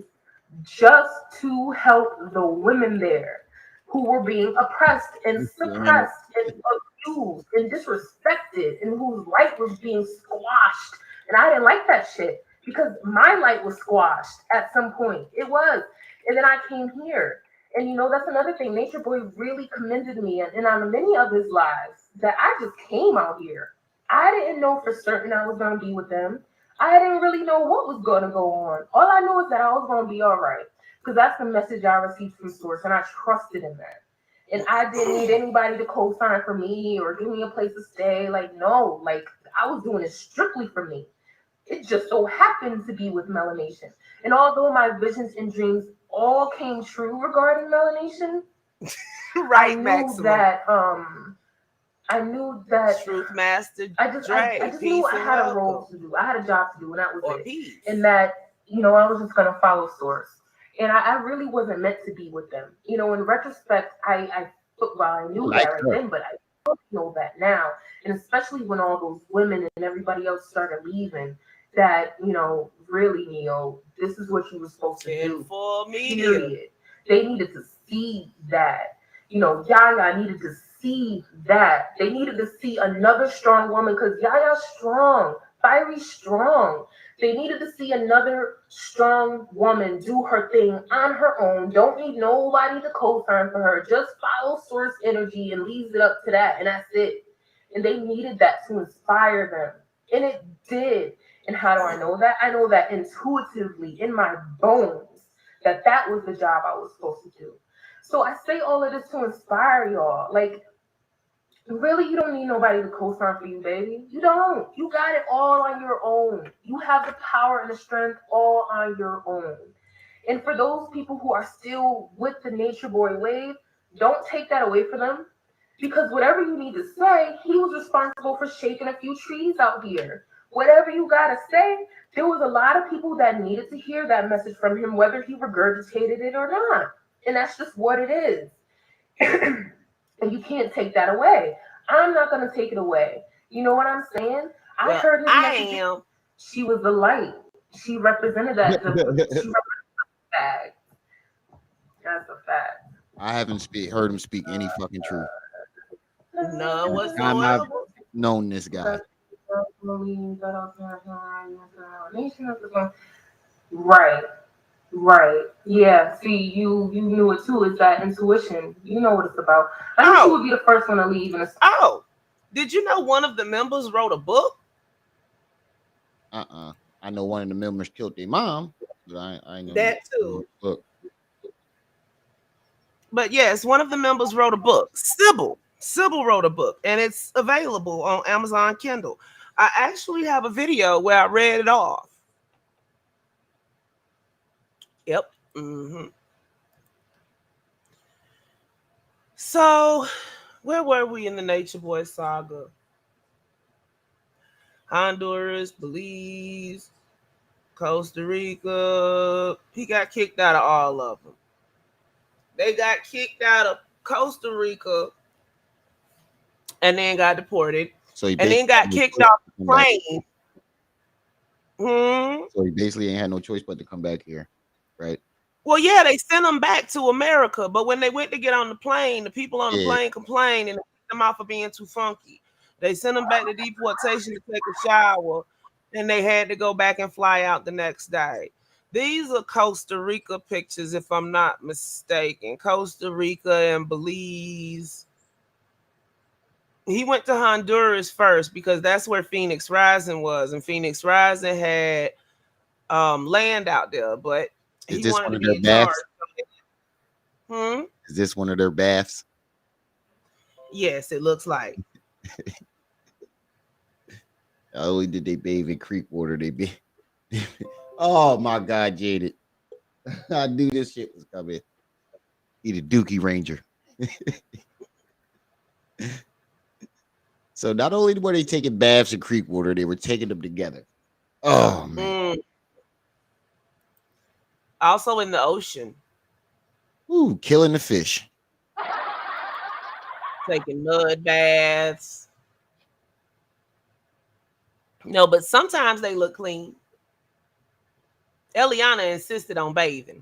just to help the women there who were being oppressed and suppressed and abused and disrespected and whose light was being squashed. And I didn't like that shit because my light was squashed at some point. It was. And then I came here. And that's another thing. Nature Boy really commended me and on many of his lives that I just came out here. I didn't know for certain I was going to be with them. I didn't really know what was going to go on. All I knew is that I was going to be all right because that's the message I received from Source, and I trusted in that. And I didn't need anybody to co-sign for me or give me a place to stay. Like, no, like I was doing it strictly for me. It just so happened to be with Melanation. And although my visions and dreams all came true regarding Melanation, right, I knew that Truth Master. I just knew I had a role to do. I had a job to do, and that was it. And that, I was just gonna follow Source. And I really wasn't meant to be with them. In retrospect, I knew that right then, but don't know that now. And especially when all those women and everybody else started leaving, that, you know, really, Neo, this is what you were supposed to do. For media. Period. They needed to see that. You know, Yaya needed to see that. They needed to see another strong woman, because Yaya's strong, Fiery's strong. They needed to see another strong woman do her thing on her own. Don't need nobody to co-sign for her. Just follow source energy and leaves it up to that, and that's it. And they needed that to inspire them. And it did. And how do I know that? I know that intuitively in my bones that that was the job I was supposed to do. So I say all of this to inspire y'all. Like, really, you don't need nobody to co-sign for you, baby. You don't. You got it all on your own. You have the power and the strength all on your own. And for those people who are still with the Nature Boy wave, don't take that away from them. Because whatever you need to say, he was responsible for shaking a few trees out here. Whatever you got to say, there was a lot of people that needed to hear that message from him, whether he regurgitated it or not. And that's just what it is. And you can't take that away. I'm not going to take it away. You know what I'm saying? I heard his message. She was the light. She represented that. She represented the fact. That's a fact. I haven't heard him speak any fucking truth. No, what's I've known this guy. Right. Yeah. See, you knew it too. It's that intuition. You know what it's about. I think she would be the first one to leave. Did you know one of the members wrote a book? I know one of the members killed their mom, but I know that too. Book. But yes, one of the members wrote a book. Sybil wrote a book, and it's available on Amazon Kindle. I actually have a video where I read it off. Yep. So, where were we in the Nature Boy saga? Honduras, Belize, Costa Rica. He got kicked out of all of them. They got kicked out of Costa Rica and then got deported. So and then got kicked off the plane. So he basically ain't had no choice but to come back here, right? Well, yeah, they sent him back to America, but when they went to get on the plane, the people on the plane complained and they kicked them out for being too funky. They sent him back to deportation to take a shower, and they had to go back and fly out the next day. These are Costa Rica pictures, if I'm not mistaken. Costa Rica and Belize. He went to Honduras first because that's where Phoenix Rising was, and Phoenix Rising had land out there, but is this one of their baths? Is this one of their baths? Yes, it looks like. Not only did they bathe in creek water, they bathe. Oh my God, Jaded. I knew this shit was coming. He the Dookie Ranger. So not only were they taking baths in creek water, they were taking them together. Oh man. Also in the ocean. Ooh, killing the fish. Taking mud baths. No, but sometimes they look clean. Eliana insisted on bathing.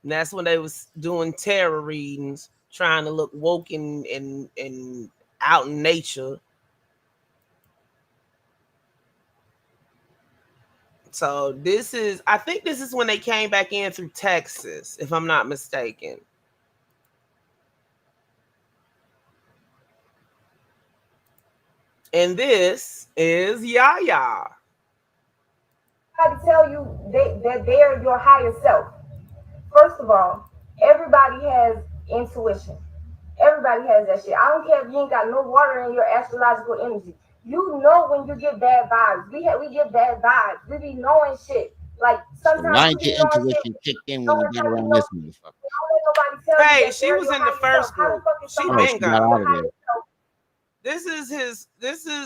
And that's when they was doing tarot readings, trying to look woke and out in nature. So I think this is when they came back in through Texas, if I'm not mistaken. And this is Yaya. I tell you that they are your higher self. First of all, everybody has intuition. Everybody has that shit. I don't care if you ain't got no water in your astrological energy. You know when you get bad vibes. We get bad vibes. We be knowing shit. Like sometimes your intuition kicked in when you get around this motherfucker. Hey, she was in the first group. She been gone. This is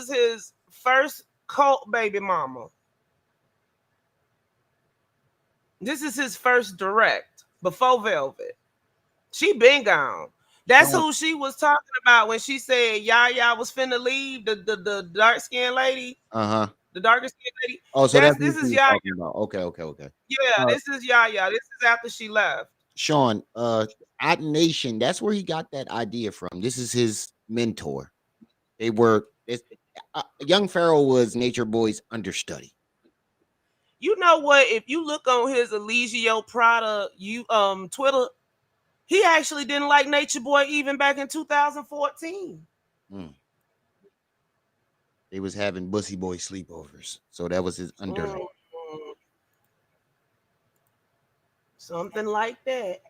his first cult baby mama. This is his first direct before Velvet. She been gone. That's Sean, who she was talking about when she said Yaya was finna leave. The dark skinned lady, the darker skinned lady. Oh, so that's This who is you Yaya. talking about. Okay. Yeah, this is Yaya. This is after she left. Sean, at Nation, that's where he got that idea from. This is his mentor. They were Young Pharaoh was Nature Boy's understudy. You know what? If you look on his Eligio Prada Twitter, he actually didn't like Nature Boy even back in 2014. They was having Bussy Boy sleepovers, so that was his underling. Something like that.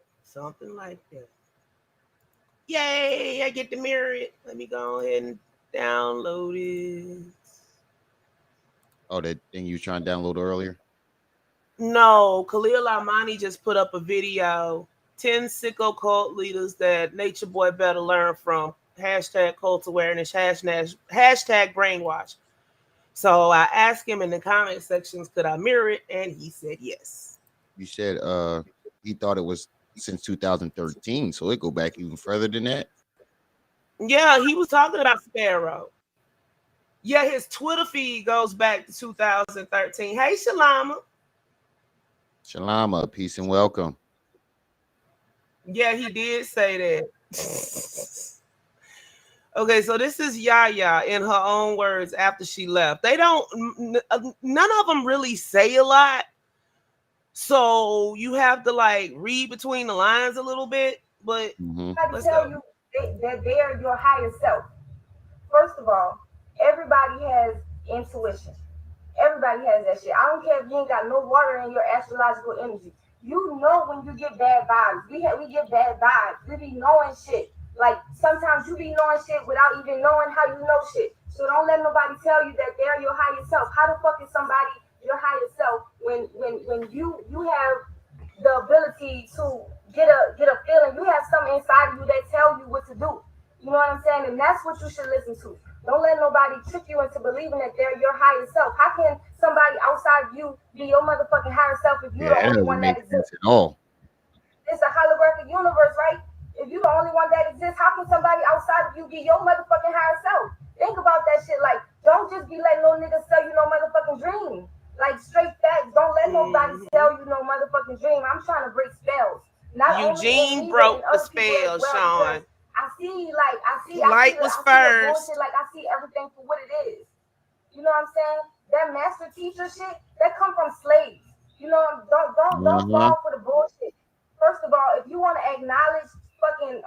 Yay! I get to mirror it. Let me go ahead and download it. Oh, that thing you were trying to download earlier? No, Khalil Armani just put up a video. 10 sicko cult leaders that Nature Boy better learn from. Hashtag cult awareness. Hashtag brainwash. So I asked him in the comment sections, could I mirror it? And he said yes. You said he thought it was since 2013, so it go back even further than that. Yeah, he was talking about Sparrow. Yeah, his Twitter feed goes back to 2013. Hey, Shalama. Shalama, peace and welcome. Yeah, he did say that. Okay, so this is Yaya in her own words after she left. They don't, none of them really say a lot. So you have to like read between the lines a little bit, but I tell you that they are your higher self. First of all, everybody has intuition. Everybody has that shit. I don't care if you ain't got no water in your astrological energy. You know when you get bad vibes. We get bad vibes. We be knowing shit. Like sometimes you be knowing shit without even knowing how you know shit. So don't let nobody tell you that they're your higher self. How the fuck is somebody your higher self when you have the ability to get a feeling? You have something inside of you that tell you what to do. You know what I'm saying? And that's what you should listen to. Don't let nobody trick you into believing that they're your higher self. How can somebody outside you be your motherfucking higher self if you're the only one that exists? At all. It's a holographic universe, right? If you're the only one that exists, how can somebody outside of you be your motherfucking higher self? Think about that shit. Like, don't just be letting no niggas sell you no motherfucking dream. Like, straight facts. Don't let nobody sell you no motherfucking dream. I'm trying to break spells. Eugene broke the spell, Sean. I see Light was first. Like I see everything for what it is. You know what I'm saying? That master teacher shit, that come from slaves. You know, don't fall for the bullshit. First of all, if you want to acknowledge fucking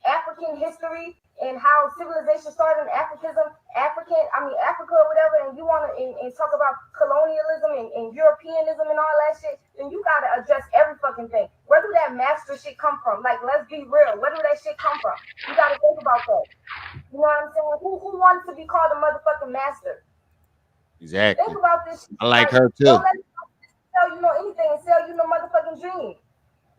African history and how civilization started in Africa or whatever, and you want to and talk about colonialism and Europeanism and all that shit, then you gotta address every fucking thing. Where do that master shit come from? Like, let's be real. Where do that shit come from? You gotta think about that. You know what I'm saying? Who wanted to be called a motherfucking master? Exactly. Think about this shit. I like her too. Don't let them tell you no anything and sell you no motherfucking dream.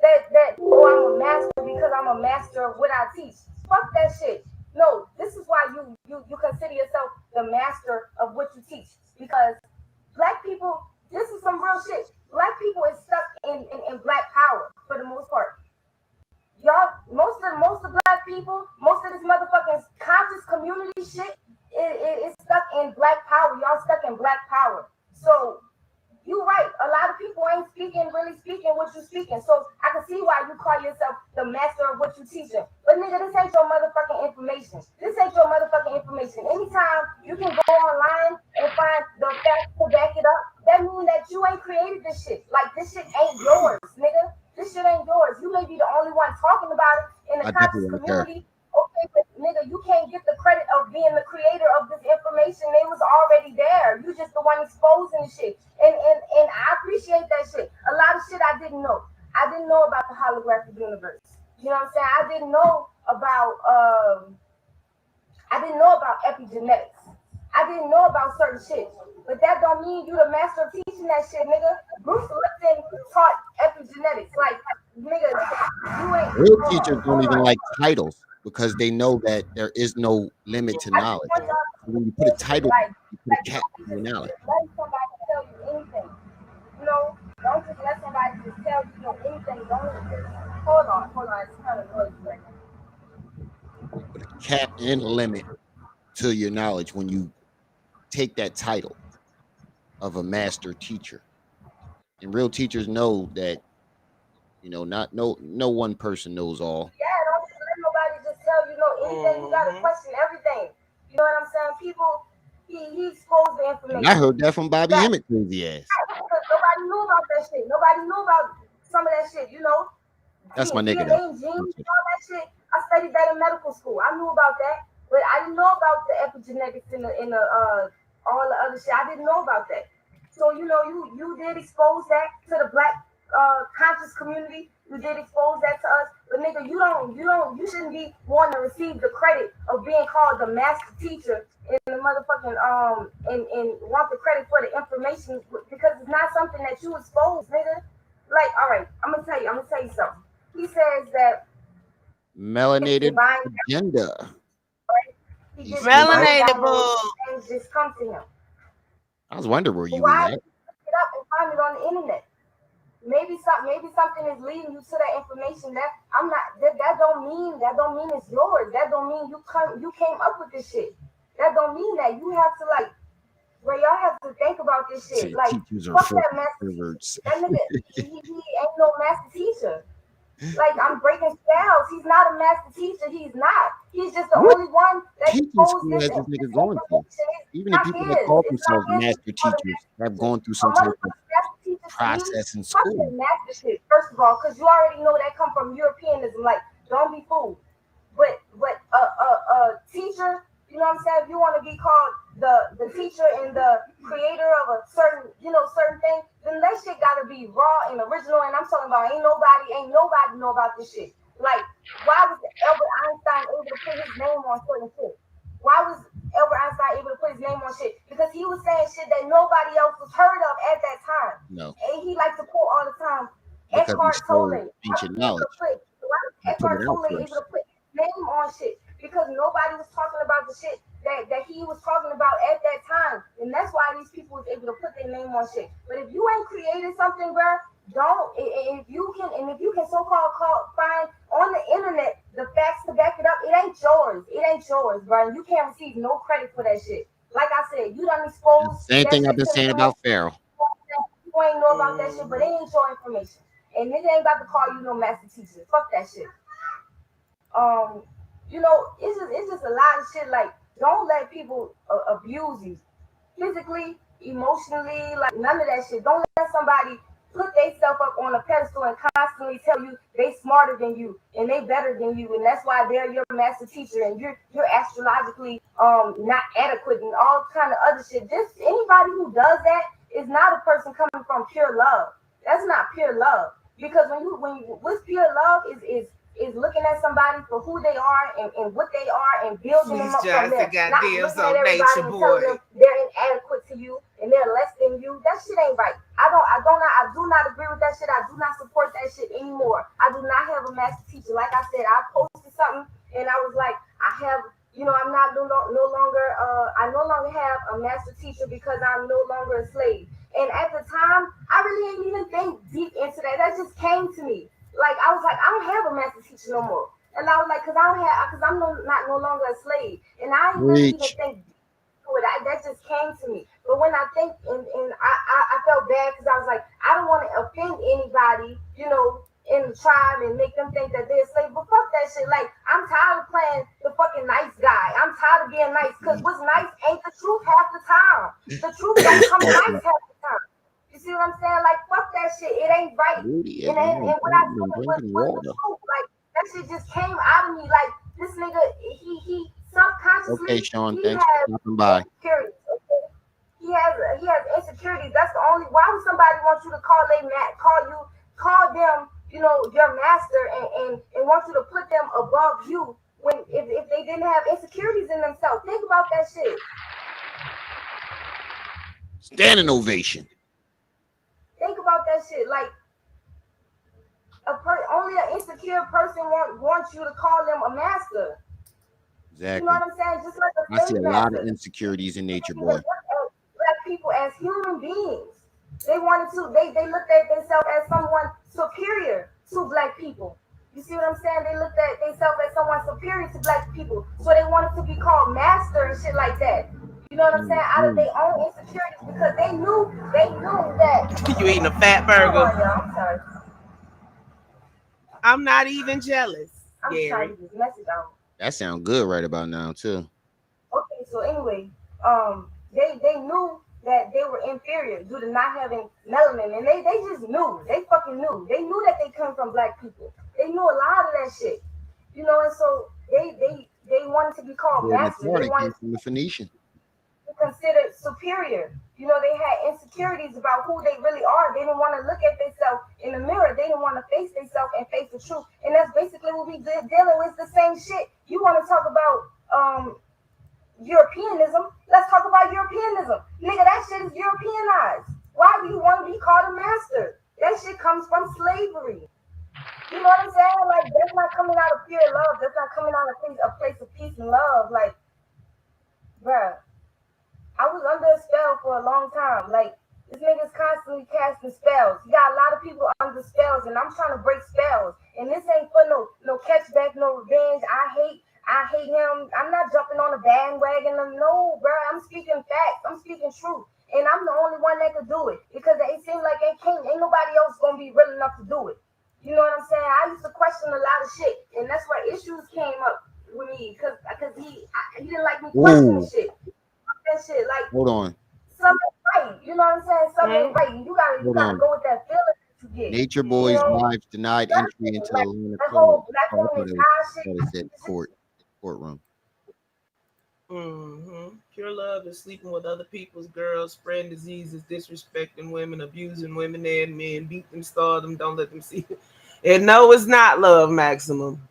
That I'm a master because I'm a master of what I teach. Fuck that shit. No, this is why you consider yourself the master of what you teach. Because black people, this is some real shit. Black people is stuck in black power for the most part. Y'all, most of black people, most of this motherfucking conscious community shit is stuck in black power. Y'all stuck in black power. So you right. A lot of people ain't really speaking what you speaking. So I can see why you call yourself the master of what you teaching. But nigga, this ain't your motherfucking information. This ain't your motherfucking information. Anytime you can go online and find the facts to back it up, that means that you ain't created this shit. Like, this shit ain't yours, nigga. This shit ain't yours. You may be the only one talking about it in the conscious community. Okay, but nigga, you can't get the credit of being the creator of this information. It was already there. You just the one exposing the shit. And I appreciate that shit. A lot of shit I didn't know. I didn't know about the holographic universe. You know what I'm saying? I didn't know about epigenetics. I didn't know about certain shit. But that don't mean you the master of teaching that shit, nigga. Bruce Lipton taught epigenetics. Like, nigga, you ain't. Real teachers don't even like titles because they know that there is no limit to knowledge. When you put a title, you put a cap on your knowledge. Let somebody tell you anything. You know, don't just let somebody just tell you anything. Don't. Hold on. It's kind of noisy right now. cap and limit to your knowledge when you take that title of a master teacher. And real teachers know that, you know, no one person knows all. Yeah, don't just let nobody just tell you know anything. You gotta question everything. You know what I'm saying? People, he exposed the information. And I heard that from Bobby Emmett, crazy ass. Nobody knew about that shit. Nobody knew about some of that shit. You know, That's my nigga DNA, genes, all that shit. I studied that in medical school. I knew about that, but I didn't know about the epigenetics in the all the other shit. I didn't know about that. So you know, you did expose that to the black conscious community. You did expose that to us, but nigga, you shouldn't be wanting to receive the credit of being called the master teacher in the motherfucking and want the credit for the information because it's not something that you expose, nigga. Like, all right, I'm gonna tell you something. He says that melanated agenda. Melanated bull. Things just come to him. I was wondering where you Why was at. look it up and find it on the internet? Maybe something is leading you to that information. That I'm not. That don't mean it's yours. That don't mean you came up with this shit. That don't mean that you have to like. Bro, y'all have to think about this shit. See, Like, teachers are fuck that fucking master. perverts. That nigga, he ain't no master teacher. Like, I'm breaking spells. He's not a master teacher. He's not. He's just the only one that Teaching exposed school this has this nigga going through. Even the not people that his. call It's not themselves his. master teachers have gone through A some type of motherfucking master teacher to me, process in fuck school. that master shit. First of all, because you already know that come from Europeanism. Like, don't be fooled. But teacher, you know what I'm saying? If you want to be called the teacher and the creator of a certain thing, then that shit gotta be raw and original. And I'm talking about ain't nobody know about this shit. Like, why was Albert Einstein able to put his name on certain shit? Why was Albert Einstein able to put his name on shit? Because he was saying shit that nobody else was heard of at that time. No. And he liked to quote all the time, Because Eckhart he stole Tolle. ancient knowledge. Why was He put Eckhart it out Tolle able first. to put his name on shit? Because nobody was talking about the shit that he was talking about at that time. And that's why these people was able to put their name on shit. But if you ain't created something, bro, if you can so-called find on the internet the facts to back it up, it ain't yours, bro. You can't receive no credit for that shit. Like I said, you done exposed Same that thing shit I've been to the saying about Pharaoh. you ain't know about that shit, but it ain't your information. And nigga ain't about to call you no master teacher. Fuck that shit. You know, it's just a lot of shit. Like, don't let people abuse you physically, emotionally, like none of that shit. Don't let somebody put themselves up on a pedestal and constantly tell you they smarter than you and they better than you, and that's why they're your master teacher and you're astrologically not adequate and all kind of other shit. Just anybody who does that is not a person coming from pure love. That's not pure love. Because when what's pure love is looking at somebody for who they are and what they are and building them up from there. Not looking at everybody and telling them they're inadequate to you and they're less than you. That shit ain't right. I do not agree with that shit. I do not support that shit anymore. I do not have a master teacher. Like I said, I posted something and I was like, I'm not no longer I no longer have a master teacher because I'm no longer a slave. And at the time, I really didn't even think deep into that. That just came to me. Like, I was like, I don't have a master teacher no more. And I was like, because I'm no longer a slave. And I didn't really even think to it. That just came to me. But when I think, and I felt bad because I was like, I don't want to offend anybody, in the tribe and make them think that they're a slave. But fuck that shit. Like, I'm tired of playing the fucking nice guy. I'm tired of being nice because what's nice ain't the truth half the time. The truth don't come nice half the time. You see what I'm saying? Like, fuck that shit. It ain't right. And what I said was the truth. Like, that shit just came out of me. Like, this nigga, he subconsciously. Okay, Sean, thanks for stopping by. He has insecurities. That's the only. Why would somebody want you to call them, your master and want you to put them above you when if they didn't have insecurities in themselves? Think about that shit. Standing ovation. Think about that shit. Like, only an insecure person wants you to call them a master. Exactly. You know what I'm saying? Just like I see a lot of insecurities in nature, boy. Black people as human beings. They looked at themselves as someone superior to black people. You see what I'm saying? They looked at themselves as someone superior to black people, so they wanted to be called master and shit like that. You know what I'm saying? Out of their own insecurities, because they knew that. You eating a fat burger? Come on, y'all. I'm sorry. I'm not even jealous. I'm Gary. trying to get this message out. That sounds good right about now too. Okay, so anyway, they knew that they were inferior due to not having melanin, and they just knew. They fucking knew. They knew that they come from black people. They knew a lot of that shit, you know. And so they wanted to be called Yeah, masters. They came wanted from the Phoenician. to be considered superior. You know, they had insecurities about who they really are. They didn't want to look at themselves in the mirror. They didn't want to face themselves and face the truth. And that's basically what we dealing with. The same shit. You want to talk about Europeanism? Let's talk about Europeanism. Nigga, that shit is Europeanized. Why do you want to be called a master? That shit comes from slavery. You know what I'm saying? Like, that's not coming out of pure love. That's not coming out of a place of peace and love. Like, bruh, I was under a spell for a long time. Like, this nigga's constantly casting spells. You got a lot of people under spells, and I'm trying to break spells. And this ain't for no catchback, no revenge. I hate him. I'm not jumping on a bandwagon. No, bro. I'm speaking facts. I'm speaking truth. And I'm the only one that could do it. Because it seems like ain't nobody else gonna be real enough to do it. You know what I'm saying? I used to question a lot of shit. And that's where issues came up with me. Because he didn't like me questioning shit. That shit, like, hold on. Something right. You know what I'm saying? Something right. You gotta go with that feeling that you get. Nature Boy's wives denied entry into Atlanta court. Courtroom. Pure love is sleeping with other people's girls, spreading diseases, disrespecting women, abusing women and men, beat them, starve them, don't let them see it. And no, it's not love, Maximum.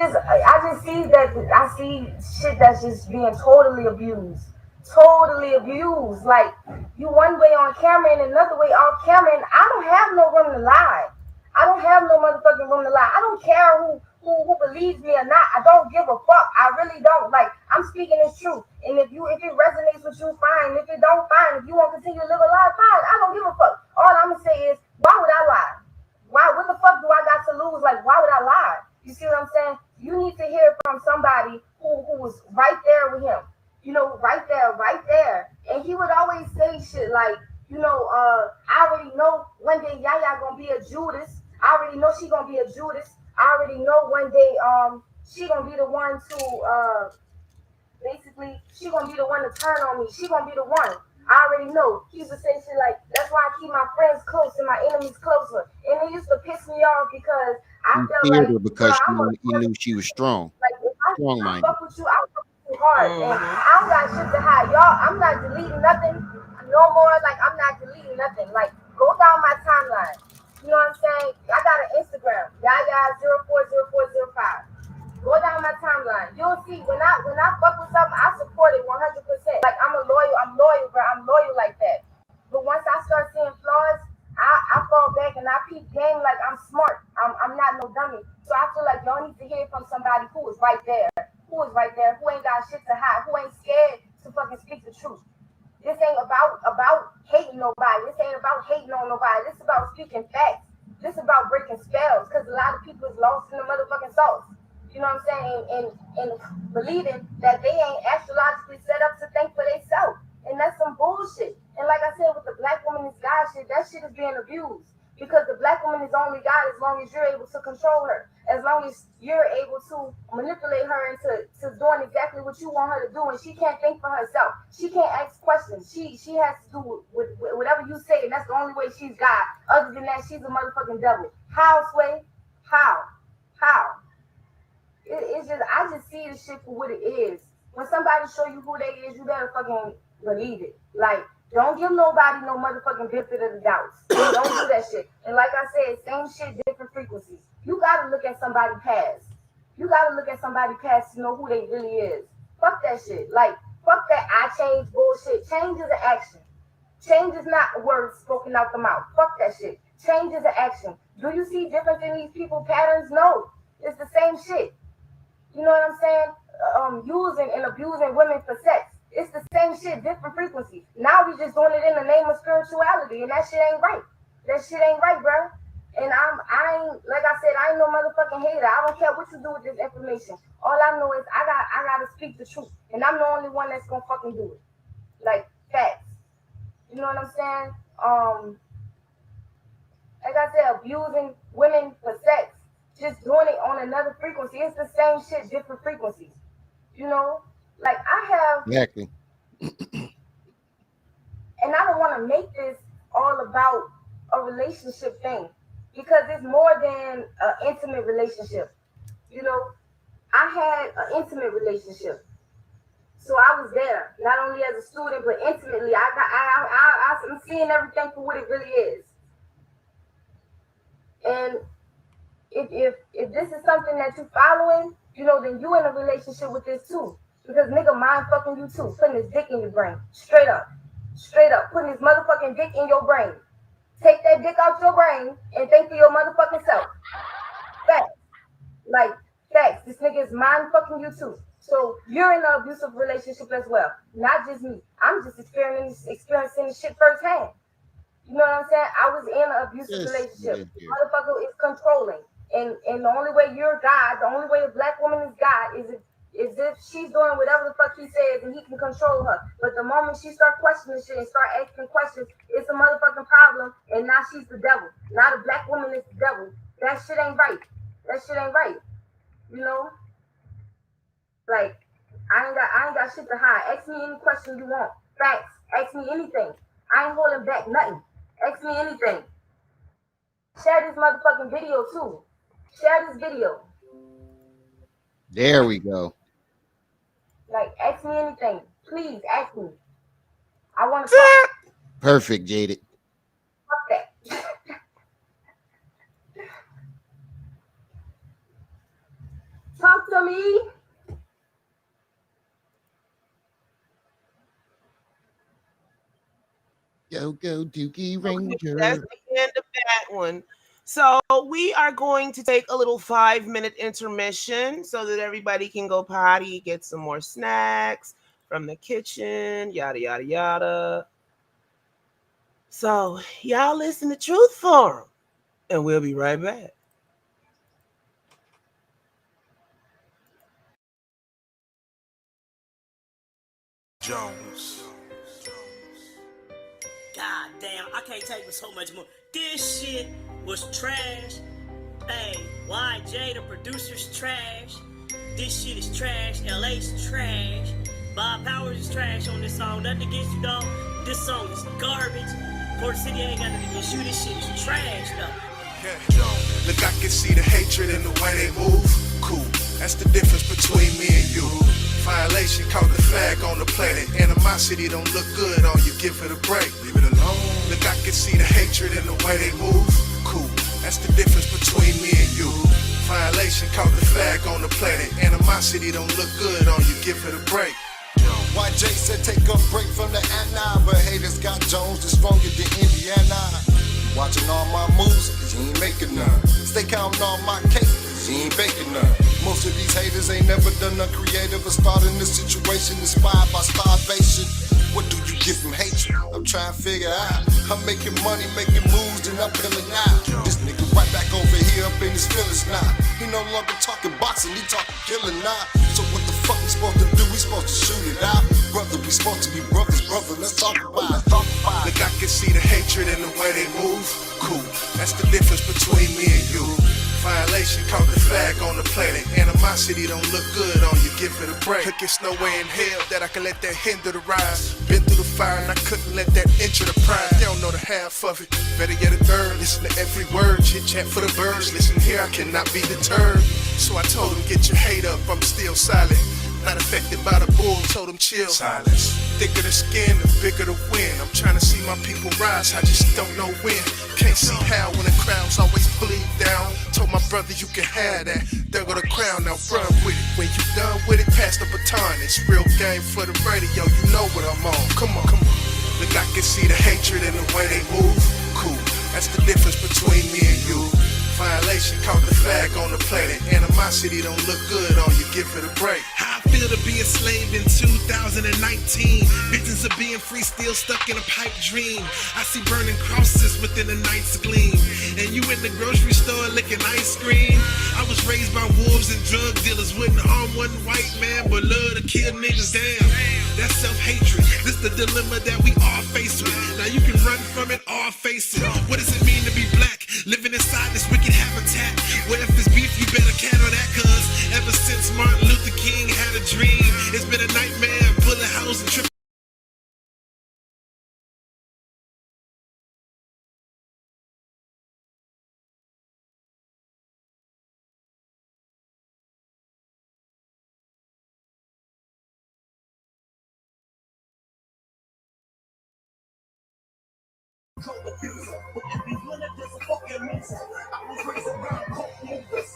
I just see that. I see shit that's just being totally abused. Totally abused. Like, you one way on camera and another way off camera, and I don't have no room to lie. I don't have no motherfucking room to lie. I don't care who believes me or not. I don't give a fuck. I really don't. Like, I'm speaking this truth. And if it resonates with you, fine. If it don't, fine. If you want to continue to live a lie, fine. I don't give a fuck. All I'm gonna say is, why would I lie? What the fuck do I got to lose? Like, why would I lie? You see what I'm saying? You need to hear from somebody who was right there with him. You know, right there. And he would always say shit like, you know, I already know one day Yaya gonna be a Judas. I already know she gonna be a Judas. I already know one day she gonna be the one to basically she gonna be the one to turn on me. She gonna be the one. I already know. He used to say shit like, that's why I keep my friends close and my enemies closer. And it used to piss me off because I felt like because he knew she was strong. Like, if I fuck with you, I fuck with you hard. And I don't got shit to hide. Y'all, I'm not deleting nothing no more. Like, I'm not deleting nothing. Like, go down my timeline. You know what I'm saying? I got an Instagram, Yaya040405. Go down my timeline. You'll see when I fuck with something, I support it 100%. Like, I'm loyal, bro. I'm loyal like that. But once I start seeing flaws, I fall back and I peep game like I'm smart. I'm not no dummy. So I feel like y'all need to hear from somebody who is right there, who ain't got shit to hide, who ain't scared to fucking speak the truth. This ain't about hating nobody. This ain't about hating on nobody. This is about speaking facts. This is about breaking spells, because a lot of people is lost in the motherfucking sauce. You know what I'm saying? And believing that they ain't astrologically set up to think for themselves. And that's some bullshit. And like I said, with the black woman is God shit, that shit is being abused. Because the black woman is only God as long as you're able to control her. As long as you're able to manipulate her into doing exactly what you want her to do. And she can't think for herself. She can't ask questions. She has to do with whatever you say. And that's the only way she's God. Other than that, she's a motherfucking devil. How, Sway? How? It's just, I just see the shit for what it is. When somebody show you who they is, you better fucking believe it. Like, don't give nobody no motherfucking benefit of the doubts. Don't do that shit. And like I said, same shit, different frequencies. You gotta look at somebody's past. You gotta look at somebody's past to know who they really is. Fuck that shit. Like, fuck that I change bullshit. Change is an action. Change is not words spoken out the mouth. Fuck that shit. Change is an action. Do you see difference in these people patterns? No. It's the same shit. You know what I'm saying? Using and abusing women for sex. It's the same shit, different frequencies. Now we just doing it in the name of spirituality, and that shit ain't right. That shit ain't right, bro. And I ain't, like I said, I ain't no motherfucking hater. I don't care what you do with this information. All I know is I gotta speak the truth. And I'm the only one that's gonna fucking do it. Like, facts. You know what I'm saying? Like I said, abusing women for sex, just doing it on another frequency. It's the same shit, different frequencies. You know? Like, I have... Exactly. And I don't want to make this all about a relationship thing, because it's more than an intimate relationship. You know, I had an intimate relationship, so I was there not only as a student but intimately. I'm seeing everything for what it really is. And if this is something that you're following, you know, then you in a relationship with this too, because nigga mind fucking you too, putting his dick in your brain, straight up, putting his motherfucking dick in your brain. Take that dick out your brain and think for your motherfucking self. Facts. Like, facts. This nigga is mind fucking you too. So you're in an abusive relationship as well. Not just me. I'm just experiencing this shit firsthand. You know what I'm saying? I was in an abusive relationship. The motherfucker is controlling. And the only way you're God, the only way a black woman is God is if she's doing whatever the fuck he says and he can control her. But the moment she start questioning shit and start asking questions, it's a motherfucking problem. And now she's the devil. Now the black woman is the devil. That shit ain't right. You know? Like, I ain't got shit to hide. Ask me any question you want. Facts. Ask me anything. I ain't holding back nothing. Ask me anything. Share this motherfucking video too. Share this video. There we go. Like, ask me anything. Please ask me. I want to talk. Perfect, Jaded. Fuck that. Talk to me. Go Dookie Ranger. That's the end of that one. So we are going to take a little 5-minute intermission so that everybody can go potty, get some more snacks from the kitchen, yada, yada, yada. So y'all listen to Truth Forum, and we'll be right back. Jones. God damn, I can't take with so much more. This shit was trash. Hey, YJ, the producer's trash. This shit is trash. LA's trash. Bob Powers is trash on this song. Nothing against you, dog. This song is garbage. Port City ain't got nothing against you. This shit is trash, though. Look, I can see the hatred in the way they move. Cool, that's the difference between me and you. Violation caught the flag on the planet. Animosity don't look good on you, give it a break. Leave it alone. Look, I can see the hatred in the way they move. Cool, that's the difference between me and you. Violation caught the flag on the planet. Animosity don't look good on you, give it a break. YJ said take a break from the Anna, but haters got Jones is stronger than Indiana. Watching all my moves, cause he ain't making none. Stay counting all my cake, cause he ain't baking none. Most of these haters ain't never done nothing creative or starting this situation inspired by starvation. What do you get from hatred? I'm trying to figure out. I'm making money, making moves, and I'm feeling out. This nigga right back over here up in his feelings now. He no longer talking boxing, he talking killing now. So what the fuck we supposed to do? We supposed to shoot it out? Brother, we supposed to be brothers, brother, let's talk about it. Look, I can see the hatred in the way they move. Cool, that's the difference between me and you. Violation caught the flag on the planet. Animosity don't look good on you, give it a break. Look, it's no way in hell that I can let that hinder the rise. Been through the fire and I couldn't let that enter the pride. They don't know the half of it, better get a third. Listen to every word, chit chat for the birds. Listen here, I cannot be deterred. So I told them, get your hate up, I'm still silent. Not affected by the bull, told them chill. Silence. Thicker the skin, the bigger the win. I'm trying to see my people rise, I just don't know when. Can't see how when the crowds always bleed down. Told my brother you can have that. There go the crown, now run with it. When you done with it, pass the baton. It's real game for the radio, you know what I'm on. Come on, come on. Look, I can see the hatred in the way they move. Cool, that's the difference between me and you. Violation caught the flag on the planet. Animosity don't look good on you, give it a break. How I feel to be a slave in 2019. Visions of being free, still stuck in a pipe dream. I see burning crosses within the night's gleam. And you in the grocery store licking ice cream. I was raised by wolves and drug dealers. Wouldn't harm one white man, but love to kill niggas. Damn, that's self-hatred. This the dilemma that we all face with. Now you can run from it or face it. What does it mean to be black? Living inside this wicked habitat. Well, if it's beef, you better count on that, cuz ever since Martin Luther King had a dream, it's been a nightmare, bullet holes and tripping. I was raised around coke movers,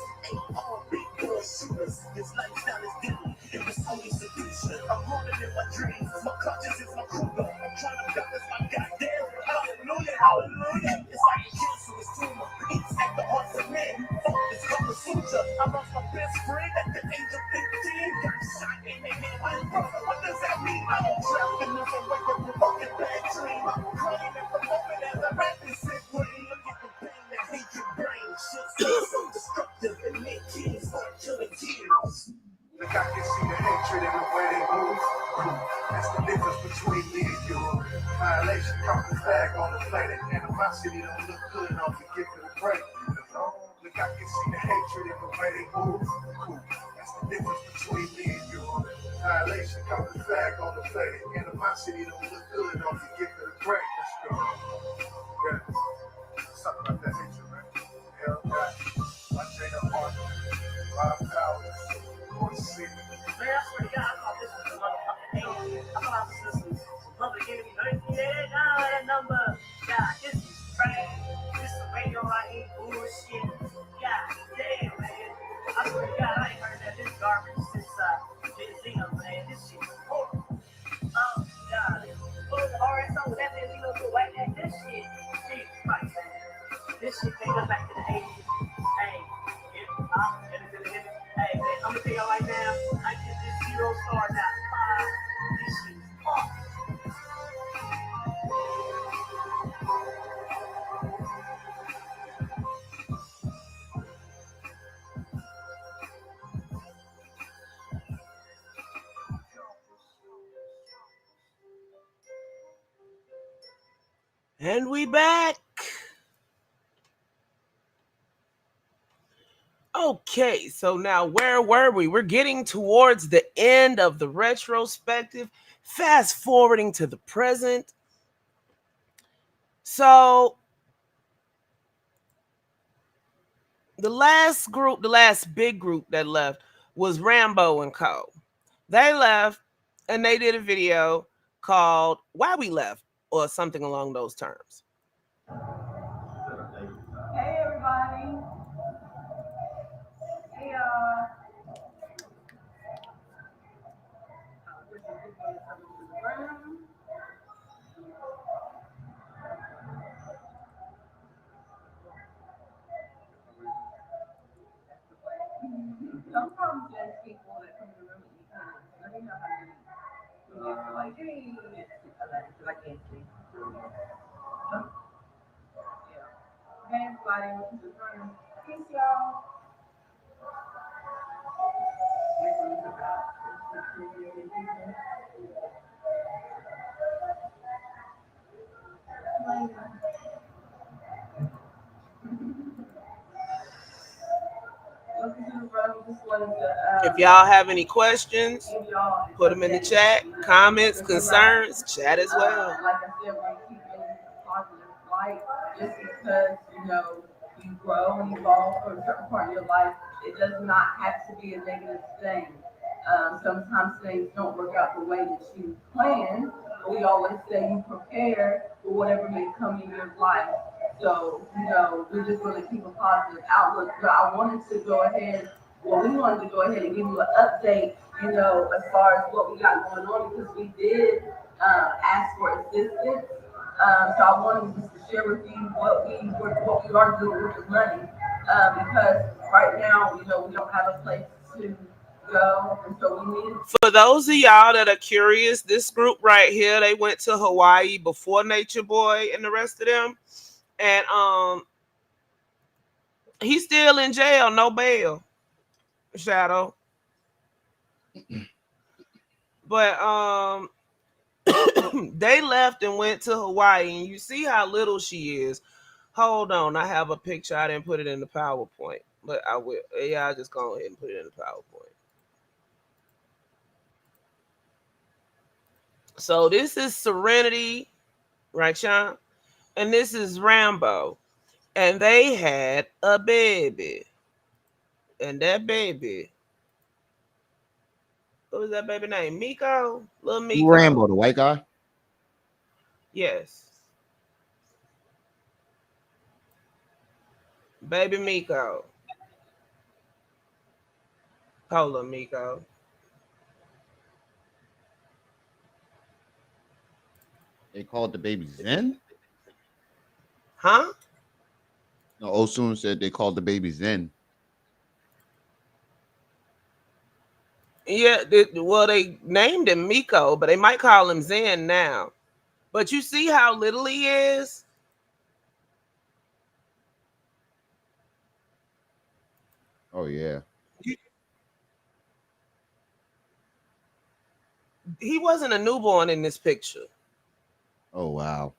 AR, big boy shooters. This lifestyle is deadly, it was only seduction. I'm running in my dreams, my conscience is my cougar. I'm trying to balance my goddamn hallelujah, hallelujah. It's like a cancerous tumor, eats at the hearts of men. Fuck this Kama Sutra. I lost my best friend at the age of 15. Got shot in the head by his brother. What does that mean? I'm trapped in this wake up with fucking bad dream. I'm crying at the moment as I rap this sick way. Look at the pain that hate your brain. Shit's so destructive and make kids start killing kids. Look, I can see the hatred in the way they move. That's the difference between me and you. Violation caught the flag on the planet. Animosity don't look good on you, give it a break. Look, I can see the hatred in the way they move. That's the difference between me and you. Violation caught the flag on the planet. Animosity don't look good on you, give it a break. Let's go. Yeah. Something about that hatred, man. Hell, God. My Jada Parker. Rob Powers. Man, I swear to God, I thought this was a motherfucking alien. I thought I was listening to some public enemy. Yeah, nah, that number. God, this is trash. This is radio right here, bullshit. God damn, man. I swear to God, I ain't heard that this garbage since Benzino, man. This shit is horrible. Oh, God. What was the RSO? That Benzino to white man? This shit. Jesus Christ, man. This shit take us back to the 80s. Hey, hey, man, I'm gonna tell y'all right now, I get this 0 star now. This shit is awesome. And we back. Okay, so now where were we? We're getting towards the end of the retrospective, fast forwarding to the present. So the last big group that left was Rambo and Co. They left and they did a video called Why We Left or something along those terms. Hey, everybody. Hey, sometimes there's people that come to the room at these times. Let me know how you like, hey, because I can't see. Yeah. Hey, everybody, welcome to the room. Peace, y'all. If y'all have any questions, put them in the chat. Comments, concerns, chat as well. Like I said, we're keeping positive light just because, you grow and evolve for a certain part of your life. It does not have to be a negative thing. Sometimes things don't work out the way that you plan. We always say you prepare for whatever may come in your life. So, we're just going to keep a positive outlook. But I wanted to go ahead, we wanted to go ahead and give you an update, as far as what we got going on, because we did ask for assistance. So I wanted just to share with you what we are doing with the money. because right now, we don't have a place to go, and so we need. For those of y'all that are curious, this group right here, they went to Hawaii before Nature Boy and the rest of them, and he's still in jail, no bail. Shadow. But they left and went to Hawaii, and you see how little she is. Hold on, I have a picture. I didn't put it in the PowerPoint, but I will. Yeah, I'll just go ahead and put it in the PowerPoint. So this is Serenity, right, Sean? And this is Rambo. And they had a baby. And that baby, what was that baby name? Miko? Little Miko. Rambo, the white guy? Yes. Baby Miko. Hold on, Miko. They called the baby Zen? Huh? No, Osun said they called the baby Zen. Yeah, well, they named him Miko, but they might call him Zen now. But you see how little he is? Oh, yeah. He wasn't a newborn in this picture. Oh, wow.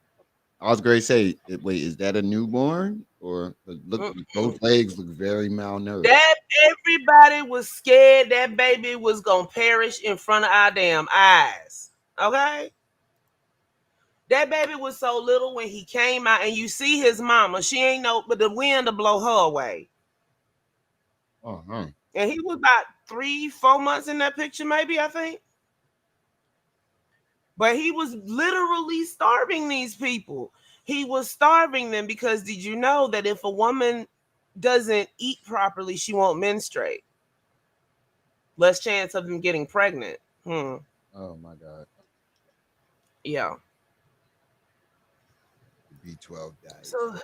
I was going to say, wait, is that a newborn? Or look, those legs look very malnourished. That everybody was scared that baby was gonna perish in front of our damn eyes. Okay? That baby was so little when he came out, and you see his mama. She ain't no, but the wind to blow her away. Uh-huh. And he was about 3-4 months in that picture, maybe, I think. But he was literally starving these people. He was starving them because did you know that if a woman doesn't eat properly, she won't menstruate? Less chance of them getting pregnant. Oh, my God. Yeah. B12 diet. So,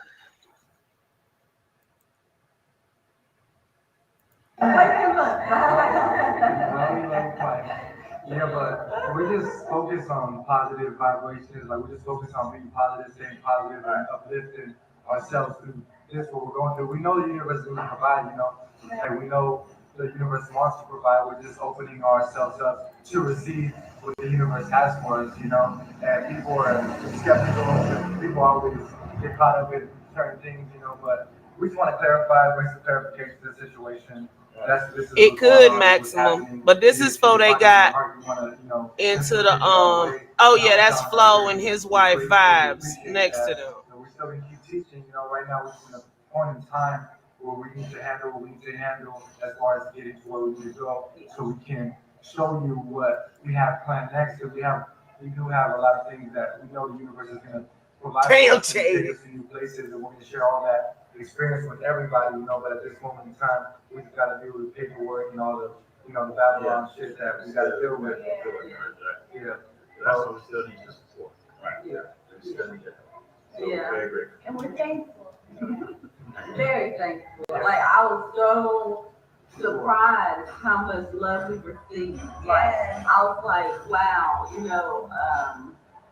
Yeah, but we just focus on positive vibrations. Like we just focus on being positive, staying positive, and uplifting ourselves through this what we're going through. We know the universe is going to provide, and we know the universe wants to provide. We're just opening ourselves up to receive what the universe has for us, And people are skeptical. People always get caught up in certain things, but we just want to clarify, bring some clarification to the situation. It could maximum, but this is before they got into the oh yeah, that's Flo and his wife Vibes next to them. So we're still gonna keep teaching, right now we're in a point in time where we need to handle what we need to handle as far as getting to where we need to go, so we can show you what we have planned next. Because we do have a lot of things that we know the universe is gonna provide for us, take us to new places, and we're gonna share all that experience with everybody, but at this moment in time, we just got to deal with paperwork and all the, the Babylon shit that we got to deal with. Yeah. That's what we still need to support. Right. Yeah. We still need to. So Yeah. very grateful. And we're thankful. Very thankful. Like, I was so surprised how much love we received. Like, I was like, wow,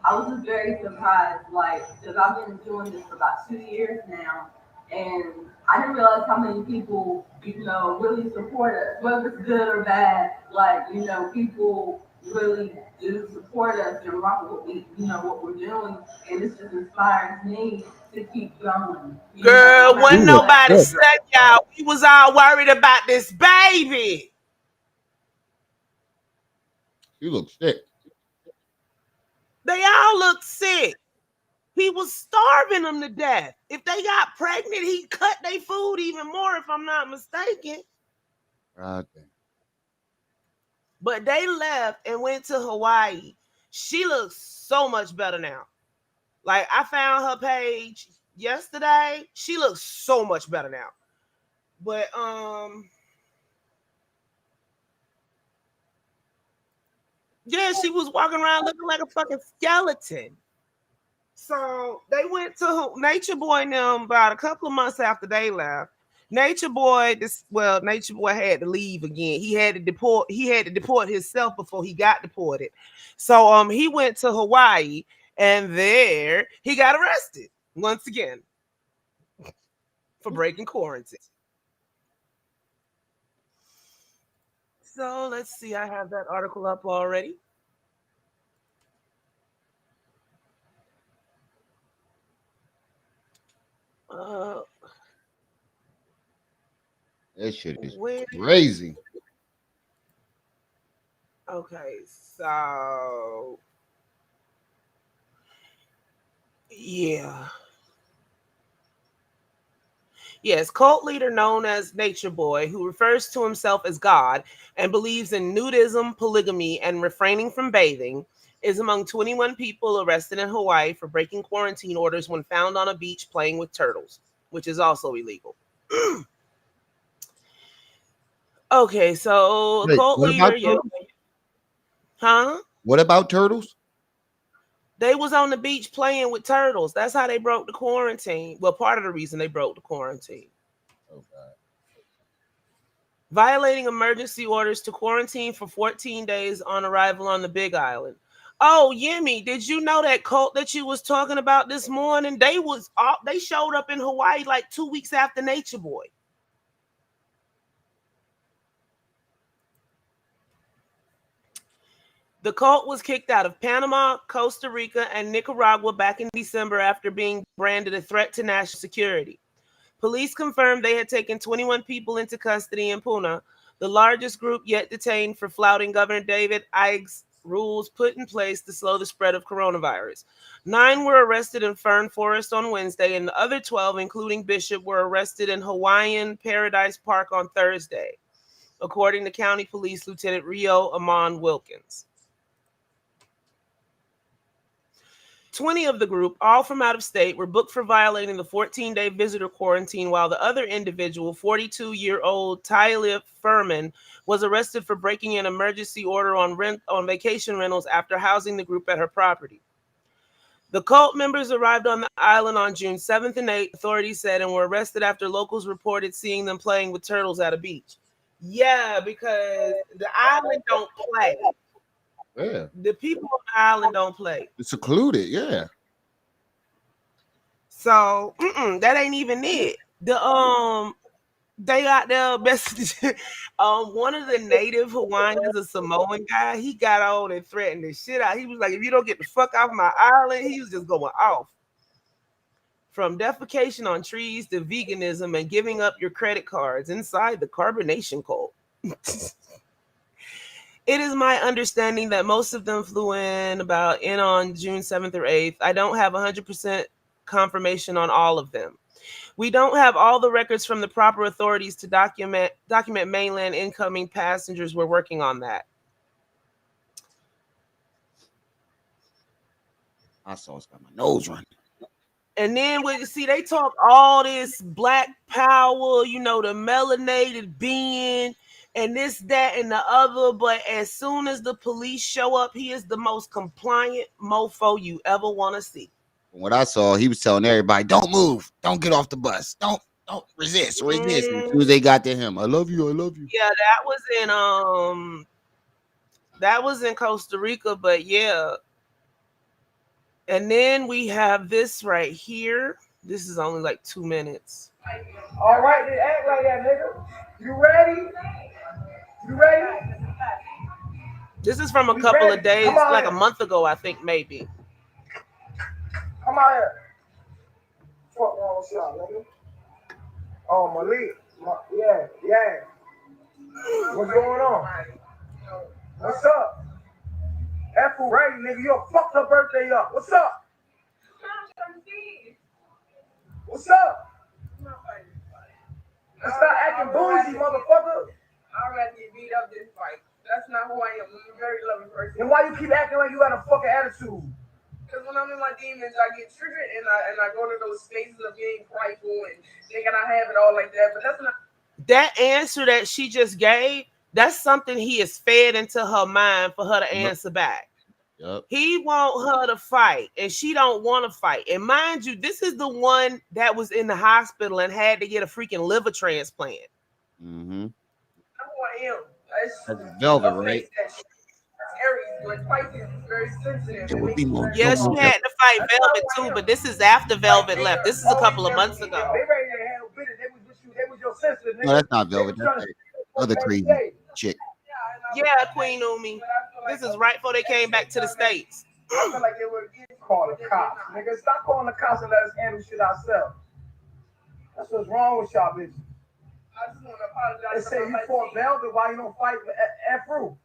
I was just very surprised, because I've been doing this for about 2 years now, and I didn't realize how many people, really support us, whether it's good or bad. People really do support us and rock what what we're doing, and it just inspires me to keep going. Girl, wasn't nobody said y'all. We was all worried about this baby. You look sick. They all look sick. He was starving them to death. If they got pregnant, he cut their food even more, if I'm not mistaken. Okay. But they left and went to Hawaii. She looks so much better now. Like, I found her page yesterday. She looks so much better now. But yeah, she was walking around looking like a fucking skeleton. So they went to Nature Boy and them about a couple of months after they left. Nature Boy, Nature Boy had to leave again. He had to deport himself before he got deported. So he went to Hawaii, and there he got arrested once again for breaking quarantine. So let's see, I have that article up already. That shit is Where- crazy. Okay, so yeah. Yes, cult leader known as Nature Boy, who refers to himself as God and believes in nudism, polygamy, and refraining from bathing, is among 21 people arrested in Hawaii for breaking quarantine orders when found on a beach playing with turtles, which is also illegal. Okay, so Wait, cult what leader, about turtles? huh? What about turtles? They was on the beach playing with turtles. That's how they broke the quarantine. Well, part of the reason they broke the quarantine. Oh, God. Violating emergency orders to quarantine for 14 days on arrival on the Big Island. Oh, Yemi, did you know that cult that you was talking about this morning? They showed up in Hawaii like 2 weeks after Nature Boy. The cult was kicked out of Panama, Costa Rica, and Nicaragua back in December after being branded a threat to national security. Police confirmed they had taken 21 people into custody in Puna, the largest group yet detained for flouting Governor David Icke's rules put in place to slow the spread of coronavirus. 9 were arrested in Fern Forest on Wednesday, and the other 12, including Bishop, were arrested in Hawaiian Paradise Park on Thursday, according to County Police Lieutenant Rio Amon Wilkins. 20 of the group, all from out of state, were booked for violating the 14-day visitor quarantine, while the other individual, 42-year-old Tylia Furman, was arrested for breaking an emergency order on vacation rentals after housing the group at her property. The cult members arrived on the island on June 7th and 8th, authorities said, and were arrested after locals reported seeing them playing with turtles at a beach. Yeah, because the island don't play. Yeah. The people on the island don't play. It's secluded, yeah. So that ain't even it. They got their best. One of the native Hawaiians, a Samoan guy, he got on and threatened the shit out. He was like, "If you don't get the fuck off my island," he was just going off. From defecation on trees to veganism and giving up your credit cards inside the carbonation cult. It is my understanding that most of them flew in on June 7th or 8th. I don't have 100% confirmation on all of them. We don't have all the records from the proper authorities to document mainland incoming passengers. We're working on that. I saw it's got my nose running. And then they talk all this black power, the melanated being, and this, that, and the other. But as soon as the police show up, he is the most compliant mofo you ever want to see. From what I saw, he was telling everybody, "Don't move, don't get off the bus, don't resist." As soon as they got to him, "I love you, I love you." Yeah, that was in Costa Rica, but yeah. And then we have this right here. This is only like 2 minutes. All right, then act like that, nigga. You ready? You ready? This is from a couple of days, like a month ago, I think, maybe. Come out here. Fuck wrong with y'all, nigga? Oh, Malik. Yeah. What's going on? What's up? F right, nigga. You fucked her birthday up. What's up? What's up? Stop acting bougie, motherfucker. I'd rather you beat up this fight. That's not who I am. I'm a very loving person. Then why you keep acting like you got a fucking attitude? Because when I'm in my demons, I get triggered and I go to those spaces of being prideful and thinking I have it all like that. But that's not. That answer that she just gave, that's something he has fed into her mind for her to answer back. Yep. He want her to fight, and she don't want to fight. And mind you, this is the one that was in the hospital and had to get a freaking liver transplant. Mm-hmm. I want him. That's Velvet, right? Aries, like Pisces, is very sensitive. It would be more. Yeah, she had to fight Velvet too, but this is after Velvet left. This is a couple of months ago. They ready to handle business. They was with you. They was your sister. No, that's not Velvet. That's that other crazy chick. Yeah, Queen Umi. This is right before they came back to the States. I feel like they would call the cops. Nigga, stop calling the cops and let us handle shit ourselves. That's what's wrong with y'all bitches. I just want to apologize. They say you fought Velvet, why you don't fight Afro?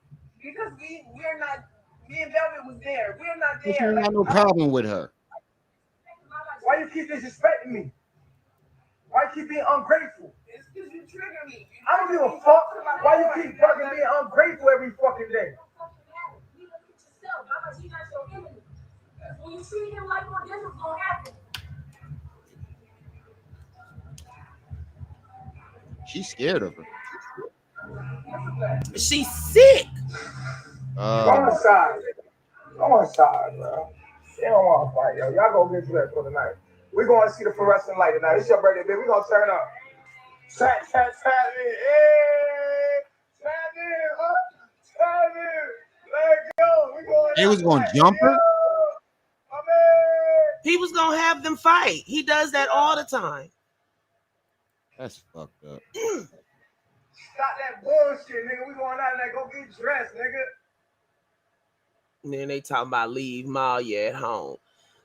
Because we're not. Me and Velvet was there. We're not You there. ain't got no problem with her. Why you keep disrespecting me? Why you keep being ungrateful? It's because you trigger me. I don't give a fuck. Why you keep fucking being ungrateful every fucking day? When you treat him like one, this is gonna happen. She's scared of her. She's sick. Go on the side. Go on the side, bro. She don't want to fight, yo. Y'all go get dressed for the night. We're going to see the fluorescent light tonight. It's your birthday, baby. We're going to turn up. Tap in. Hey! Tap in, huh? Tap in. Let's go. We going They was going to jump her? He was gonna have them fight. He does that all the time. That's fucked up. Stop that bullshit, nigga. We going out there. Go get dressed, nigga. And then they talking about leave Malia at home.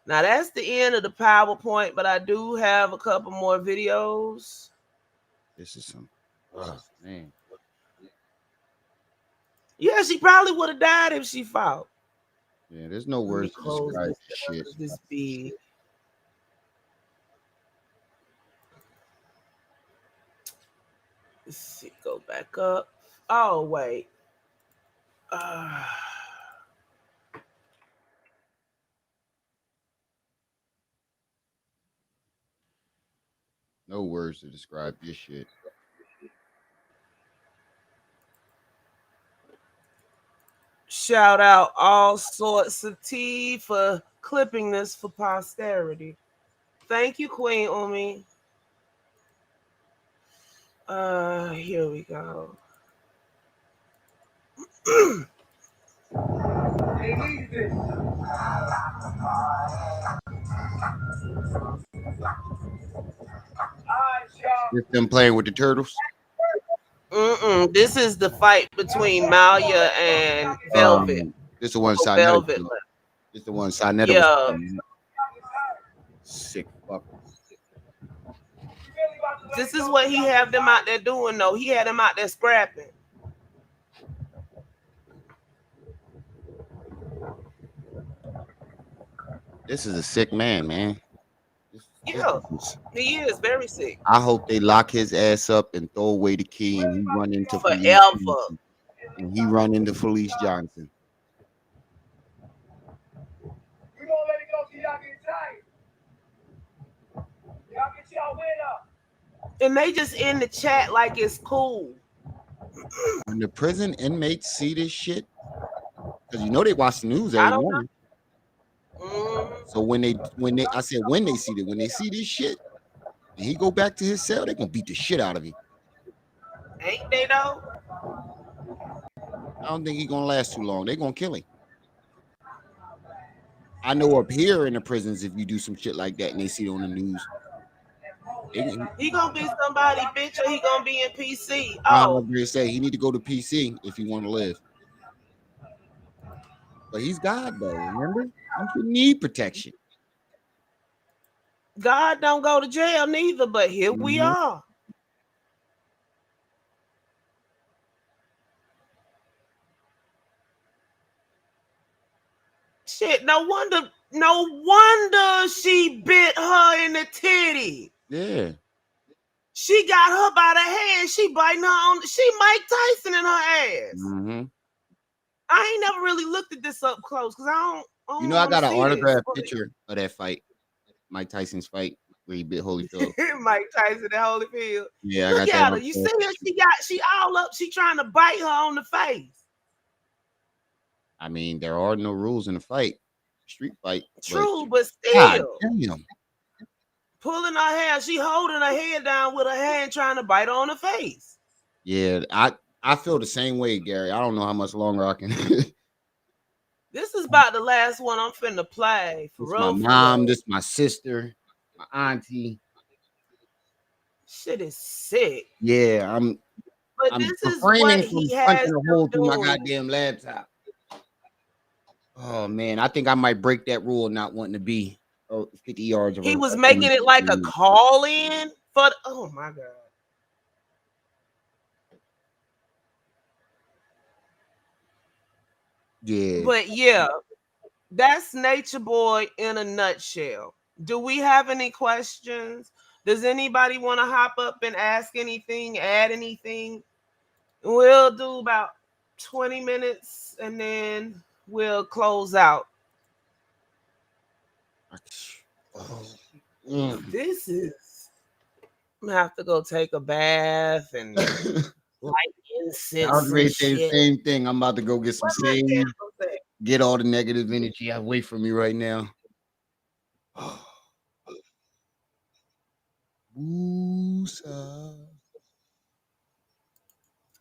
Now that's the end of the PowerPoint, but I do have a couple more videos. This is some. Oh, man. Yeah, she probably would have died if she fought. Yeah, there's no words to describe this shit. This be. Let's see, go back up. Oh, wait. No words to describe this shit. Shout out All Sorts of Tea for clipping this for posterity. Thank you, Queen Umi. Here we go. They need this. It's them playing with the turtles. This is the fight between Malia and Velvet. This is the one side. Velvet. This is the one side. Netta Yeah. Sick fuck. This is what he have them out there doing, though. He had them out there scrapping. This is a sick man, man. Yeah, he is very sick. I hope they lock his ass up and throw away the key and he run into Felice Forever. Johnson. And he run into Felice Johnson. We gonna let it go till y'all get tired. Y'all get y'all win up. And they just in the chat like it's cool. When the prison inmates see this shit, because you know they watch the news I every don't morning. So when they see this shit, and he go back to his cell, they gonna beat the shit out of him. Ain't they though? I don't think he gonna last too long. They gonna kill him. I know up here in the prisons, if you do some shit like that and they see it on the news, He gonna be somebody, bitch, or he gonna be in PC. I Oh, was gonna say he need to go to PC if he want to live. But he's God though, remember? You need protection. God don't go to jail neither, but here we are. Shit, no wonder she bit her in the titty. Yeah. She got her by the hand. She biting her on. She Mike Tyson in her ass. Mm-hmm. I ain't never really looked at this up close because I don't. You know, I got an wanna see autographed this. picture of that fight, Mike Tyson's fight where he bit Holyfield. Mike Tyson and Holyfield. Yeah, I Look got at that. her. You see her? She all up. She trying to bite her on the face. I mean, there are no rules in a fight, street fight. True, but God still. damn. Pulling her hair, she holding her head down with her hand trying to bite her on the face. Yeah, I feel the same way, Gary. I don't know how much longer I can. This is about the last one I'm finna play. For This real, my for mom, real. this my sister, my auntie. Shit is sick. Yeah, But I'm this is what refraining he from has punching a hole them through my doing. goddamn laptop. Oh man, I think I might break that rule of not wanting to be 50 yards of He was a making it like a call in for oh my god. Yeah. But yeah, that's Nature Boy in a nutshell. Do we have any questions? Does anybody want to hop up and ask anything, add anything? We'll do about 20 minutes and then we'll close out. This is I'm gonna have to go take a bath and light incense. I was ready to and say the shit. same thing. I'm about to go get some What's that sage, candle say? get all the negative energy away from me right now. Woo-sa.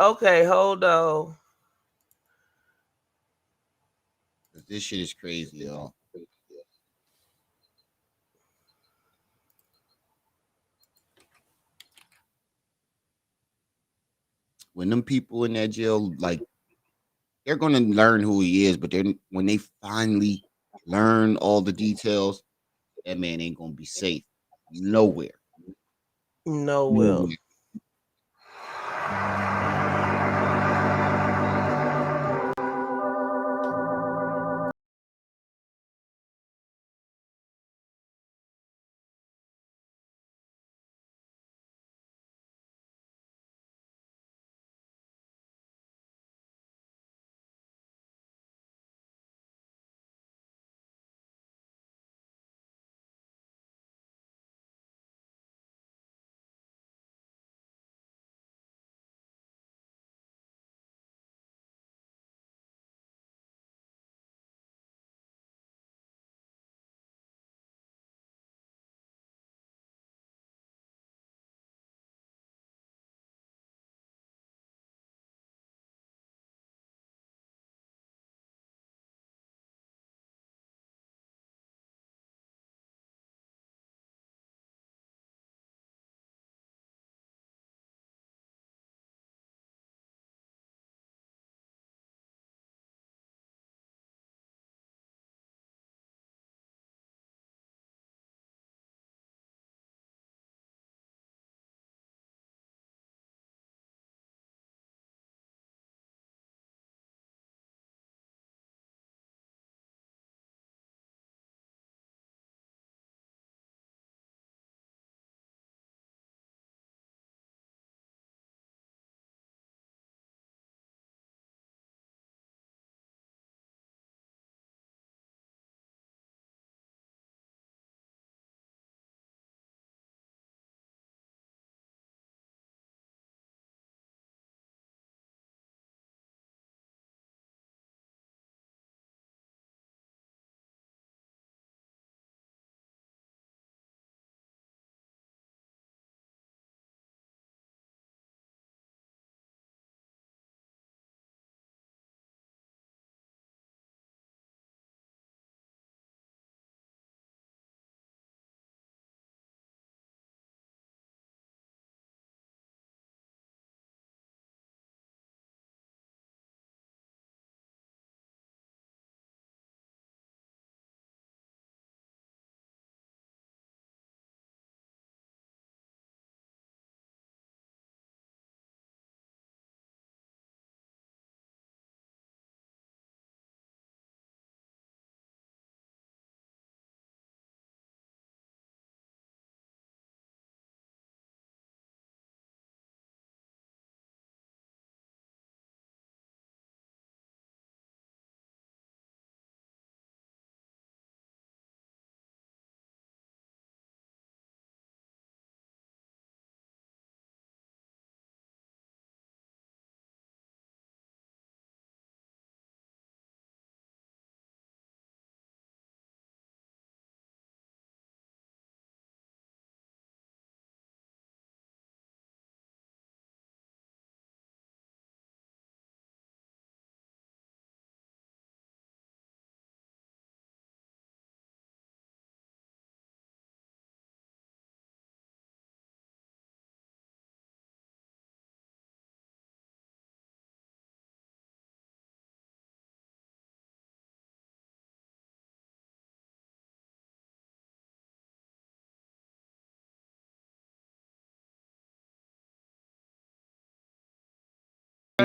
Okay, hold on. This shit is crazy, y'all. When them people in that jail, like, they're gonna learn who he is, but then when they finally learn all the details, that man ain't gonna be safe nowhere. Nowhere.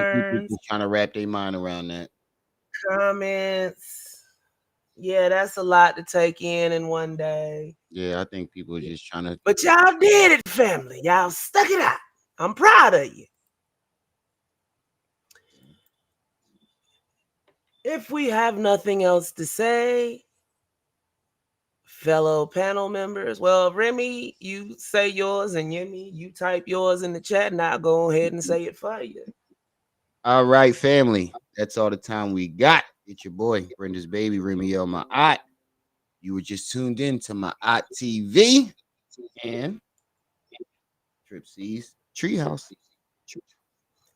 People just trying to wrap their mind around that. comments. Yeah, that's a lot to take in one day. Yeah, I think people are just trying to. But y'all did it, family. Y'all stuck it out. I'm proud of you. If we have nothing else to say, fellow panel members, well, Remy, you say yours, and Yemi, you type yours in the chat, and I'll go ahead and say it for you. All right, family. That's all the time we got. It's your boy, Brenda's baby, Remy L. My Ot. You were just tuned in to my Ot TV and Tripsy's Treehouse.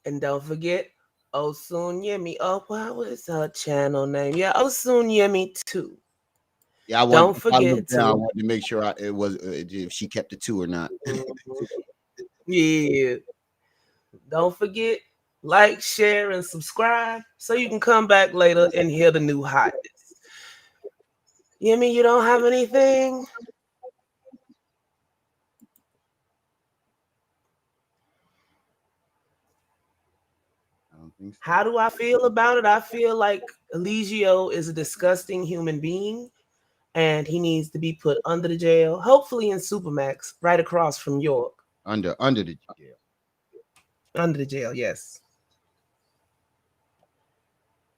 And don't forget, Osun Yemi. Oh, what was her channel name? Yeah, Osun Yemi 2. Yeah, don't forget I wanted to make sure it was if she kept the 2 or not. Yeah. Don't forget, like, share, and subscribe so you can come back later and hear the new hotness. Yemi, you don't have anything? How do I feel about it? I feel like Eligio is a disgusting human being, and he needs to be put under the jail, hopefully in Supermax, right across from York. Under the jail. Under the jail, yes.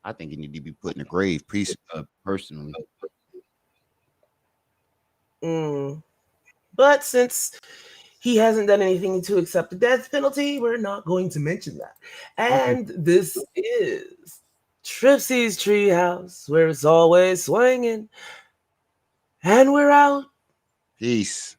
I think he need to be put in a grave, personally. But since he hasn't done anything to accept the death penalty, we're not going to mention that. And this is Tripsy's Treehouse, where it's always swinging. And we're out. Peace.